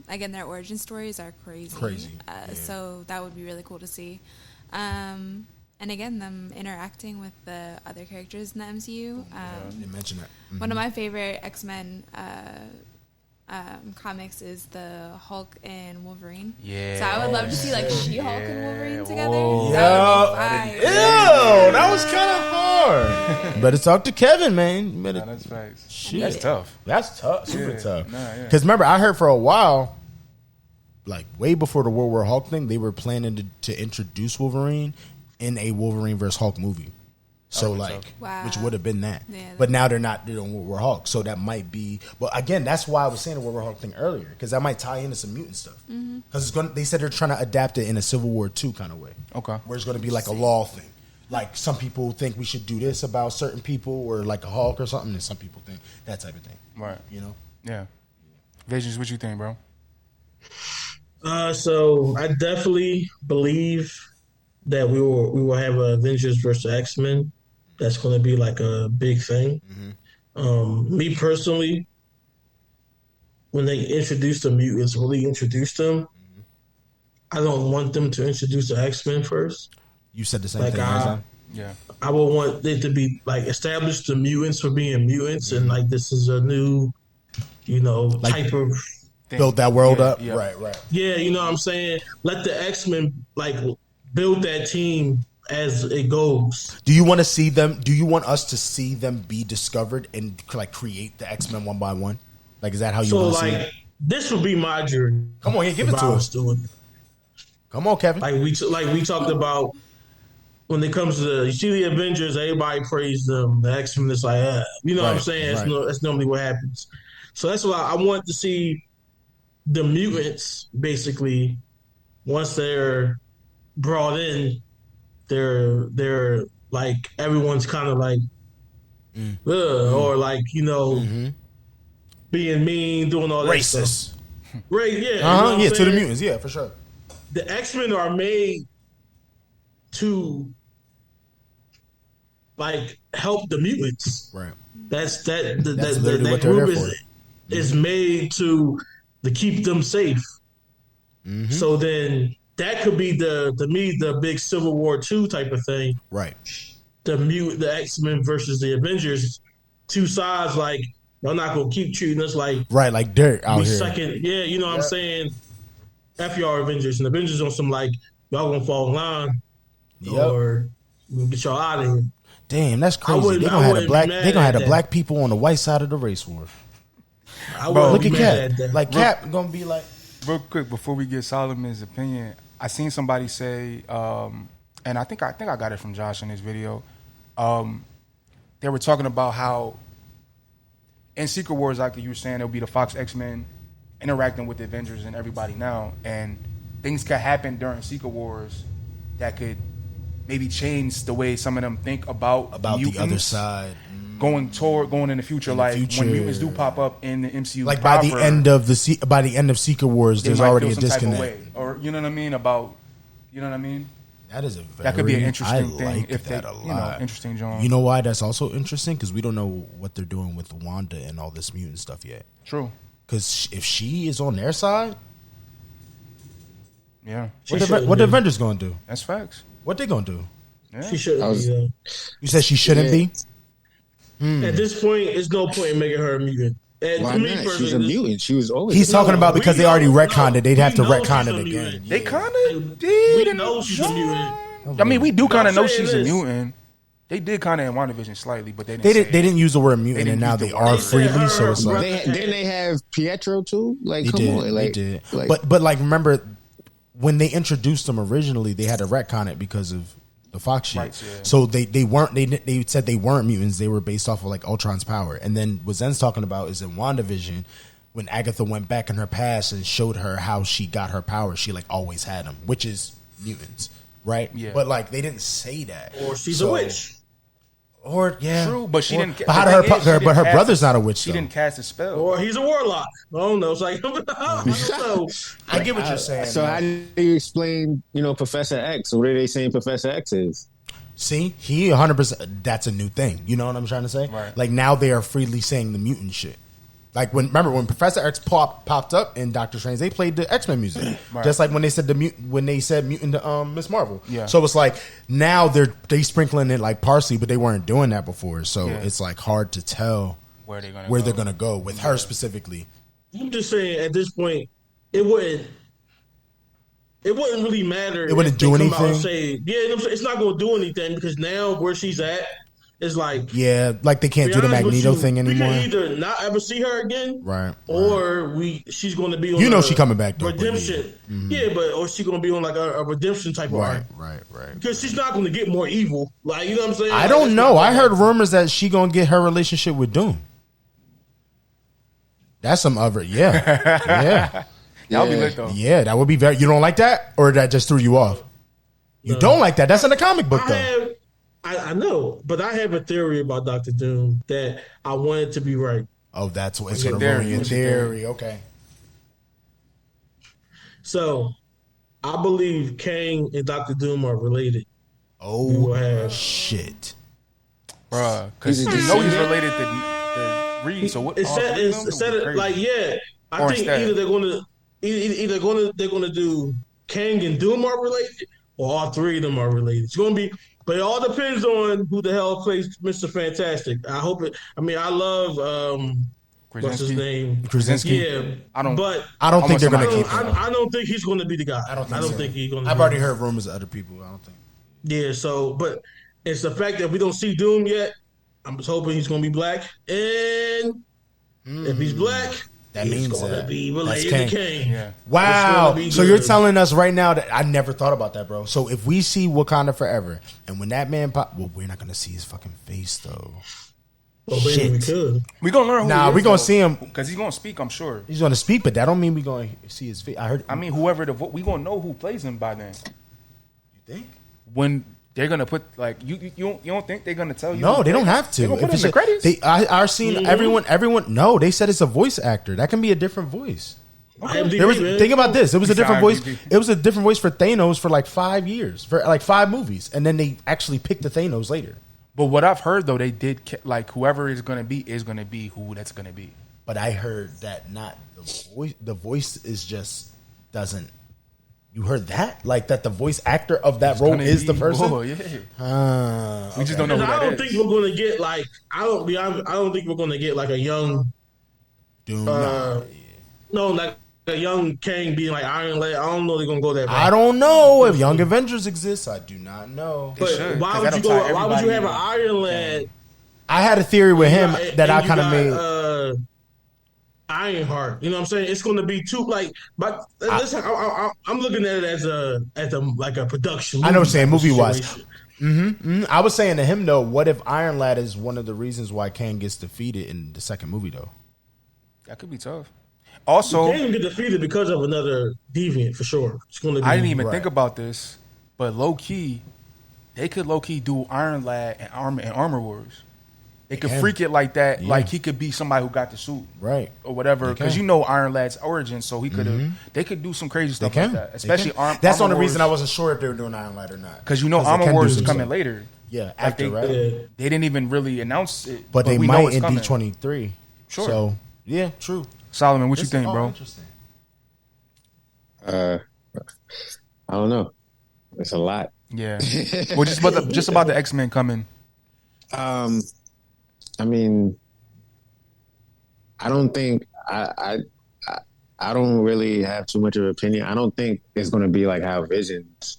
Speaker 1: Again, their origin stories are crazy. So that would be really cool to see. And again, them interacting with the other characters in the MCU.
Speaker 3: You mentioned that. Mm-hmm.
Speaker 1: One of my favorite X-Men comics is the Hulk and Wolverine.
Speaker 2: Yeah.
Speaker 1: So I would love to see like She-Hulk and Wolverine together.
Speaker 2: Whoa.
Speaker 1: That would be fire.
Speaker 3: Ew, that was kind of hard. Better talk to Kevin, man.
Speaker 2: That's facts.
Speaker 3: Shit.
Speaker 2: That's tough.
Speaker 3: That's tough. Super
Speaker 2: Yeah.
Speaker 3: tough.
Speaker 2: Nah, yeah.
Speaker 3: Because remember, I heard for a while, like way before the World War Hulk thing, they were planning to introduce Wolverine in a Wolverine versus Hulk movie. So like,
Speaker 1: Wow.
Speaker 3: which would have been that.
Speaker 1: Yeah,
Speaker 3: but now they're not doing World War Hulk. So that might be. But again, that's why I was saying the World War Hulk thing earlier because that might tie into some mutant stuff. Because they said they're trying to adapt it in a Civil War II kind of way.
Speaker 2: Okay.
Speaker 3: Where it's going to be like a law thing. Like some people think we should do this about certain people or like a Hulk or something, and some people think that type of thing.
Speaker 2: Right.
Speaker 3: You know?
Speaker 2: Yeah. Visions, what you think, bro?
Speaker 6: So I definitely believe that we will have a Avengers versus X-Men. That's going to be like a big thing. Me personally, when they introduce the mutants, really introduce them, I don't want them to introduce the X-Men first.
Speaker 3: You said the same thing.
Speaker 2: Yeah.
Speaker 6: I would want it to be like establish the mutants for being mutants, and like this is a new, type of
Speaker 3: build that world up.
Speaker 2: Yeah.
Speaker 3: Right.
Speaker 6: Yeah, you know what I'm saying? Let the X-Men like build that team as it goes.
Speaker 3: Do you want to see them? Do you want us to see them be discovered and like create the X-Men one by one? Like, is that how you
Speaker 6: So
Speaker 3: want to see
Speaker 6: like
Speaker 3: it?
Speaker 6: this would be my journey.
Speaker 3: Come on, give it to us. Come on, Kevin.
Speaker 6: Like we talked about when it comes to you see the Avengers, everybody praised them. The X-Men is like, you know what I'm saying? That's normally what happens. So that's why I want to see the mutants basically once they're brought in, they're like everyone's kind of like, or like being mean, doing all that
Speaker 3: Racist.
Speaker 6: stuff. Right? Yeah. You know what
Speaker 3: Yeah,
Speaker 6: I'm
Speaker 3: to the
Speaker 6: saying?
Speaker 3: mutants. Yeah, for sure.
Speaker 6: The X-Men are made to like help the mutants.
Speaker 3: Right.
Speaker 6: That's
Speaker 3: literally
Speaker 6: that
Speaker 3: what they're
Speaker 6: group
Speaker 3: there
Speaker 6: is made to keep them safe. So then that could be the big Civil War II type of thing.
Speaker 3: Right.
Speaker 6: The X-Men versus the Avengers, two sides like y'all not gonna keep treating us like
Speaker 3: like dirt out here.
Speaker 6: Second, yeah, you know what I'm saying. F y'all Avengers and Avengers on some like y'all gonna fall in line or we'll get y'all out of here.
Speaker 3: Damn, that's crazy. They're gonna have the black people on the white side of the race war. Look at Cap. Like Cap gonna be like.
Speaker 2: Real quick before we get Solomon's opinion, I seen somebody say, and I think I got it from Josh in his video. They were talking about how in Secret Wars, like you were saying, it'll be the Fox X-Men interacting with the Avengers and everybody now, and things could happen during Secret Wars that could maybe change the way some of them think about
Speaker 3: the
Speaker 2: mutants.
Speaker 3: other side.
Speaker 2: going in the future, when mutants do pop up in the MCU,
Speaker 3: like by the end of Secret Wars, there's already a disconnect,
Speaker 2: or you know what I mean about, you know what I mean.
Speaker 3: That is
Speaker 2: that could be an interesting thing.
Speaker 3: Like if that a lot.
Speaker 2: Interesting, John.
Speaker 3: You know why that's also interesting? Because we don't know what they're doing with Wanda and all this mutant stuff yet.
Speaker 2: True.
Speaker 3: Because if she is on their side,
Speaker 2: yeah,
Speaker 3: what the Avengers gonna do?
Speaker 2: That's facts.
Speaker 3: What they gonna do?
Speaker 6: Yeah. She shouldn't be.
Speaker 3: You said she shouldn't be.
Speaker 6: At this point, there's no point in making her a mutant. And
Speaker 4: why not? She's a mutant. She was always.
Speaker 3: He's talking about because they already retconned it. They'd have to retcon it again.
Speaker 2: They kind of did.
Speaker 6: We know she's a mutant.
Speaker 2: I mean, we do kind of know she's a mutant. They did kind of in WandaVision slightly, but they
Speaker 3: didn't use the word mutant, and now they are freely. So it's like
Speaker 4: didn't they have Pietro too? Like, come on,
Speaker 3: they did. But like, remember when they introduced them originally, they had to retcon it because of the Fox shit. Right, yeah. So they weren't. They said they weren't mutants. They were based off of like Ultron's power. And then what Zenn's talking about is in WandaVision, when Agatha went back in her past and showed her how she got her power, she like always had them, which is mutants, right? Yeah. But like they didn't say that.
Speaker 6: Or she's a witch.
Speaker 3: Or
Speaker 2: true, but she didn't.
Speaker 3: But how did her brother's not a witch.
Speaker 2: She didn't cast a spell.
Speaker 6: Or he's a warlock. I don't know. It's like
Speaker 3: I get what you're saying.
Speaker 4: So how do you explain, Professor X? What are they saying Professor X is?
Speaker 3: See, he 100%. That's a new thing. You know what I'm trying to say?
Speaker 2: Right.
Speaker 3: Like now they are freely saying the mutant shit. Like remember when Professor X popped up in Doctor Strange, they played the X-Men music, right. Just like when they said mutant to Miss Marvel.
Speaker 2: Yeah.
Speaker 3: So it's like now they sprinkling it like parsley, but they weren't doing that before. So it's like hard to tell where they're gonna go with her specifically.
Speaker 6: I'm just saying at this point, it wouldn't really matter.
Speaker 3: It wouldn't do anything.
Speaker 6: It's not going to do anything because now where she's at. It's like
Speaker 3: like they can't do the Magneto thing anymore.
Speaker 6: We can either not ever see her again,
Speaker 3: right?
Speaker 6: Or she's going to be on
Speaker 3: she coming back though,
Speaker 6: redemption. Or she's going to be on like a redemption type of arc,
Speaker 3: right.
Speaker 6: Because she's not going to get more evil, like you know what I'm saying.
Speaker 3: I don't know. I heard rumors that she going to get her relationship with Doom. That's some other yeah.
Speaker 2: That'll be lit though.
Speaker 3: Yeah, that would be very. You don't like that, or that just threw you off? You don't like that? That's in the comic book though.
Speaker 6: I know, but I have a theory about Dr. Doom that I want it to be right.
Speaker 3: Oh, that's what it's going to be. Theory, okay.
Speaker 6: So, I believe Kang and Dr. Doom are related.
Speaker 3: Oh, shit.
Speaker 2: Bruh, because you know he's related to Reed, so what?
Speaker 6: Instead of, like, I think either they're going to do Kang and Doom are related, or all three of them are related. It's going to be... But it all depends on who the hell plays Mr. Fantastic. I hope it. I mean, I love what's his name?
Speaker 3: Krasinski.
Speaker 6: Yeah,
Speaker 3: I don't think they're going to keep him.
Speaker 6: I don't think he's going to be the guy. I don't think he's going to.
Speaker 3: I've already heard rumors of other people. I don't think.
Speaker 6: Yeah. So, but it's the fact that we don't see Doom yet. I'm just hoping he's going to be black, and if he's black.
Speaker 3: That means
Speaker 6: going to be related to Kang.
Speaker 2: Yeah.
Speaker 3: Wow. So you're telling us right now that I never thought about that, bro. So if we see Wakanda Forever, and when that man we're not going to see his fucking face, though.
Speaker 6: Well, maybe we could.
Speaker 2: We're going to learn who he is,
Speaker 3: we're going to see him.
Speaker 2: Because he's going to speak, I'm sure.
Speaker 3: He's going to speak, but that don't mean we're going to see his face.
Speaker 2: I mean, whoever we're going to know who plays him by then.
Speaker 3: You think?
Speaker 2: When... They're gonna put like you don't think they're gonna tell you?
Speaker 3: No, they don't have to.
Speaker 2: They're gonna put in the credits.
Speaker 3: I've seen everyone. No, they said it's a voice actor. That can be a different voice.
Speaker 6: Okay.
Speaker 3: Think about this. It was a different voice. It was a different voice for Thanos for like 5 years, for like 5 movies, and then they actually picked the Thanos later.
Speaker 2: But what I've heard though, they did like whoever is gonna be who that's gonna be.
Speaker 3: But I heard that not the voice. The voice is just doesn't. You heard that? Like that the voice actor of that role is the person?
Speaker 2: Oh, yeah.
Speaker 3: Okay.
Speaker 2: We just don't know who that is.
Speaker 6: I don't think we're going to get like I don't think we're going to get like a young
Speaker 3: Doom.
Speaker 6: No, like a young Kang being like Iron Lad. I don't know they're going to go that way.
Speaker 3: I don't know if Young Avengers exists. I do not know.
Speaker 6: But why would you have an Iron Lad?
Speaker 3: I had a theory with him that I kind of made.
Speaker 6: Ironheart, you know what I'm saying? It's going to be too like, but listen, I'm looking at it as a like a production.
Speaker 3: I know what you're saying, movie wise. I was saying to him though, what if Iron Lad is one of the reasons why Kang gets defeated in the second movie though?
Speaker 2: That could be tough. Also,
Speaker 6: Kang get defeated because of another deviant for sure. It's going to be.
Speaker 2: I didn't even think about this, but low key, they could low key do Iron Lad and Armor Wars. They could freak it like that. Yeah. Like he could be somebody who got the suit,
Speaker 3: right,
Speaker 2: or whatever. Because Iron Lad's origin, so he could have. They could do some crazy stuff like that. Especially
Speaker 3: That's the only reason I wasn't sure if they were doing Iron Lad or not.
Speaker 2: Because Armor Wars is coming later.
Speaker 3: Yeah, after right.
Speaker 2: They didn't even really announce it,
Speaker 3: but they might in D23.
Speaker 2: Sure.
Speaker 3: So yeah, true.
Speaker 2: Solomon, what you think, bro?
Speaker 3: Interesting.
Speaker 4: I don't know. It's a lot.
Speaker 2: Yeah. Well, just about the X-Men coming.
Speaker 4: I mean, I don't think I don't really have too much of an opinion. I don't think it's going to be like how Visions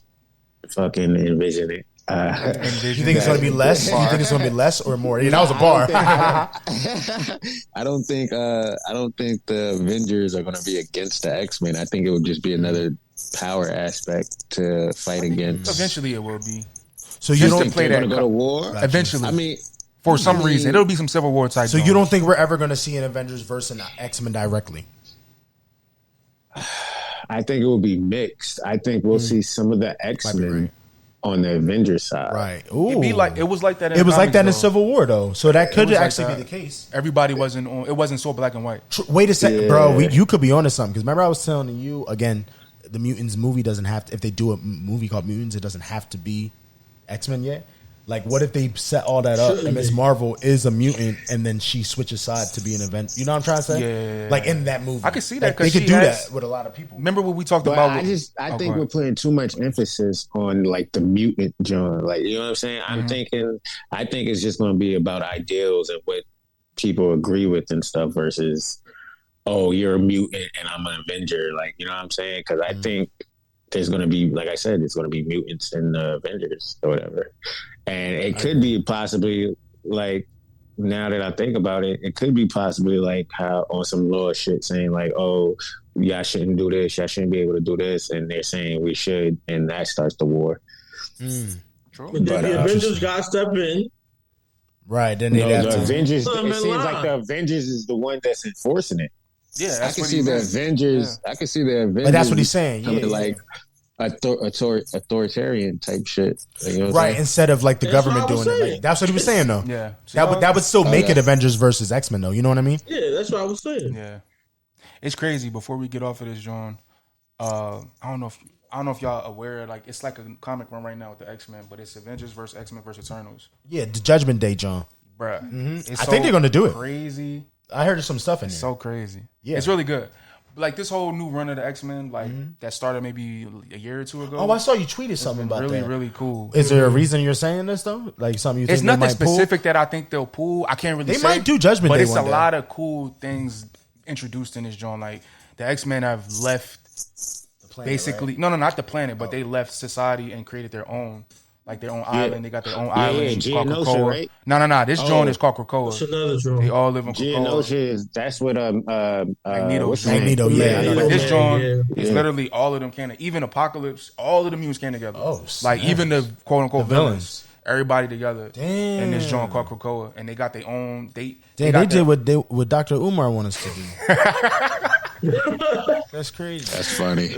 Speaker 4: fucking envision it.
Speaker 3: You think it's going to be less? You think it's going to be less or more? Yeah, that was a bar.
Speaker 4: I don't think the Avengers are going to be against the X-Men. I think it would just be another power aspect to fight against.
Speaker 2: Eventually, it will be.
Speaker 4: So you don't play that? Go to war
Speaker 2: eventually.
Speaker 4: I mean,
Speaker 2: for some reason, it'll be some Civil War type.
Speaker 3: So you don't think we're ever going to see an Avengers versus an X-Men directly?
Speaker 4: I think it will be mixed. I think we'll see some of the X-Men on the Avengers side.
Speaker 3: Right.
Speaker 2: Ooh. It was like that.
Speaker 3: It was like that in Civil War, though. So that could actually be the case.
Speaker 2: Everybody wasn't on. It wasn't so black and white.
Speaker 3: Wait a second, bro. You could be onto something because remember I was telling you again. The Mutants movie doesn't have to. If they do a movie called Mutants, it doesn't have to be X-Men yet. Like, what if they set all that up and Miss Marvel is a mutant and then she switches sides to be an event? You know what I'm trying to say?
Speaker 2: Yeah.
Speaker 3: Like in that movie,
Speaker 2: I could see that.
Speaker 3: Like, they could do that with a lot of people.
Speaker 2: Remember what we talked about?
Speaker 4: I think we're putting too much emphasis on like the mutant genre. Like, you know what I'm saying? I think it's just going to be about ideals and what people agree with and stuff versus, oh, you're a mutant and I'm an Avenger. Like, you know what I'm saying? Because I think there's going to be, like I said, there's going to be mutants in the Avengers or whatever. And it could be possibly, like, now that I think about it, it could be possibly like how on some law shit saying like, oh, y'all shouldn't do this. Y'all shouldn't be able to do this. And they're saying we should. And that starts the war.
Speaker 6: True. But then the Avengers got to step in.
Speaker 3: Right. Then they have to.
Speaker 4: Avengers, it seems like the Avengers is the one that's enforcing it.
Speaker 2: Yeah,
Speaker 4: I can see the Avengers. Yeah. I can see the Avengers.
Speaker 3: But that's what he's saying.
Speaker 4: Like authoritarian type shit. You know
Speaker 3: right. Instead of like the government doing it. Like, that's what he was saying, though.
Speaker 2: Yeah.
Speaker 3: That would still make it Avengers versus X-Men, though. You know what I mean?
Speaker 6: Yeah, that's what I was saying.
Speaker 2: Yeah. It's crazy. Before we get off of this, John, I don't know if y'all aware. Like, it's like a comic run right now with the X-Men, but it's Avengers versus X-Men versus Eternals.
Speaker 3: Yeah, the Judgment Day, John.
Speaker 2: Bruh.
Speaker 3: Mm-hmm. I think they're going to do it.
Speaker 2: Crazy.
Speaker 3: I heard some stuff in there.
Speaker 2: So crazy.
Speaker 3: Yeah.
Speaker 2: It's really good. Like this whole new run of the X-Men, like that started maybe a year or two ago.
Speaker 3: Oh, I saw you tweeted something about
Speaker 2: really,
Speaker 3: that.
Speaker 2: Really cool.
Speaker 3: Is there a reason you're saying this though? Like something you think
Speaker 2: it's nothing
Speaker 3: might
Speaker 2: specific
Speaker 3: pull?
Speaker 2: that I think they'll pull. I can't really
Speaker 3: say.
Speaker 2: They
Speaker 3: might do Judgment
Speaker 2: Day,
Speaker 3: but
Speaker 2: it's a lot of cool things introduced in this joint. Like the X-Men have left the planet, basically. Right? No, not the planet, but they left society and created their own. Like their own island, they got their own island. Called Krakoa. Right? No. This joint is called Krakoa.
Speaker 6: That's another joint.
Speaker 2: They all live in
Speaker 4: Krakoa. That's what
Speaker 3: Magneto. Yeah.
Speaker 2: But this joint is literally all of them came. Even Apocalypse, all of the mutants came together.
Speaker 3: Oh,
Speaker 2: like even the quote unquote villains, everybody together.
Speaker 3: Damn.
Speaker 2: In this joint called Krakoa, and they got their own. They
Speaker 3: did what Dr. Umar wanted us to do. That's crazy.
Speaker 4: That's funny.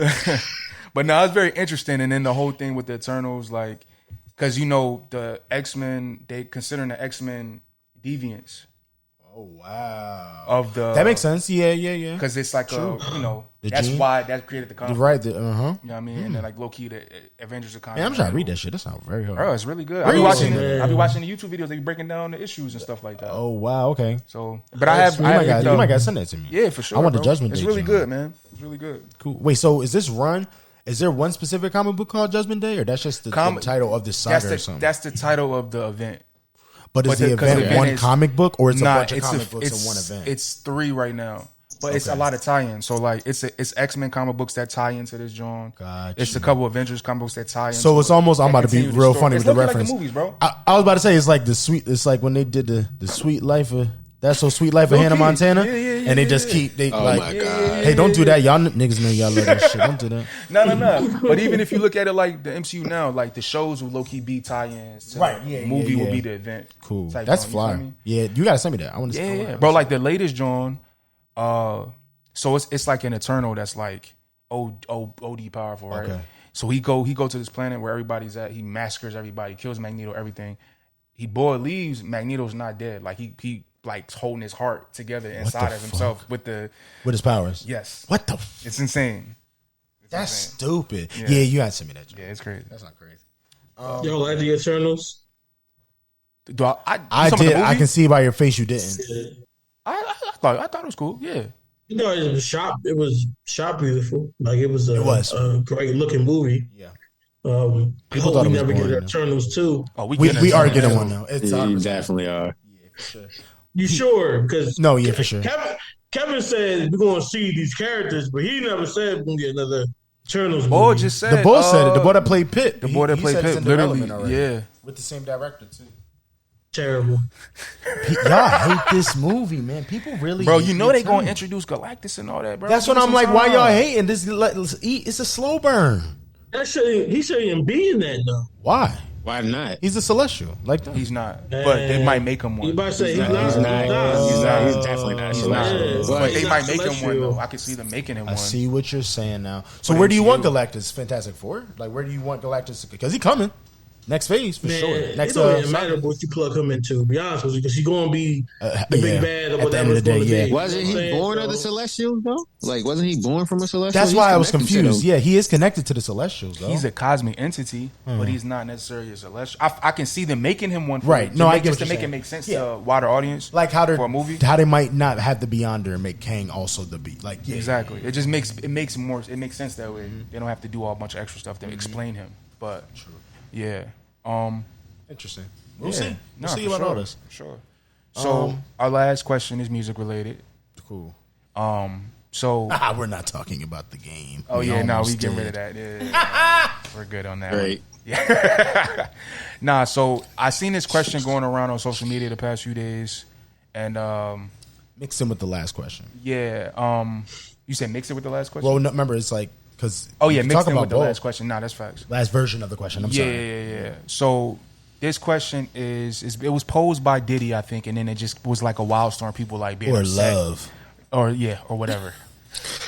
Speaker 2: But no, it's very interesting, and then the whole thing with the Eternals, like. Because, the X-Men, they considering the X-Men deviants.
Speaker 3: Oh, wow.
Speaker 2: That
Speaker 3: makes sense. Yeah.
Speaker 2: Because it's like, that's why that created the comic.
Speaker 3: Right.
Speaker 2: You know what I mean? And then, like, Loki, the Avengers are kind of.
Speaker 3: I'm trying to read that shit. That sounds very hard.
Speaker 2: Bro, it's really good. I be watching the YouTube videos. They be breaking down the issues and stuff like that.
Speaker 3: Oh, wow. Okay.
Speaker 2: So, but you might
Speaker 3: got to send that to me.
Speaker 2: Yeah, for sure.
Speaker 3: I want the Judgment Day.
Speaker 2: It's really good, man. It's really good.
Speaker 3: Cool. Wait, so is this run? Is there one specific comic book called Judgment Day, or that's just the title of the saga or something?
Speaker 2: That's the title of the event.
Speaker 3: But is the event one comic book, or it's a bunch of comic books in one event?
Speaker 2: It's 3 right now. But it's a lot of tie-ins. So, like, it's X-Men comic books that tie into this genre.
Speaker 3: Gotcha.
Speaker 2: It's a couple Avengers comic books that tie into.
Speaker 3: So it's almost, I'm about to be real funny with the reference.
Speaker 2: Like the movies, bro.
Speaker 3: I was about to say, it's like when they did the Sweet Life of... That's So Sweet Life of Hannah Montana, and they just keep my God. Hey, don't do that, y'all niggas know y'all love that shit. Don't do that.
Speaker 2: No. But even if you look at it like the MCU now, like the shows will low key be tie-ins.
Speaker 3: Right. Yeah.
Speaker 2: Movie will be the event.
Speaker 3: Cool. That's fly. You know Yeah, you gotta send me that. I want to.
Speaker 2: Yeah, bro. Like the latest John. So it's like an Eternal that's like OD powerful, right? Okay. So he go to this planet where everybody's at. He massacres everybody, kills Magneto, everything. boy leaves, Magneto's not dead. Like he like holding his heart together inside of himself with
Speaker 3: his powers.
Speaker 2: Yes.
Speaker 3: What the?
Speaker 2: It's insane.
Speaker 3: That's stupid. Yeah, you gotta send me that.
Speaker 2: Yeah, it's crazy.
Speaker 3: That's not crazy.
Speaker 6: Y'all like the Eternals?
Speaker 3: I did. I can see by your face you didn't.
Speaker 2: I thought it was cool. Yeah.
Speaker 6: You know, it was shot beautiful. Like it was a great looking movie.
Speaker 3: Yeah.
Speaker 6: People thought we never get Eternals too.
Speaker 2: Oh,
Speaker 3: we are getting one now. It's
Speaker 4: you definitely are.
Speaker 3: Yeah, for sure.
Speaker 6: You sure? Because
Speaker 3: for sure.
Speaker 6: Kevin said we're gonna see these characters, but he never said we're gonna get another Eternals movie.
Speaker 2: Boy just said
Speaker 3: the boy said it. The boy that played Pitt.
Speaker 2: The boy that played Pitt, literally, yeah,
Speaker 3: with the same director too.
Speaker 6: Terrible.
Speaker 3: Y'all hate this movie, man. People really,
Speaker 2: bro. You know they gonna introduce Galactus and all that, bro.
Speaker 3: That's what I'm like. Why y'all hating this? It's a slow burn.
Speaker 6: He shouldn't even be in that though.
Speaker 3: Why?
Speaker 4: Why not?
Speaker 3: He's a celestial. Like that.
Speaker 2: He's not, but they might make him one.
Speaker 6: You about to say
Speaker 4: he's not. He's definitely not.
Speaker 2: He's not. But they might make him one though. I can see them making him one.
Speaker 3: I see what you're saying now. So where do you want Galactus? Fantastic Four? Like where do you want Galactus? Because he's coming. Next phase for sure. Next,
Speaker 6: it don't even matter what you plug him into. To be honest with you, because he's going to be the big bad. Or
Speaker 3: at the end of the day, yeah.
Speaker 4: Wasn't he born of the Celestials though? Like, wasn't he born from a Celestial?
Speaker 3: That's why I was confused. Yeah, he is connected to the Celestials. Though.
Speaker 2: He's a cosmic entity, but he's not necessarily a celestial. I can see them making him one,
Speaker 3: right? No, I get
Speaker 2: just to make it make sense to a wider audience,
Speaker 3: like how
Speaker 2: for a movie.
Speaker 3: How they might not have the Beyonder and make Kang also the Be. Like
Speaker 2: exactly. It just makes sense that way. They don't have to do a bunch of extra stuff to explain him. But yeah.
Speaker 3: Interesting. We'll see. We'll see about all this.
Speaker 2: Sure. So our last question is music related.
Speaker 3: Cool.
Speaker 2: So
Speaker 3: we're not talking about the game.
Speaker 2: Oh we get rid of that. Yeah. We're good on that. Right. Yeah. So I seen this question going around on social media the past few days, and
Speaker 3: mix in with the last question.
Speaker 2: Yeah. You said mix it with the last question.
Speaker 3: Well, no, remember it's like because
Speaker 2: mix it with the last question. Nah, that's facts.
Speaker 3: Last version of the question. I'm sorry.
Speaker 2: Yeah. So. This question is it was posed by Diddy, I think, and then it just was like a wildstorm. People like being upset.
Speaker 3: Love,
Speaker 2: or whatever.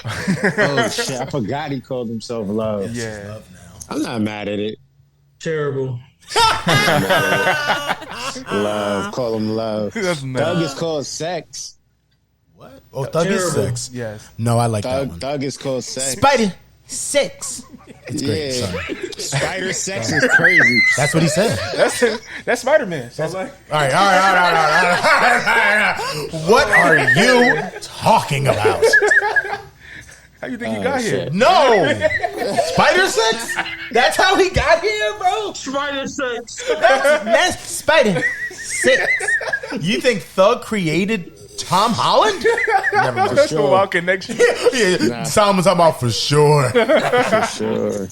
Speaker 4: Oh shit! I forgot he called himself Love.
Speaker 2: Yeah,
Speaker 3: love now.
Speaker 4: I'm not mad at it.
Speaker 6: Terrible.
Speaker 4: Love, call him Love. Thug is called Sex.
Speaker 3: What? Oh, Thug is Sex.
Speaker 2: Yes.
Speaker 3: No, I like that one.
Speaker 4: Thug is called Sex.
Speaker 3: Spidey Sex. It's great. Sorry.
Speaker 4: Spider Sex is crazy.
Speaker 3: That's what he said.
Speaker 2: That's Spider-Man. So like,
Speaker 3: all right. What are you talking about?
Speaker 2: How you think he got here?
Speaker 3: No, Spider Sex. That's how he got here, bro.
Speaker 6: Spider Sex.
Speaker 3: That's Spider Sex. You think Thug created Tom Holland?
Speaker 2: Never mind. That's a wild connection.
Speaker 3: Tom was talking about for sure.
Speaker 4: For sure.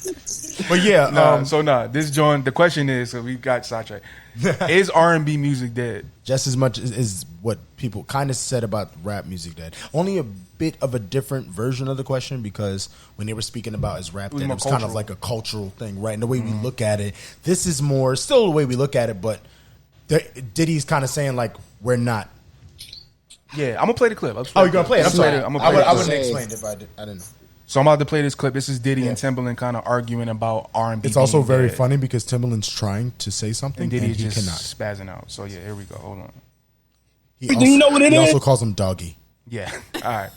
Speaker 3: But yeah.
Speaker 2: This joint. The question is, so we got sidetracked. Is R&B music dead?
Speaker 3: Just as much as what people kind of said about rap music dead. Only a bit of a different version of the question because when they were speaking about is rap dead, it was kind of like a cultural thing, right? And the way we look at it, this is more still the way we look at it, but Diddy's kind of saying like we're not.
Speaker 2: Yeah, I'm gonna play the clip.
Speaker 3: You're gonna play it? I'm sorry. I wouldn't have explained if I didn't know.
Speaker 2: So I'm about to play this clip. This is Diddy and Timbaland kind of arguing about R&B.
Speaker 3: It's also very funny because Timbaland's trying to say something and Diddy just cannot.
Speaker 2: Spazzing out. So yeah, here we go. Hold on.
Speaker 5: You know what it is?
Speaker 3: He also calls him doggy.
Speaker 2: Yeah. All right.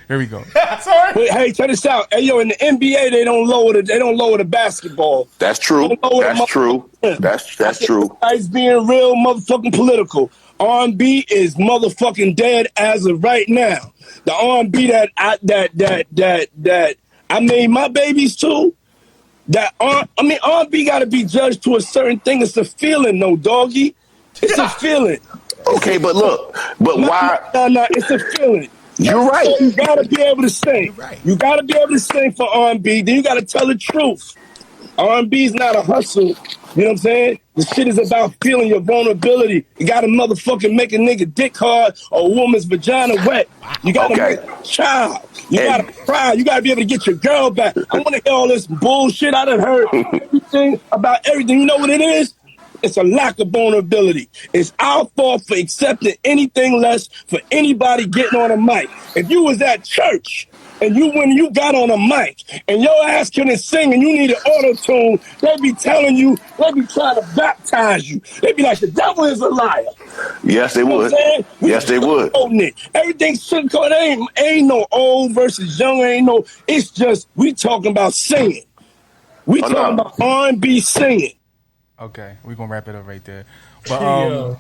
Speaker 2: Here we go.
Speaker 5: Sorry. Wait, hey, check this out. Hey, yo, in the NBA, they don't lower the basketball.
Speaker 7: That's true. That's true. That's true.
Speaker 5: Guys being real motherfucking political. R&B is motherfucking dead as of right now. The R&B that I made my babies to. R&B got to be judged to a certain thing. It's a feeling, no doggy. It's a feeling.
Speaker 7: Okay, but why?
Speaker 5: No, it's a feeling.
Speaker 7: You're right.
Speaker 5: So you got to be able to sing. Right. You got to be able to sing for R&B. Then you got to tell the truth. R&B is not a hustle. You know what I'm saying? The shit is about feeling your vulnerability. You got to motherfucking make a nigga dick hard or a woman's vagina wet. You got to make a child. You got to cry. You got to be able to get your girl back. I want to hear all this bullshit. I done heard everything about everything. You know what it is? It's a lack of vulnerability. It's our fault for accepting anything less for anybody getting on a mic. If you was at church and when you got on a mic and your ass couldn't sing and you needed auto-tune, they be telling you, they be trying to baptize you. They be like, the devil is a liar.
Speaker 7: Yes, they would. Yes, they would.
Speaker 5: Everything sugarcoat. Ain't no old versus young. It's just, we talking about singing. We talking about R&B singing.
Speaker 2: Okay, we're going to wrap it up right there. But,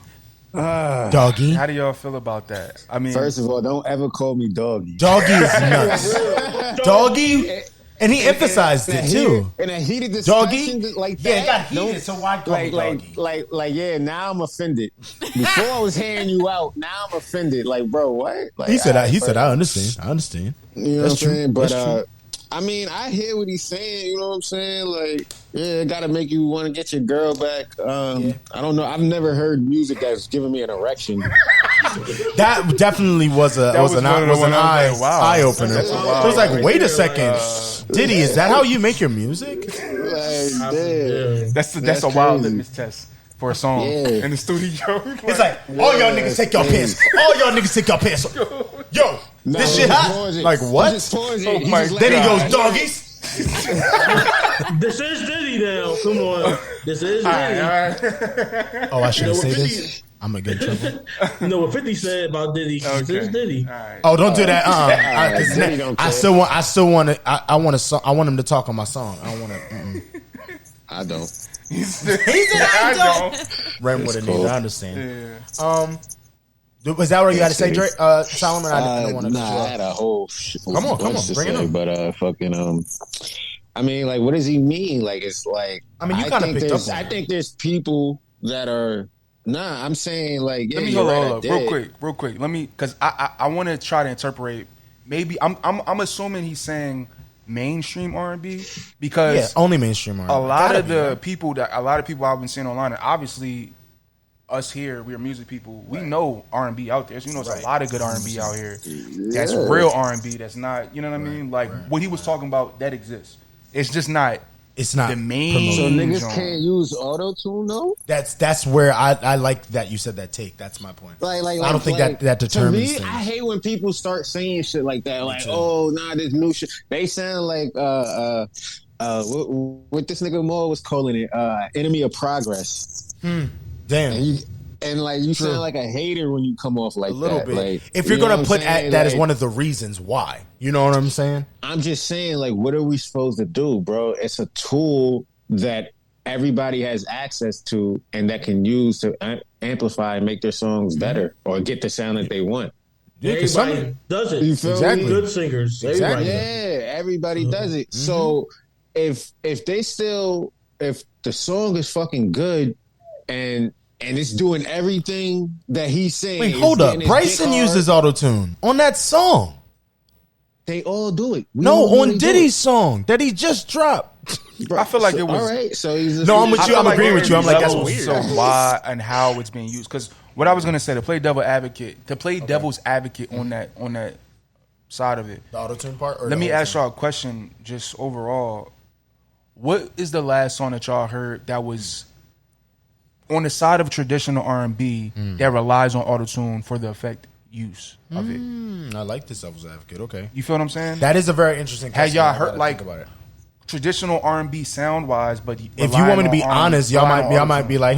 Speaker 3: Doggy.
Speaker 2: how do y'all feel about that? I mean,
Speaker 4: first of all, don't ever call me Doggy.
Speaker 3: Doggy is nuts. Doggy, and he emphasized it too.
Speaker 4: In a heated discussion like that.
Speaker 3: Yeah, it got heated, so why call me Doggy?
Speaker 4: Yeah, now I'm offended. Before I was hearing you out, now I'm offended. Like, bro, what? Like,
Speaker 3: he said, I understand.
Speaker 4: You know what I'm saying? But, I mean, I hear what he's saying. You know what I'm saying? Like, yeah, it got to make you want to get your girl back. I don't know. I've never heard music that's giving me an erection.
Speaker 3: That definitely was an eye opener. It was like, wait a second, Diddy, is that how you make your music?
Speaker 2: That's a wild litmus test for a song in the studio.
Speaker 3: It's like, all y'all niggas take your pants. All y'all niggas take your pants. Yo, this shit hot. Like, what? Then he goes, doggies.
Speaker 6: This is Diddy now. Come on. This is Diddy.
Speaker 3: Oh, I shouldn't say this. I'm gonna get in trouble.
Speaker 6: You know what 50 said about Diddy? This is Diddy.
Speaker 3: Oh, don't do that. I want him to talk on my song. I don't want to.
Speaker 4: I don't.
Speaker 3: He said I don't. Ren would have needed. I understand. Yeah. Was that what you had to say, Drake? Solomon? I don't want to.
Speaker 4: I had a whole.
Speaker 3: Come on, bring it up.
Speaker 4: But fucking I mean, like, what does he mean? Like, it's like.
Speaker 3: I mean, you kind of picked up.
Speaker 4: I think there's people that are. Nah, I'm saying like. Yeah,
Speaker 2: let me hold up real quick. Let me, because I want to try to interpret. Maybe I'm assuming he's saying mainstream R&B because
Speaker 3: only mainstream R&B.
Speaker 2: A lot of people I've been seeing online, and obviously us here, we're music people. We know R&B out there. So you know, there's a lot of good R&B out here. That's real R&B. That's not, you know what I mean? Like what he was talking about, that exists. It's just not. It's not the main.
Speaker 4: So niggas can't use auto-tune though?
Speaker 3: That's where I like that you said that take. That's my point. I don't think that determines things.
Speaker 4: I hate when people start saying shit like that. Like, oh, nah, this new shit. They sound like what this nigga Mo was calling it, enemy of progress.
Speaker 3: Damn.
Speaker 4: And like you sound like a hater when you come off like
Speaker 3: a little
Speaker 4: that.
Speaker 3: bit.
Speaker 4: Like,
Speaker 3: if you're gonna put that as one of the reasons why, you know what I'm saying?
Speaker 4: I'm just saying, like, what are we supposed to do, bro? It's a tool that everybody has access to and that can use to amplify and make their songs better or get the sound that they want.
Speaker 6: Yeah, everybody does it.
Speaker 4: You feel
Speaker 6: me? Good singers.
Speaker 4: Exactly. Everybody does it. So if the song is fucking good and it's doing everything that he's saying.
Speaker 3: Wait, hold up. Bryson uses auto-tune on that song.
Speaker 4: They all do it.
Speaker 3: On Diddy's song that he just dropped.
Speaker 2: Bro, I feel like it was.
Speaker 4: All right, so
Speaker 3: I'm with you. I'm agreeing with you. I'm like, that's weird.
Speaker 2: So why and how it's being used? Because what I was gonna say, to play devil's advocate on that side of it,
Speaker 3: the auto-tune part.
Speaker 2: Let me ask y'all a question. Just overall, what is the last song that y'all heard that was on the side of traditional R&B that relies on autotune for the effect use of it?
Speaker 3: I like this devil's advocate. Okay,
Speaker 2: you feel what I'm saying?
Speaker 3: That is a very interesting question.
Speaker 2: Have y'all heard like about it? Traditional R&B sound wise, but
Speaker 3: if you want me to be honest, y'all might be like,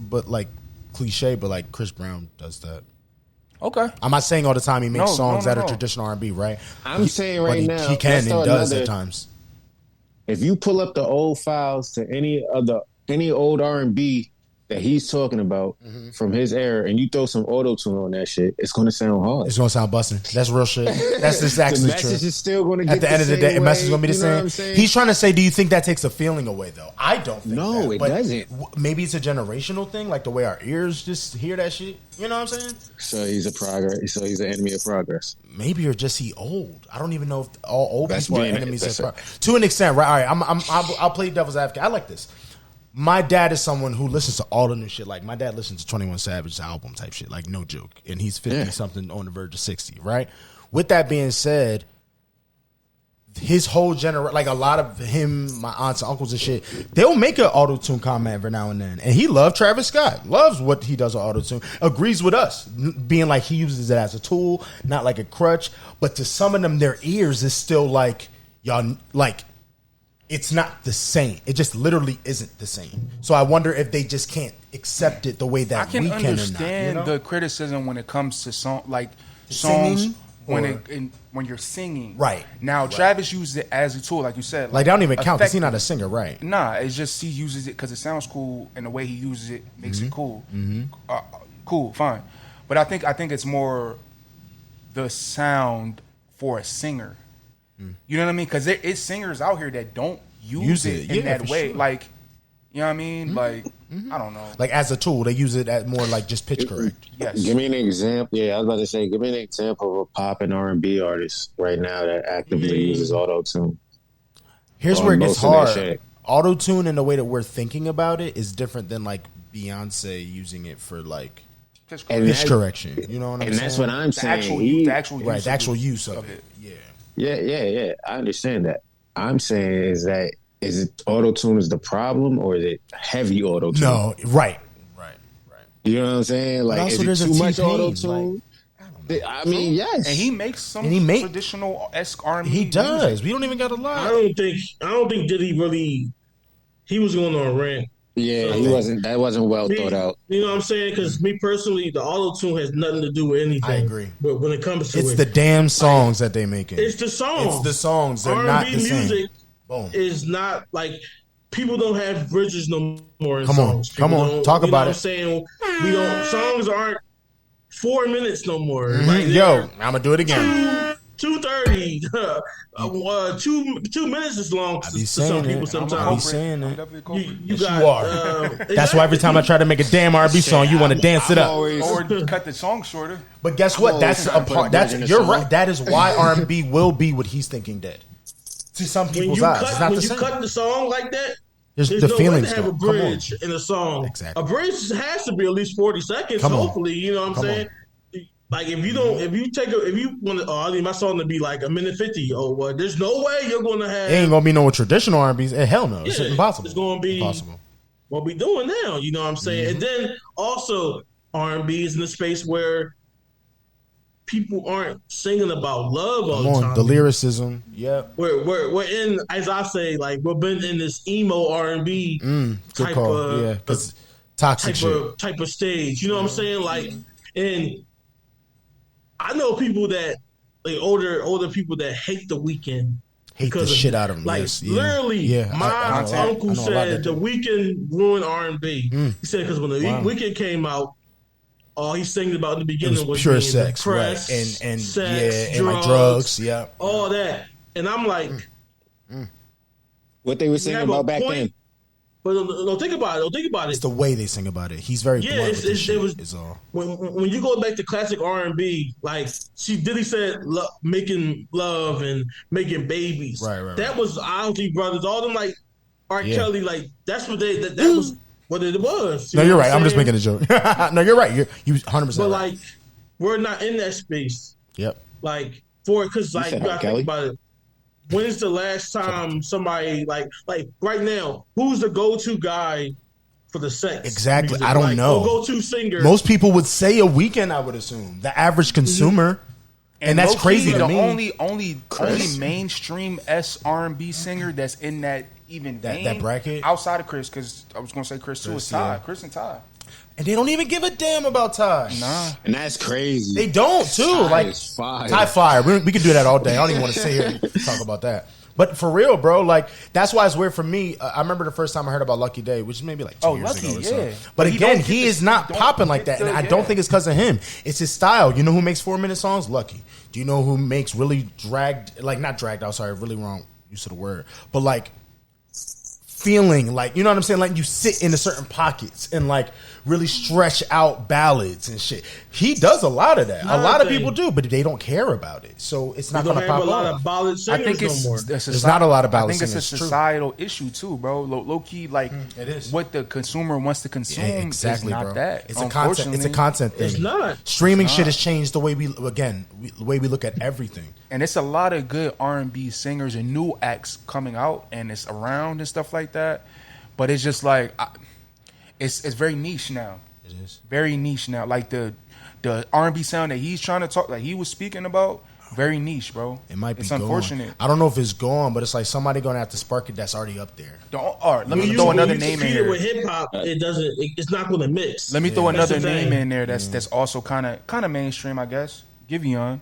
Speaker 3: but like cliche, but like Chris Brown does that.
Speaker 2: Okay,
Speaker 3: I'm not saying all the time he makes songs that are traditional R&B, right?
Speaker 4: I'm saying right now
Speaker 3: he can and does at times.
Speaker 4: If you pull up the old files to any old R&B that he's talking about from his era, and you throw some auto-tune on that shit, it's going to sound hard.
Speaker 3: It's going to sound busting. That's real shit. That's exactly true.
Speaker 4: The message is still going to get
Speaker 3: at the end of the day. The message is going to be the same. He's trying to say, do you think that takes a feeling away, though? I don't think
Speaker 4: No, it doesn't.
Speaker 3: Maybe it's a generational thing, like the way our ears just hear that shit. You know what I'm saying?
Speaker 4: So he's an enemy of progress.
Speaker 3: Maybe or just he old. I don't even know if all old people are enemies of progress. To an extent, right? All right, I'll play devil's advocate. I like this. My dad is someone who listens to all the new shit. Like, my dad listens to 21 Savage's album type shit. Like, no joke. And he's 50-something on the verge of 60, right? With that being said, his whole generation, like a lot of him, my aunts and uncles and shit, they'll make an auto-tune comment every now and then. And he loved Travis Scott, loves what he does with auto-tune, agrees with us, being like he uses it as a tool, not like a crutch. But to some of them, their ears is still like, y'all, like, it's not the same. It just literally isn't the same. So I wonder if they just can't accept it the way that we can. I can
Speaker 2: understand the criticism when it comes to songs when you're singing.
Speaker 3: Right.
Speaker 2: Now, Travis uses it as a tool, like you said.
Speaker 3: Like, that don't even count because he's not a singer, right?
Speaker 2: Nah, it's just he uses it because it sounds cool, and the way he uses it makes it cool. Cool, fine. But I think it's more the sound for a singer. You know what I mean? Because it's singers out here that don't use it in that way. Sure. Like, you know what I mean? Like, I don't know.
Speaker 3: Like, as a tool, they use it as more like just pitch correct.
Speaker 4: Yes. Give me an example. Yeah, I was about to say, give me an example of a pop and R&B artist right now that actively uses auto-tune.
Speaker 3: Here's where it gets hard. Auto-tune in the way that we're thinking about it is different than like Beyonce using it for like pitch correction. You know what I'm saying?
Speaker 4: And that's what I'm saying.
Speaker 3: The actual use of it.
Speaker 4: Yeah. I understand that. I'm saying is it auto-tune is the problem, or is it heavy auto-tune?
Speaker 3: No, right.
Speaker 4: You know what I'm saying? Like, is it too much auto-tune? I mean, yes.
Speaker 2: And he makes some traditional-esque R&B.
Speaker 3: He does. Music. We don't even got to lie.
Speaker 6: I don't think Diddy really. He was going on a rant.
Speaker 4: Yeah, he wasn't. That wasn't well thought out.
Speaker 6: You know what I'm saying? Because me personally, the auto-tune has nothing to do with anything. I
Speaker 3: agree.
Speaker 6: But when it comes to
Speaker 3: it's the damn songs that they making.
Speaker 6: It's the songs.
Speaker 3: It's the songs. They're
Speaker 6: R&B
Speaker 3: not the same.
Speaker 6: Music is not like people don't have bridges no more in
Speaker 3: songs. Come on, talk about it.
Speaker 6: I'm saying we don't. Songs aren't 4 minutes no more.
Speaker 3: Like, yo, I'm gonna do it again.
Speaker 6: 2:30, 2 minutes is long to some people. Sometimes
Speaker 3: I be saying it.
Speaker 6: You are.
Speaker 3: That's why every time I try to make a damn R&B song, you want to dance it up
Speaker 2: or cut the song shorter.
Speaker 3: But guess what? That's a part. You're right. That is why R&B will be what he's thinking dead. To some people's eyes, it's not the same.
Speaker 6: When you cut the song like that,
Speaker 3: there's
Speaker 6: no
Speaker 3: feelings
Speaker 6: way to have a bridge in a song.
Speaker 3: Exactly.
Speaker 6: A bridge has to be at least 40 seconds. Hopefully, you know what I'm saying. Like if you want to, I need my song to be like a minute 50. Oh, well, there's no way you're gonna have.
Speaker 3: It ain't gonna be no traditional R&B. Hell no, it's impossible.
Speaker 6: It's gonna be impossible. What we doing now? You know what I'm saying? And then also R&B is in a space where people aren't singing about love all the time.
Speaker 3: The lyricism,
Speaker 6: We're in, as I say, like we've been in this emo R&B type of
Speaker 3: toxic
Speaker 6: type of stage. You know what I'm saying? Like, and I know people that like older people that hate The Weeknd.
Speaker 3: Hate the shit out of him.
Speaker 6: Like literally, my uncle said The Weeknd ruined R&B. He said because when The Weeknd came out, all he sang about in the beginning was
Speaker 3: pure sex,
Speaker 6: depressed,
Speaker 3: right? And
Speaker 6: sex,
Speaker 3: and like drugs,
Speaker 6: all that. And I'm like,
Speaker 4: what they were saying about back then.
Speaker 6: But don't think about it.
Speaker 3: It's the way they sing about it. He's very blunt with this shit. Is all.
Speaker 6: When you go back to classic R&B, like Diddy said, making love and making babies.
Speaker 3: Right.
Speaker 6: That was Ozzy Brothers. All them like R. Kelly. Like that's what that was what it was.
Speaker 3: No, you're right. I'm just making a joke. No, you're right. You 100%.
Speaker 6: But like, we're not in that space.
Speaker 3: Yep.
Speaker 6: Like because like you gotta think about it. When's the last time somebody like right now? Who's the go-to guy for the sex?
Speaker 3: Exactly,
Speaker 6: music?
Speaker 3: I don't know.
Speaker 6: Go-to singer.
Speaker 3: Most people would say a Weeknd. I would assume the average consumer, and that's crazy to me.
Speaker 2: Only mainstream R&B singer that's in that vein,
Speaker 3: that bracket
Speaker 2: outside of Chris, because I was gonna say Chris too is Ty. Chris and Ty.
Speaker 3: And they don't even give a damn about Ty.
Speaker 2: Nah.
Speaker 4: And that's crazy.
Speaker 3: They don't, too. Ty fire. We could do that all day. I don't even want to sit here and talk about that. But for real, bro, like, that's why it's weird for me. I remember the first time I heard about Lucky Day, which is maybe like 2 years ago or so. But again, he is not popping like that. And I don't think it's because of him. It's his style. You know who makes 4-minute songs? Lucky. Do you know who makes really really wrong use of the word. But like, feeling like, you know what I'm saying? Like you sit in a certain pockets and like really stretch out ballads and shit. He does a lot of that. A lot of people do, but they don't care about it. So it's not going to pop
Speaker 6: a lot of ballad singers
Speaker 2: I think it's,
Speaker 6: no more.
Speaker 3: There's not a lot of ballad singers.
Speaker 2: I think it's a societal issue too, bro. Low key, like
Speaker 3: it is.
Speaker 2: What the consumer wants to consume
Speaker 3: exactly,
Speaker 2: is not
Speaker 3: bro.
Speaker 2: that.
Speaker 3: It's a content. It's a content thing.
Speaker 6: It's not.
Speaker 3: Streaming shit has changed the way we look at everything.
Speaker 2: And it's a lot of good R&B singers and new acts coming out, and it's around and stuff like that. But it's just like it's very niche now.
Speaker 3: It is
Speaker 2: very niche now. Like the R&B sound that he's trying to talk, like he was speaking about, very niche, bro.
Speaker 3: It might be.
Speaker 2: It's
Speaker 3: gone.
Speaker 2: Unfortunate.
Speaker 3: I don't know if it's gone, but it's like somebody gonna have to spark it. That's already up there.
Speaker 2: Let me throw another name in here.
Speaker 6: With hip hop, it's not going to mix.
Speaker 2: Let me throw another name in there. That's also kind of mainstream, I guess. Giveon.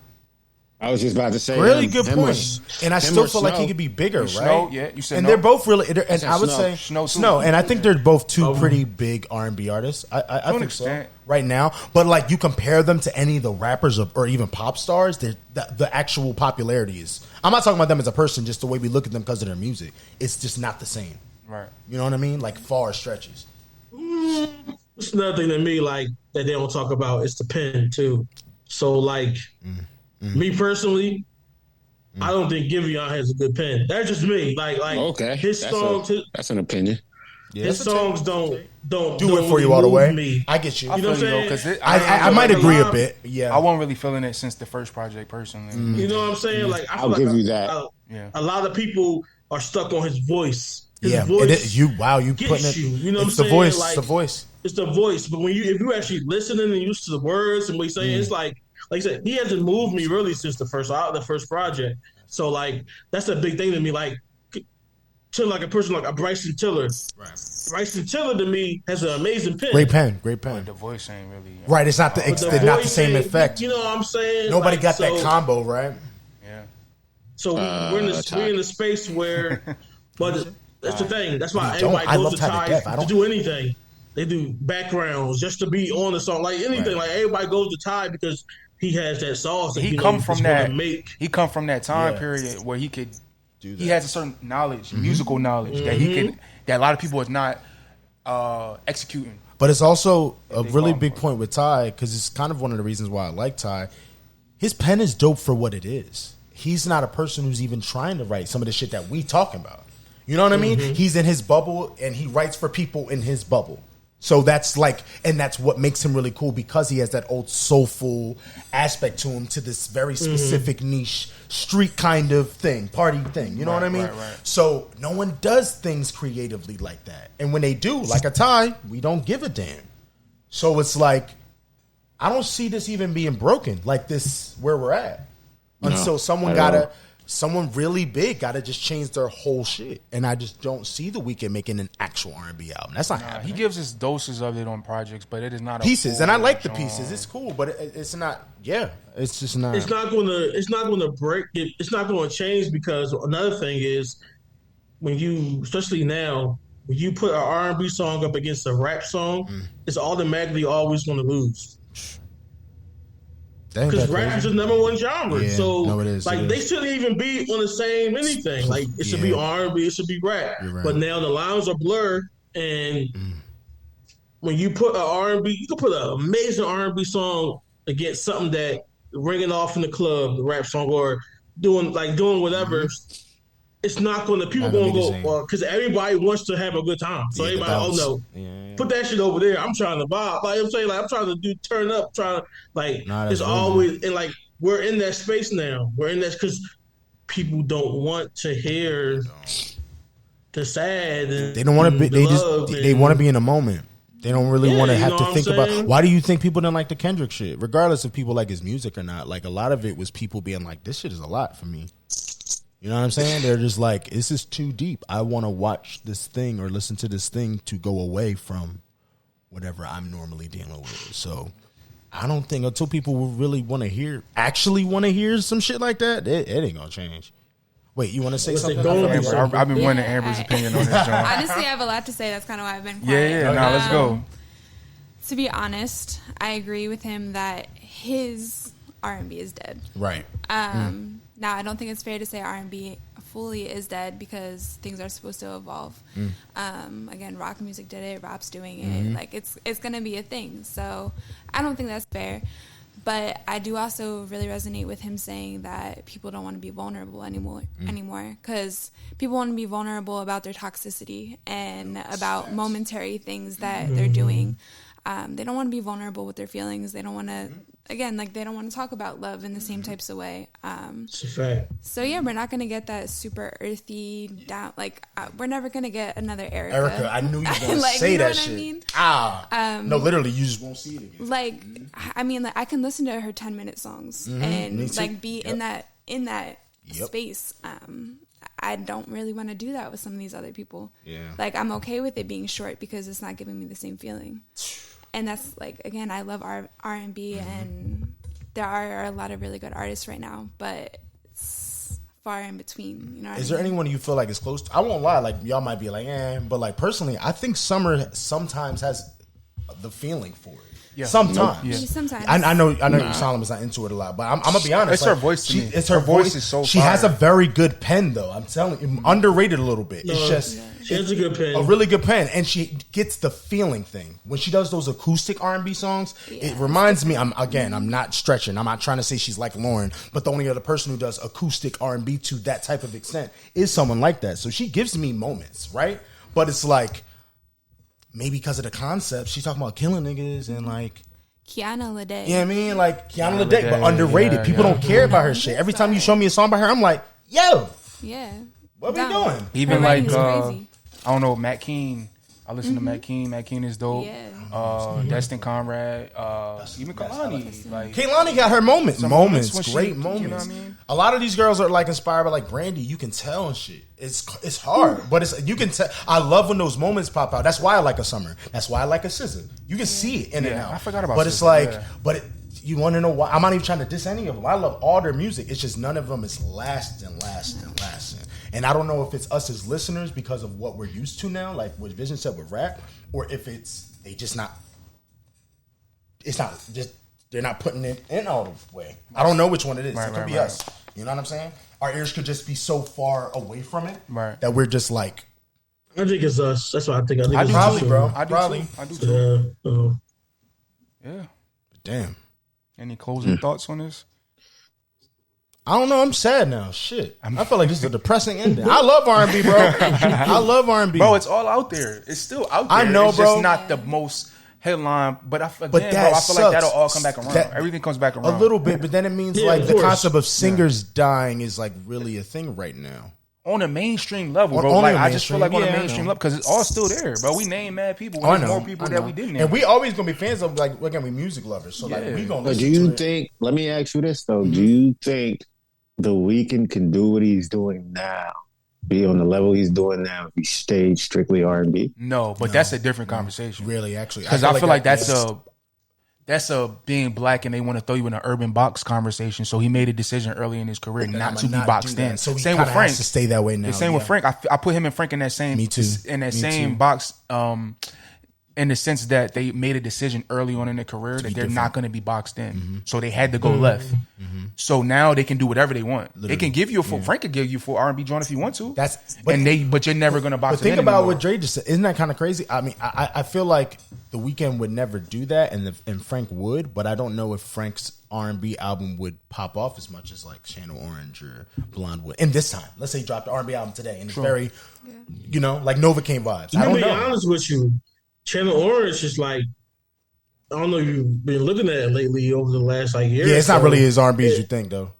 Speaker 4: I was just about to say,
Speaker 3: really good point. And I still feel like he could be bigger, right?
Speaker 2: Snow, yeah, you said.
Speaker 3: And
Speaker 2: no.
Speaker 3: they're both really. And I would say
Speaker 2: Snow,
Speaker 3: and I think they're both two pretty big R&B artists. I think so right now. But like you compare them to any of the rappers or even pop stars, the actual popularity is. I'm not talking about them as a person, just the way we look at them because of their music. It's just not the same.
Speaker 2: Right.
Speaker 3: You know what I mean? Like far stretches.
Speaker 6: It's another thing to me, like that they don't talk about. It's the pen too. So like. Me personally, I don't think Giveon has a good pen. That's just me. Like
Speaker 4: okay,
Speaker 6: his songs.
Speaker 4: That's an opinion.
Speaker 6: Yeah, his songs don't
Speaker 3: do it for you all the way. Me. I get you.
Speaker 6: You know what I'm saying?
Speaker 3: I might agree a bit. Yeah,
Speaker 2: I wasn't really feeling it since the first project personally.
Speaker 6: You know what I'm saying? Like
Speaker 4: I'll give you that.
Speaker 6: A lot of people are stuck on his voice. His
Speaker 3: voice. It is, you putting it.
Speaker 6: You know what I'm
Speaker 3: saying?
Speaker 6: Like,
Speaker 3: it's the voice.
Speaker 6: It's the voice. But if you actually listening and used to the words and what he's saying, it's like I said, he hasn't moved me really since the first project. So like that's a big thing to me. Like to like a person like a Bryson Tiller. Right. Bryson Tiller to me has an amazing pen.
Speaker 3: Great pen.
Speaker 2: But the voice ain't really
Speaker 3: right. It's not not the same effect.
Speaker 6: You know what I'm saying?
Speaker 3: Nobody got that combo, right?
Speaker 6: Yeah. So we're in the space where, but that's the thing. That's why everybody goes to Ty to do anything. They do backgrounds just to be on the song, like anything. Right. Like everybody goes to Ty because he has that sauce.
Speaker 2: He come from that time period where he could. He has a certain knowledge, musical knowledge that that a lot of people is not executing.
Speaker 3: But it's also a really big point with Ty because it's kind of one of the reasons why I like Ty. His pen is dope for what it is. He's not a person who's even trying to write some of the shit that we talking about. You know what I mean? He's in his bubble and he writes for people in his bubble. So that's that's what makes him really cool because he has that old soulful aspect to him, to this very specific niche street kind of thing, party thing. You know what I mean? Right. So no one does things creatively like that. And when they do, like a Ty, we don't give a damn. So it's like, I don't see this even being broken like this where we're at. Until someone really big got to just change their whole shit. And I just don't see The Weeknd making an actual R&B album. That's not happening.
Speaker 2: He gives us doses of it on projects, but it is not
Speaker 3: pieces. And I like the pieces. It's cool, but it's not. Yeah, it's just not.
Speaker 6: It's not going to break. It's not going to change because another thing is when you, especially now, when you put an R&B song up against a rap song, it's automatically always going to lose. Because rap is the number one genre.
Speaker 3: Yeah,
Speaker 6: so
Speaker 3: no, it is,
Speaker 6: like they shouldn't even be on the same anything. Like it should be R&B, it should be rap. Right. But now the lines are blurred, and when you put an R&B, you can put an amazing R&B song against something that ringing off in the club, the rap song, or doing whatever. It's not going to, people going to go, because everybody wants to have a good time. So everybody, put that shit over there. I'm trying to vibe. Like I'm saying, I'm trying to turn up, it's always, and like, we're in that space now. We're in that, because people don't want to hear the sad. And
Speaker 3: they don't want to be, they want to be in the moment. They don't really want to have to think about, why do you think people didn't like the Kendrick shit? Regardless if people like his music or not. Like a lot of it was people being like, this shit is a lot for me. You know what I'm saying? They're just like, this is too deep. I want to watch this thing or listen to this thing to go away from whatever I'm normally dealing with. So I don't think until people will really actually want to hear some shit like that, it ain't going to change. Wait, you want to say something?
Speaker 2: I've been wanting Amber's opinion on this, John.
Speaker 1: Honestly, I have a lot to say. That's kind of why I've been quiet.
Speaker 2: Yeah, let's go.
Speaker 1: To be honest, I agree with him that his R&B is dead.
Speaker 3: Right.
Speaker 1: Now, I don't think it's fair to say R&B fully is dead because things are supposed to evolve. Again, rock music did it, rap's doing it. Like it's going to be a thing. So I don't think that's fair. But I do also really resonate with him saying that people don't want to be vulnerable anymore. Because people want to be vulnerable about their toxicity and about momentary things that they're doing. They don't want to be vulnerable with their feelings. They don't want to, again, like they don't want to talk about love in the same types of way.
Speaker 6: It's a fact.
Speaker 1: So yeah, we're not going to get that super earthy down. Like we're never going to get another Erica.
Speaker 3: Erica, I knew you were going to
Speaker 1: like,
Speaker 3: say
Speaker 1: you know
Speaker 3: that
Speaker 1: what
Speaker 3: shit.
Speaker 1: I mean?
Speaker 3: No, literally, you just won't see it again.
Speaker 1: Like, I mean, like I can listen to her 10-minute songs and like be in that space. I don't really want to do that with some of these other people. Yeah. Like I'm okay with it being short because it's not giving me the same feeling. And that's like, again, I love R&B and there are a lot of really good artists right now, but it's far in between. You know,
Speaker 3: is there anyone you feel like is close to? I won't lie, like y'all might be like, but like personally, I think Summer sometimes has the feeling for it. Yeah. Sometimes. Yeah.
Speaker 1: Sometimes.
Speaker 3: I know Solomon's not into it a lot, but I'm gonna be honest.
Speaker 2: It's her voice to me.
Speaker 3: It's her voice is so. She has a very good pen, though. I'm telling you, underrated a little bit. It's just
Speaker 6: she has a good pen,
Speaker 3: a really good pen, and she gets the feeling thing when she does those acoustic R&B songs. It reminds me. I'm not stretching. I'm not trying to say she's like Lauren, but the only other person who does acoustic R&B to that type of extent is someone like that. So she gives me moments, right? But it's like. Maybe because of the concept, she's talking about killing niggas and like
Speaker 1: Kiana Lede.
Speaker 3: You know what I mean? Like Kiana Lede, but underrated. People don't care about her shit. Every time you show me a song by her, I'm like, yo.
Speaker 1: Yeah.
Speaker 3: What we doing?
Speaker 2: Even like I don't know, Matt Keen. I listen to Matt Keen. Matt Keen is dope. Yeah. Destin Conrad. Even Kehlani. Like
Speaker 3: Kehlani got her moments. Great moments. You know what I mean? A lot of these girls are like inspired by like Brandy. You can tell and shit. It's hard, but you can tell. I love when those moments pop out. That's why I like a Summer. That's why I like a Cesar. You can see it in and out.
Speaker 2: I forgot about.
Speaker 3: But it's like, you want to know why? I'm not even trying to diss any of them. I love all their music. It's just none of them is lasting. And I don't know if it's us as listeners because of what we're used to now, like what Vision said with rap, or if they're not putting it in all the way. I don't know which one it is. It could be us. You know what I'm saying? Our ears could just be so far away from it that we're just like.
Speaker 6: I think it's us. That's what I think.
Speaker 3: I
Speaker 6: it's
Speaker 3: probably, bro.
Speaker 2: I do too. Yeah.
Speaker 3: Damn.
Speaker 2: Any closing thoughts on this?
Speaker 3: I don't know. I'm sad now. Shit. I feel like this is a depressing ending. I love R&B, bro. I love R&B.
Speaker 2: Bro, it's all out there. It's still out there.
Speaker 3: I know,
Speaker 2: it's
Speaker 3: bro.
Speaker 2: It's just not the most headline. But I feel like that'll all come back around. Everything comes back around.
Speaker 3: A little bit, but then it means like the concept of singers dying is like really a thing right now.
Speaker 2: On a mainstream level, bro. Like I just feel like on a mainstream level because it's all still there, bro. We name mad people. We name more people that we didn't name.
Speaker 3: And we always gonna be fans of like again, we music lovers. So like we gonna.
Speaker 4: But do you think? Let me ask you this though. Do you think The Weeknd can do what he's doing now? Be on the level he's doing now if he stayed strictly R&B?
Speaker 2: No, but that's a different conversation.
Speaker 3: Really, actually,
Speaker 2: because I feel like that's a being black and they want to throw you in an urban box conversation. So he made a decision early in his career not to be boxed in.
Speaker 3: So same with Frank. To stay that way now.
Speaker 2: Same with Frank. I put him and Frank in that same.
Speaker 3: Me too.
Speaker 2: In that same box. In the sense that they made a decision early on in their career that they're not going to be boxed in. So they had to go left. So now they can do whatever they want. Literally. They can give you a full, Frank could give you a full R&B joint if you want to. But you're never going to box
Speaker 3: it in. But think about what Dre just said. Isn't that kind of crazy? I mean, I feel like The Weeknd would never do that and Frank would, but I don't know if Frank's R&B album would pop off as much as like Channel Orange or Blonde would. And this time, let's say he dropped the R&B album today and it's very, like Novocaine vibes.
Speaker 6: I don't know. To be honest with you, Channel Orange is like, I don't know if you've been looking at it lately over the last like year.
Speaker 3: Yeah, it's not really as R&B as you think though.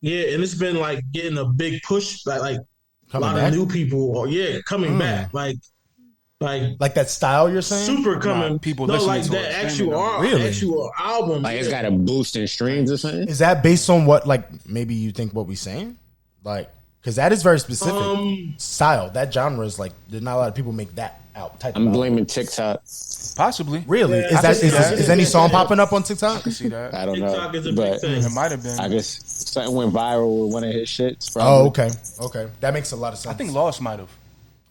Speaker 6: Yeah, and it's been like getting a big push, like a lot of new people coming back. Like
Speaker 3: that style you're saying?
Speaker 6: Super coming.
Speaker 2: People
Speaker 6: like that actual album.
Speaker 4: Like it's got a boost in streams or something?
Speaker 3: Is that based on what like maybe you think what we're saying? Like, because that is very specific style. That genre is like, there's not a lot of people make that type
Speaker 4: I'm
Speaker 3: of
Speaker 4: blaming TikTok.
Speaker 2: Possibly.
Speaker 3: Really?
Speaker 6: Yeah,
Speaker 3: is any song popping up on TikTok?
Speaker 2: I can see that.
Speaker 4: I don't know.
Speaker 6: TikTok is a big thing.
Speaker 2: It might have been.
Speaker 4: I guess something went viral with one of his shits. Probably.
Speaker 3: Oh, okay. That makes a lot of sense.
Speaker 2: I think Lost might have.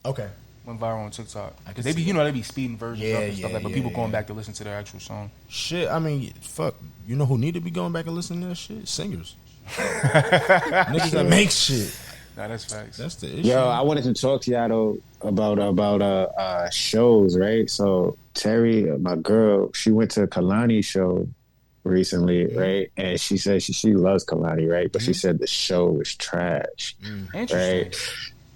Speaker 3: Okay.
Speaker 2: Went viral on TikTok. Because they be speeding versions up and stuff like that, but people going back to listen to their actual song.
Speaker 3: Shit, I mean, fuck. You know who need to be going back and listening to that shit? Singers. Niggas that make shit.
Speaker 2: Nah, that's facts.
Speaker 3: That's the issue.
Speaker 4: Yo, I wanted to talk to y'all though about shows, right? So Terry, my girl, she went to a Kalani show recently, right? And she said she loves Kalani, right? But she said the show was trash, right?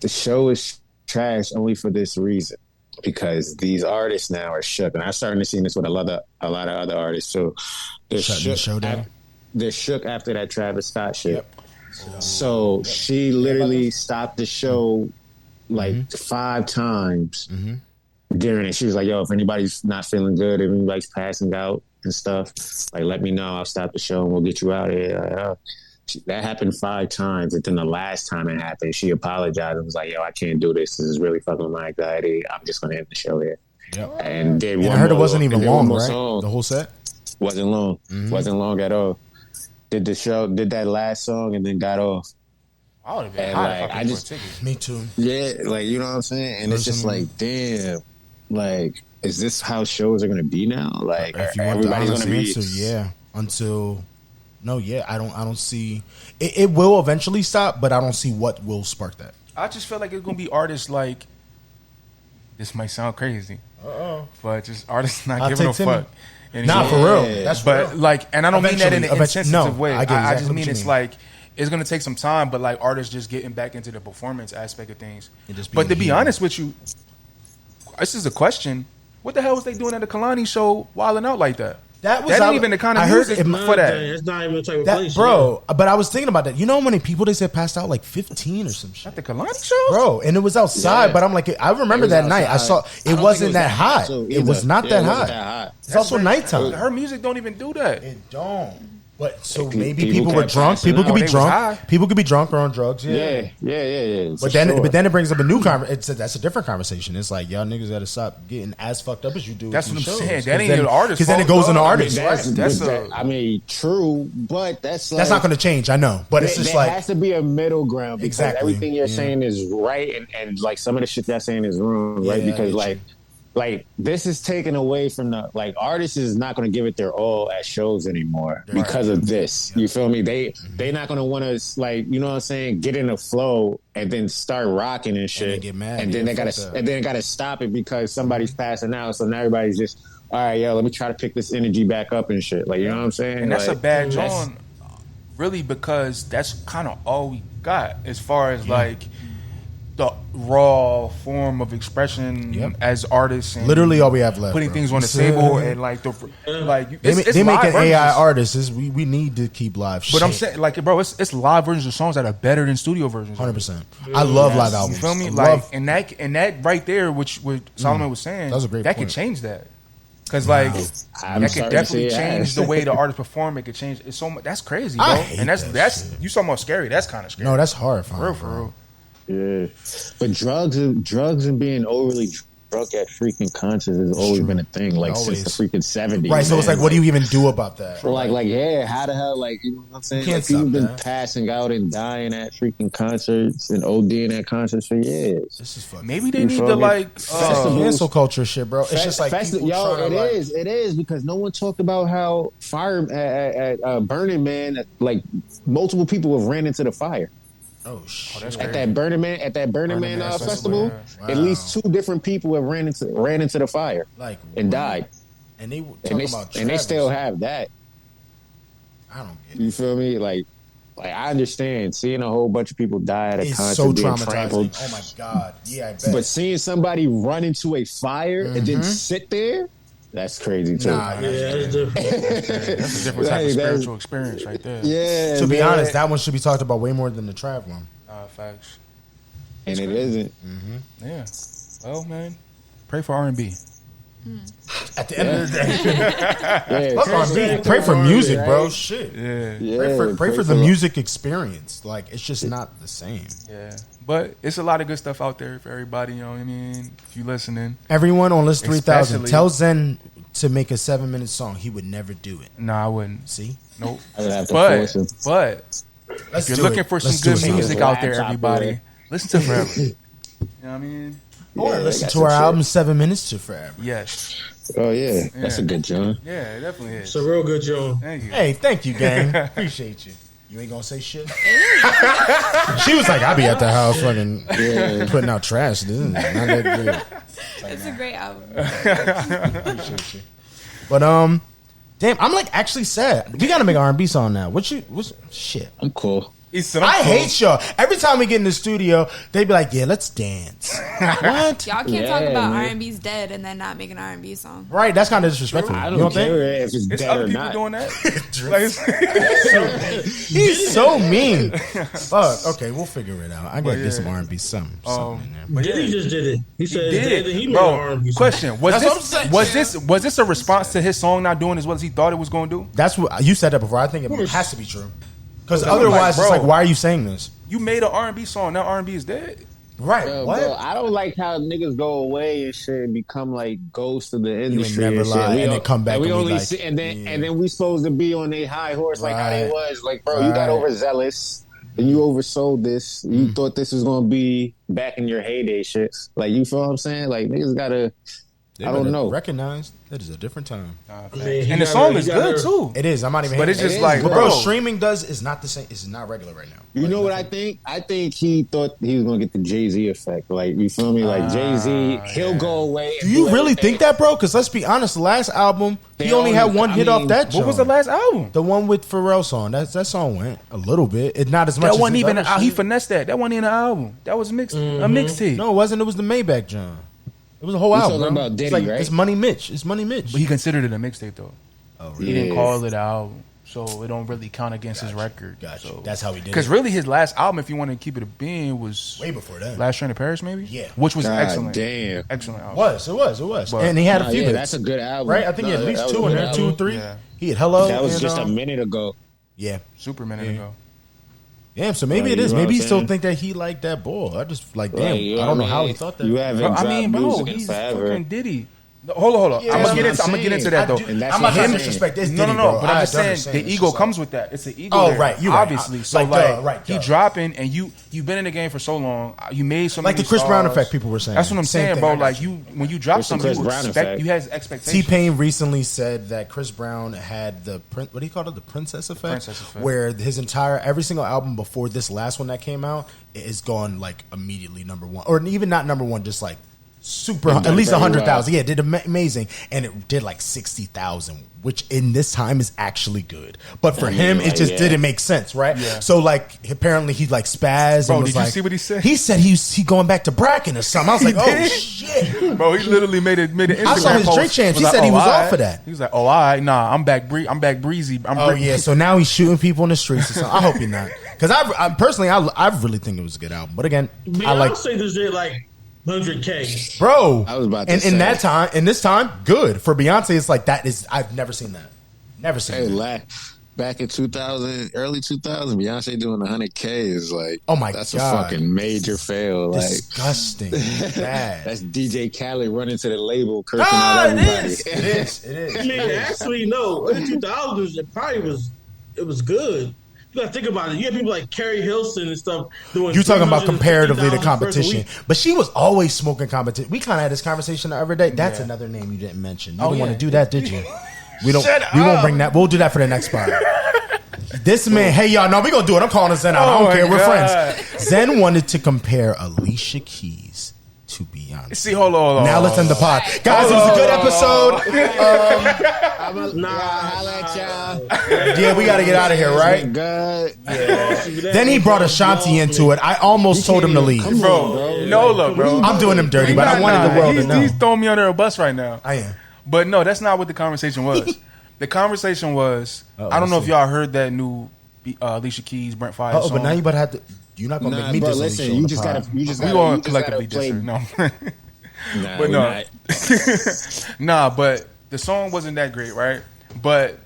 Speaker 4: The show is trash only for this reason, because these artists now are shook, and I'm starting to see this with a lot of other artists too. They're shook. They're shook after that Travis Scott shit. Yep. So she literally stopped the show like 5 times during it. She was like, yo, if anybody's not feeling good, if anybody's passing out and stuff, like, let me know. I'll stop the show and we'll get you out of here. That happened 5 times. And then the last time it happened, she apologized and was like, yo, I can't do this. This is really fucking with my anxiety. I'm just going to end the show here. Yep. And did one
Speaker 3: I heard
Speaker 4: more,
Speaker 3: it wasn't even long, right?
Speaker 4: Song.
Speaker 3: The whole set?
Speaker 4: Wasn't long. Wasn't long at all. Did that last song and then got off.
Speaker 2: I would have been high if I just
Speaker 3: me too.
Speaker 4: Yeah, like, you know what I'm saying? And it's just like, damn, like, is this how shows are going to be now? Like,
Speaker 3: if you want the honest answer, yeah. Until, no, yeah, I don't see. It will eventually stop, but I don't see what will spark that.
Speaker 2: I just feel like it's going to be artists like, this might sound crazy, but just artists not giving a fuck.
Speaker 3: Nah, for real. That's
Speaker 2: but
Speaker 3: real.
Speaker 2: like, and I don't mean that in an insensitive way.
Speaker 3: I
Speaker 2: just mean it's like, it's going to take some time, but like artists just getting back into the performance aspect of things. But to be honest with you, this is a question. What the hell was they doing at the Kalani show wilding out like that? That ain't even the kind of music for that.
Speaker 6: It's not even the type of place.
Speaker 3: Bro, but I was thinking about that. You know how many people they said passed out? Like 15 or some shit.
Speaker 2: At the Kalani show?
Speaker 3: Bro, and it was outside, but I'm like, I remember that night. I saw, it wasn't that hot. It was not that hot. It's also nighttime.
Speaker 2: Her music don't even do that.
Speaker 3: It don't. But so maybe people were drunk. People could be drunk. People could be drunk or on drugs.
Speaker 4: Yeah.
Speaker 3: But then it brings up a new conversation. That's a different conversation. It's like, y'all niggas got to stop getting as fucked up as you do.
Speaker 2: That's what I'm saying. That ain't an artist.
Speaker 3: Because then it goes on the artist.
Speaker 4: I mean, true, but that's
Speaker 3: not going to change. I know, but it's just like
Speaker 4: there has to be a middle ground because everything you're saying is right, and like some of the shit that's saying is wrong, right? Because like this is taken away from the artists is not going to give it their all at shows anymore because of this. You feel me? They not going to want to you know what I'm saying, get in a flow and then start rocking and shit, and get mad, and then they gotta stop it because somebody's passing out. So now everybody's just, all right, yo, let me try to pick this energy back up and shit. Like, you know what I'm saying?
Speaker 2: And that's a bad job, really, because that's kind of all we got as far as the raw form of expression as artists. And
Speaker 3: literally all we have left.
Speaker 2: Putting things on the table and
Speaker 3: they make an AI artist. We need to keep live shit.
Speaker 2: But I'm saying, like, bro, it's live versions of songs that are better than studio versions.
Speaker 3: 100%. I love live albums.
Speaker 2: You feel me? And that right there, which what Solomon was saying, that was a great point. Could change that. Because that could definitely change the way the artist perform. It could change. It's so much. That's crazy, bro. And that's you talking about scary. That's kind of scary.
Speaker 3: No, that's horrifying.
Speaker 2: For real.
Speaker 4: Yeah, but drugs and being overly drunk at freaking concerts has always been a thing, since the freaking 70s.
Speaker 3: Right, so it's like, what do you even do about that?
Speaker 4: How the hell, you know what I'm saying? People been passing out and dying at freaking concerts and ODing at concerts for years.
Speaker 3: This is fucking.
Speaker 2: Maybe they need to
Speaker 3: cancel culture shit, bro. It's just like
Speaker 4: it is because no one talked about how fire at Burning Man, multiple people have ran into the fire.
Speaker 3: Oh shit!
Speaker 4: At that Burning Man festival, at least 2 different people have ran into the fire and died.
Speaker 3: And they
Speaker 4: still have that.
Speaker 3: I don't get it.
Speaker 4: You feel me? Like I understand seeing a whole bunch of people die at a concert,
Speaker 3: so
Speaker 4: being
Speaker 3: traumatizing.
Speaker 4: trampled.
Speaker 3: Oh my god! Yeah, I bet.
Speaker 4: But seeing somebody run into a fire and then sit there. That's crazy too.
Speaker 6: That's different.
Speaker 2: That's a different type of spiritual experience right there.
Speaker 4: Yeah.
Speaker 3: To be honest, that one should be talked about way more than the Trav one.
Speaker 2: Facts.
Speaker 4: And it isn't.
Speaker 2: Mm-hmm. Yeah. Well, man, pray for R&B.
Speaker 3: At the end of the day, pray for music, right? Bro. Shit.
Speaker 2: Yeah.
Speaker 3: Pray for the music experience. It's just not the same.
Speaker 2: Yeah. But it's a lot of good stuff out there for everybody, you know what I mean? If you listening.
Speaker 3: Everyone on List 3000, tell ZENN to make a 7-minute song. He would never do it.
Speaker 2: Nah, I wouldn't.
Speaker 3: See?
Speaker 2: Nope.
Speaker 4: I would have to force him.
Speaker 2: But if you're looking for some good music out there, everybody, listen to Forever. You know what I mean?
Speaker 3: Or listen to our album 7 Minutes to Forever.
Speaker 2: Yes.
Speaker 4: Oh, yeah. That's a good joint.
Speaker 2: Yeah, it definitely is.
Speaker 6: It's a real good joint.
Speaker 2: Thank you.
Speaker 3: Hey, thank you, gang. Appreciate you. You ain't gonna say shit. She was like, "I'll be at the house fucking putting out trash. This is not that good."
Speaker 1: It's a great album.
Speaker 3: Appreciate you. But damn, I'm like actually sad. We gotta make an R&B song now. What's shit?
Speaker 4: I'm cool.
Speaker 3: I hate y'all. Every time we get in the studio, they be like, "Yeah, let's dance." What?
Speaker 1: Y'all can't talk about R&B's dead and then not make an R&B song.
Speaker 3: Right? That's kind of disrespectful.
Speaker 4: I don't care if it's dead
Speaker 2: other
Speaker 4: or
Speaker 2: people
Speaker 4: not.
Speaker 2: doing that.
Speaker 3: He's so mean. Fuck. Okay, we'll figure it out. I gotta get some R&B something.
Speaker 6: But Diddy just did it. He said he made an
Speaker 2: Bro,
Speaker 6: R&B song.
Speaker 2: question: Was this a response to his song not doing as well as he thought it was going to do?
Speaker 3: That's what you said that before. I think it has to be true. Because otherwise, it's like, why are you saying this?
Speaker 2: You made an R&B song. Now R&B is dead.
Speaker 3: Right.
Speaker 4: What? Bro, I don't like how niggas go away and shit and become like ghosts of the industry.
Speaker 3: Never lie, and then come back.
Speaker 4: And we only
Speaker 3: like,
Speaker 4: see, and then we supposed to be on a high horse like how they was. Like, bro, you got overzealous and you oversold this. You thought this was gonna be back in your heyday shit. Like, you feel what I'm saying? Like, niggas gotta. I don't know.
Speaker 3: Recognize that is a different time.
Speaker 2: And the song is good too.
Speaker 3: It is. I'm not even.
Speaker 2: But it's just like,
Speaker 3: bro, streaming is not the same. It's not regular right now.
Speaker 4: You know what I think? I think he thought he was gonna get the Jay-Z effect. Like, you feel me? Like, Jay-Z, he'll go away.
Speaker 3: Do you really think that, bro? Because let's be honest, the last album he only had one hit off that.
Speaker 2: What was the last album?
Speaker 3: The one with Pharrell song. That song went a little bit. It not as much.
Speaker 2: That wasn't
Speaker 3: as
Speaker 2: even. He finessed that. That wasn't even an album. That was a mixtape.
Speaker 3: No, it wasn't. It was the Maybach John. It was a whole album.
Speaker 4: Talking about Diddy, right?
Speaker 3: It's Money Mitch. It's Money Mitch.
Speaker 2: But he considered it a mixtape though.
Speaker 3: Oh, really?
Speaker 2: He didn't call it an album, so it don't really count against his record.
Speaker 3: Gotcha.
Speaker 2: So.
Speaker 3: That's how he did it.
Speaker 2: Because really, his last album, if you want to keep it a being, was
Speaker 3: way before that.
Speaker 2: Last Train to Paris, maybe.
Speaker 3: Yeah,
Speaker 2: which was excellent.
Speaker 4: Damn,
Speaker 2: excellent album.
Speaker 3: It was. But, and he had a few.
Speaker 4: That's a good album,
Speaker 3: right? I think he had at least two in there, 2 or 3. Yeah. He had Hello.
Speaker 4: That was just a minute ago.
Speaker 3: Yeah,
Speaker 2: super minute ago.
Speaker 3: Damn, so maybe it is. Maybe he still think that he liked that ball. I just like, damn, I don't know how he thought that.
Speaker 4: You haven't dropped music
Speaker 2: he's
Speaker 4: forever.
Speaker 2: Fucking Diddy. Hold on.
Speaker 3: Yeah,
Speaker 2: I'm gonna get into that though.
Speaker 3: I'm not trying to disrespect this.
Speaker 2: No. But I'm just saying the ego comes with that. It's the ego.
Speaker 3: Oh, right. You
Speaker 2: obviously. So like, he dropping, and you've been in the game for so long. You made so many
Speaker 3: like the Chris Brown effect. People were saying.
Speaker 2: That's what I'm saying, bro. Like when you drop something, you had expectations.
Speaker 3: T-Pain recently said that Chris Brown had what do you call it? The Princess effect, where his every single album before this last one that came out is gone like immediately number one, or even not number one, just like super, at least 100,000. Yeah, it did amazing, and it did like 60,000, which in this time is actually good. But for him, it just didn't make sense, right? Yeah. So like, apparently he like spazzed.
Speaker 2: Bro,
Speaker 3: and was
Speaker 2: did you see what he said?
Speaker 3: He said he going back to Bracken or something. I was like, oh shit,
Speaker 2: bro. He literally made an Instagram
Speaker 3: I saw his
Speaker 2: post.
Speaker 3: drink champs. He said he was off of that.
Speaker 2: He was like, oh, all right, nah, I'm back breezy.
Speaker 3: Yeah. So now he's shooting people in the streets or something. I hope he's not, because I personally really think it was a good album. But again,
Speaker 6: I'll say this did like 100K,
Speaker 3: bro.
Speaker 4: I was about to
Speaker 3: and
Speaker 4: say.
Speaker 3: in this time, good for Beyonce. It's like that is I've never seen that. Never seen that.
Speaker 4: Back in 2000, early 2000, Beyonce doing 100K is like,
Speaker 3: oh my
Speaker 4: that's
Speaker 3: God,
Speaker 4: a fucking major fail.
Speaker 3: Disgusting. Bad.
Speaker 4: That's DJ Khaled running to the label, cursing out everybody.
Speaker 3: It is.
Speaker 6: I mean, actually, no. In the 2000s, it was good. You gotta think about it. You have people like Carrie Hilson and stuff doing.
Speaker 3: You talking about comparatively to competition, but she was always smoking competition. We kind of had this conversation the other day. That's another name you didn't mention. You didn't want to do that, did you? We don't. We won't bring that. We'll do that for the next part. This man, hey y'all, no, we gonna do it. I'm calling ZENN out. I don't care. We're friends. ZENN wanted to compare Alicia Keys to Beyonce.
Speaker 2: See, hold on.
Speaker 3: Now let's end the pod, guys. It was a good episode. Yeah, we got to get out of here, right?
Speaker 4: Good.
Speaker 3: Yeah. Then he brought Ashanti into it. I almost told him to leave,
Speaker 2: bro. Nola, bro.
Speaker 3: I'm doing him dirty, but I wanted the world to know.
Speaker 2: He's throwing me under a bus right now.
Speaker 3: I am.
Speaker 2: But no, that's not what the conversation was. The conversation was, I don't know if y'all heard that new Alicia Keys, Brent Faiyaz song.
Speaker 3: But now you about to have to. You're not gonna make me diss Alicia.
Speaker 4: Listen, you just gotta.
Speaker 2: We gonna collectively diss her. No, but no, nah. But the song wasn't that great, right? But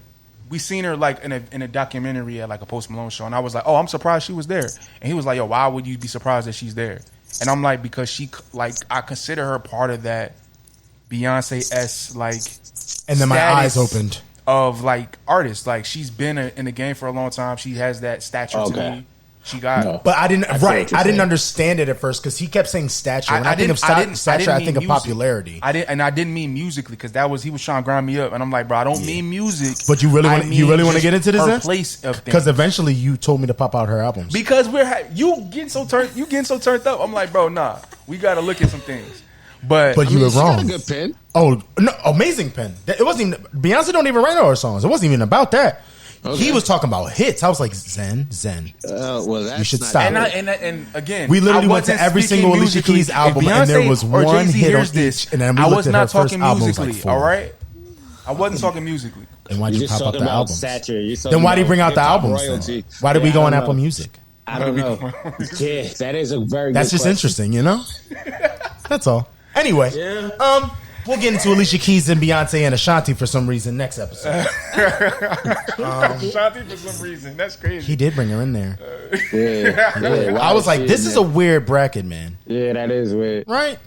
Speaker 2: we seen her like in a documentary at like a Post Malone show, and I was like, oh, I'm surprised she was there. And he was like, yo, why would you be surprised that she's there? And I'm like, because she like I consider her part of that Beyonce-esque like.
Speaker 3: And then my eyes opened.
Speaker 2: Of like artists, like she's been in the game for a long time. She has that stature to me. She got it.
Speaker 3: But I didn't. I didn't understand it at first because he kept saying stature. When I think of stature, I think of popularity.
Speaker 2: I didn't mean musically because he was trying to grind me up, and I'm like, bro, I don't mean music.
Speaker 3: But you really want to get into this?
Speaker 2: Place of things.
Speaker 3: Because eventually you told me to pop out her albums.
Speaker 2: Because you getting so turned up. I'm like, bro, nah, we got to look at some things. But
Speaker 3: you were wrong.
Speaker 4: She got a good pen.
Speaker 3: Oh no, amazing pen. It wasn't even Beyonce. Don't even write all her songs. It wasn't even about that. Okay. He was talking about hits. I was like, Zen.
Speaker 4: Well, that's
Speaker 3: you should stop.
Speaker 2: And again,
Speaker 3: we literally went to every single Alicia Keys album, and there was one hit on each. And then we looked at her first albums like 4.
Speaker 2: All right, I wasn't talking musically.
Speaker 3: And why'd you pop out the albums?
Speaker 4: Then
Speaker 3: why did he bring out the albums? Then? Why did we go on Apple Music?
Speaker 4: I don't know. Yeah, that is a very.
Speaker 3: That's just interesting, you know. That's all. Anyway, we'll get into Alicia Keys and Beyonce and Ashanti for some reason next episode.
Speaker 2: Ashanti for some reason. That's crazy.
Speaker 3: He did bring her in there.
Speaker 4: Yeah.
Speaker 3: I was like, this is a weird bracket, man.
Speaker 4: Yeah, that is weird.
Speaker 3: Right?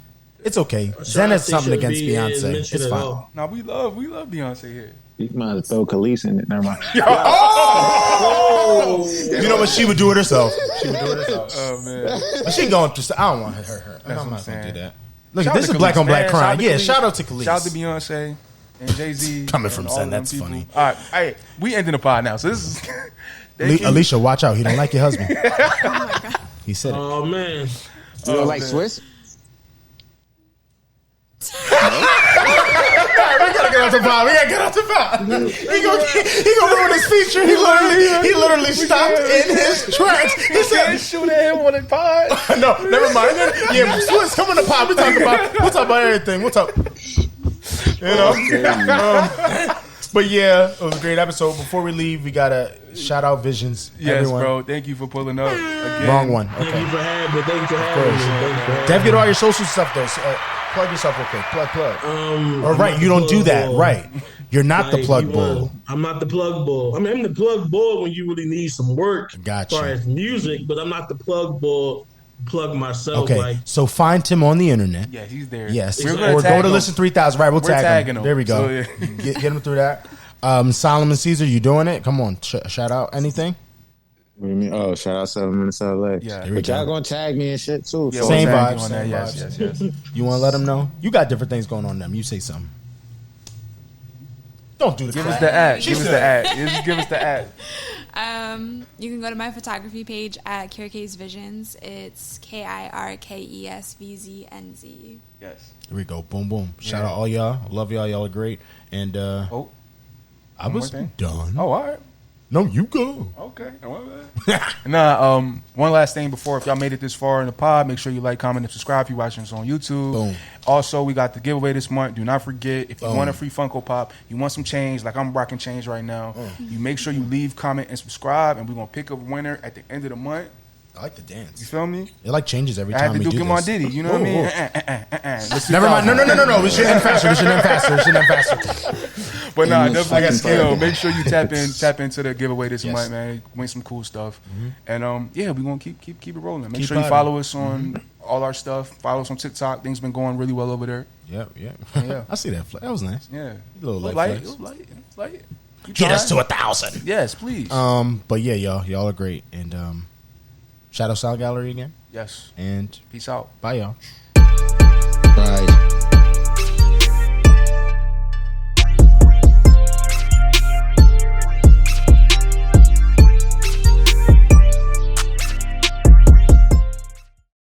Speaker 3: It's okay. ZENN has something against Beyonce. It's fine.
Speaker 2: No, we love Beyonce here.
Speaker 4: You might as well throw Khalees in it. Never mind.
Speaker 3: You know what? She would do it herself.
Speaker 2: Oh, man.
Speaker 3: But she going through stuff. I don't want her. I'm not going to do that. Look, this is black on black crime. Yeah, shout out to Khalees.
Speaker 2: Shout out to Beyonce and Jay-Z.
Speaker 3: Coming from ZENN, that's funny.
Speaker 2: All right, hey, we ending the pod now. So this is
Speaker 3: Alicia, watch out. He don't like your husband.
Speaker 1: Oh my God.
Speaker 3: He said it.
Speaker 6: Oh man.
Speaker 4: You don't like Swiss?
Speaker 3: We gotta get out the pod. He gonna ruin his feature. He literally stopped in his tracks. He said,
Speaker 2: "Shoot at him on the pod."
Speaker 3: No, never mind. Yeah, Swiss, come on the pod. We'll talk about everything. What's up? You know. But yeah, it was a great episode. Before we leave, we gotta shout out Visions.
Speaker 2: Yes,
Speaker 3: everyone.
Speaker 2: bro. Thank you for pulling up. Again.
Speaker 3: Wrong one. Okay.
Speaker 6: Thank you for having me.
Speaker 3: Dev, get all your social stuff though. So, plug yourself real quick. Plug. All right, you don't do that. Right. You're not the plug bull.
Speaker 6: I'm not the plug bull. I mean, I'm the plug bull when you really need some work
Speaker 3: gotcha.
Speaker 6: as far as music, but I'm not the plug bull. Plug myself.
Speaker 3: Okay, so find Tim on the internet.
Speaker 2: Yeah, he's there.
Speaker 3: Yes, or go to Listen 3000. Right, we'll tag him. There we go.
Speaker 2: So, yeah.
Speaker 3: get him through that. Solomon Cesar, you doing it? Come on, shout out anything.
Speaker 4: What do you mean? Oh, shout out 7 Minutes LA.
Speaker 2: Yeah,
Speaker 4: but y'all gonna tag me and shit too.
Speaker 3: Yeah, same vibes.
Speaker 2: On that. Yes.
Speaker 3: You want to let them know? You got different things going on them. You say something. Don't do the
Speaker 2: Give us the ad. Give us the ad.
Speaker 1: You can go to my photography page at Kirkes Visions. It's KIRKESVZNZ.
Speaker 2: Yes.
Speaker 3: Here we go. Boom, boom. Shout out all y'all. Love y'all. Y'all are great. And I was done.
Speaker 2: Oh, all right.
Speaker 3: No, you go.
Speaker 2: Okay. One last thing before, if y'all made it this far in the pod, make sure you like, comment, and subscribe if you're watching us on YouTube.
Speaker 3: Boom.
Speaker 2: Also, we got the giveaway this month. Do not forget, if you want a free Funko Pop, you want some change, like I'm rocking change right now, you make sure you leave, comment, and subscribe, and we're going to pick a winner at the end of the month.
Speaker 3: I like the dance.
Speaker 2: You feel me?
Speaker 3: It like changes every time we do this.
Speaker 2: I had to do Come on Diddy, you know what I mean?
Speaker 3: Never mind. No. We should end faster.
Speaker 2: But nah, definitely, make sure you tap into the giveaway this month, man. Win some cool stuff. And we're gonna keep it rolling. Make sure you follow us on all our stuff. Follow us on TikTok. Things been going really well over there.
Speaker 3: Yeah. I see that. That was nice.
Speaker 2: Yeah,
Speaker 3: a little light.
Speaker 2: Light.
Speaker 3: Get us to 1,000.
Speaker 2: Yes, please.
Speaker 3: But yeah, y'all are great. And Shadow Sound Gallery again.
Speaker 2: Yes.
Speaker 3: And
Speaker 2: peace out.
Speaker 3: Bye, y'all.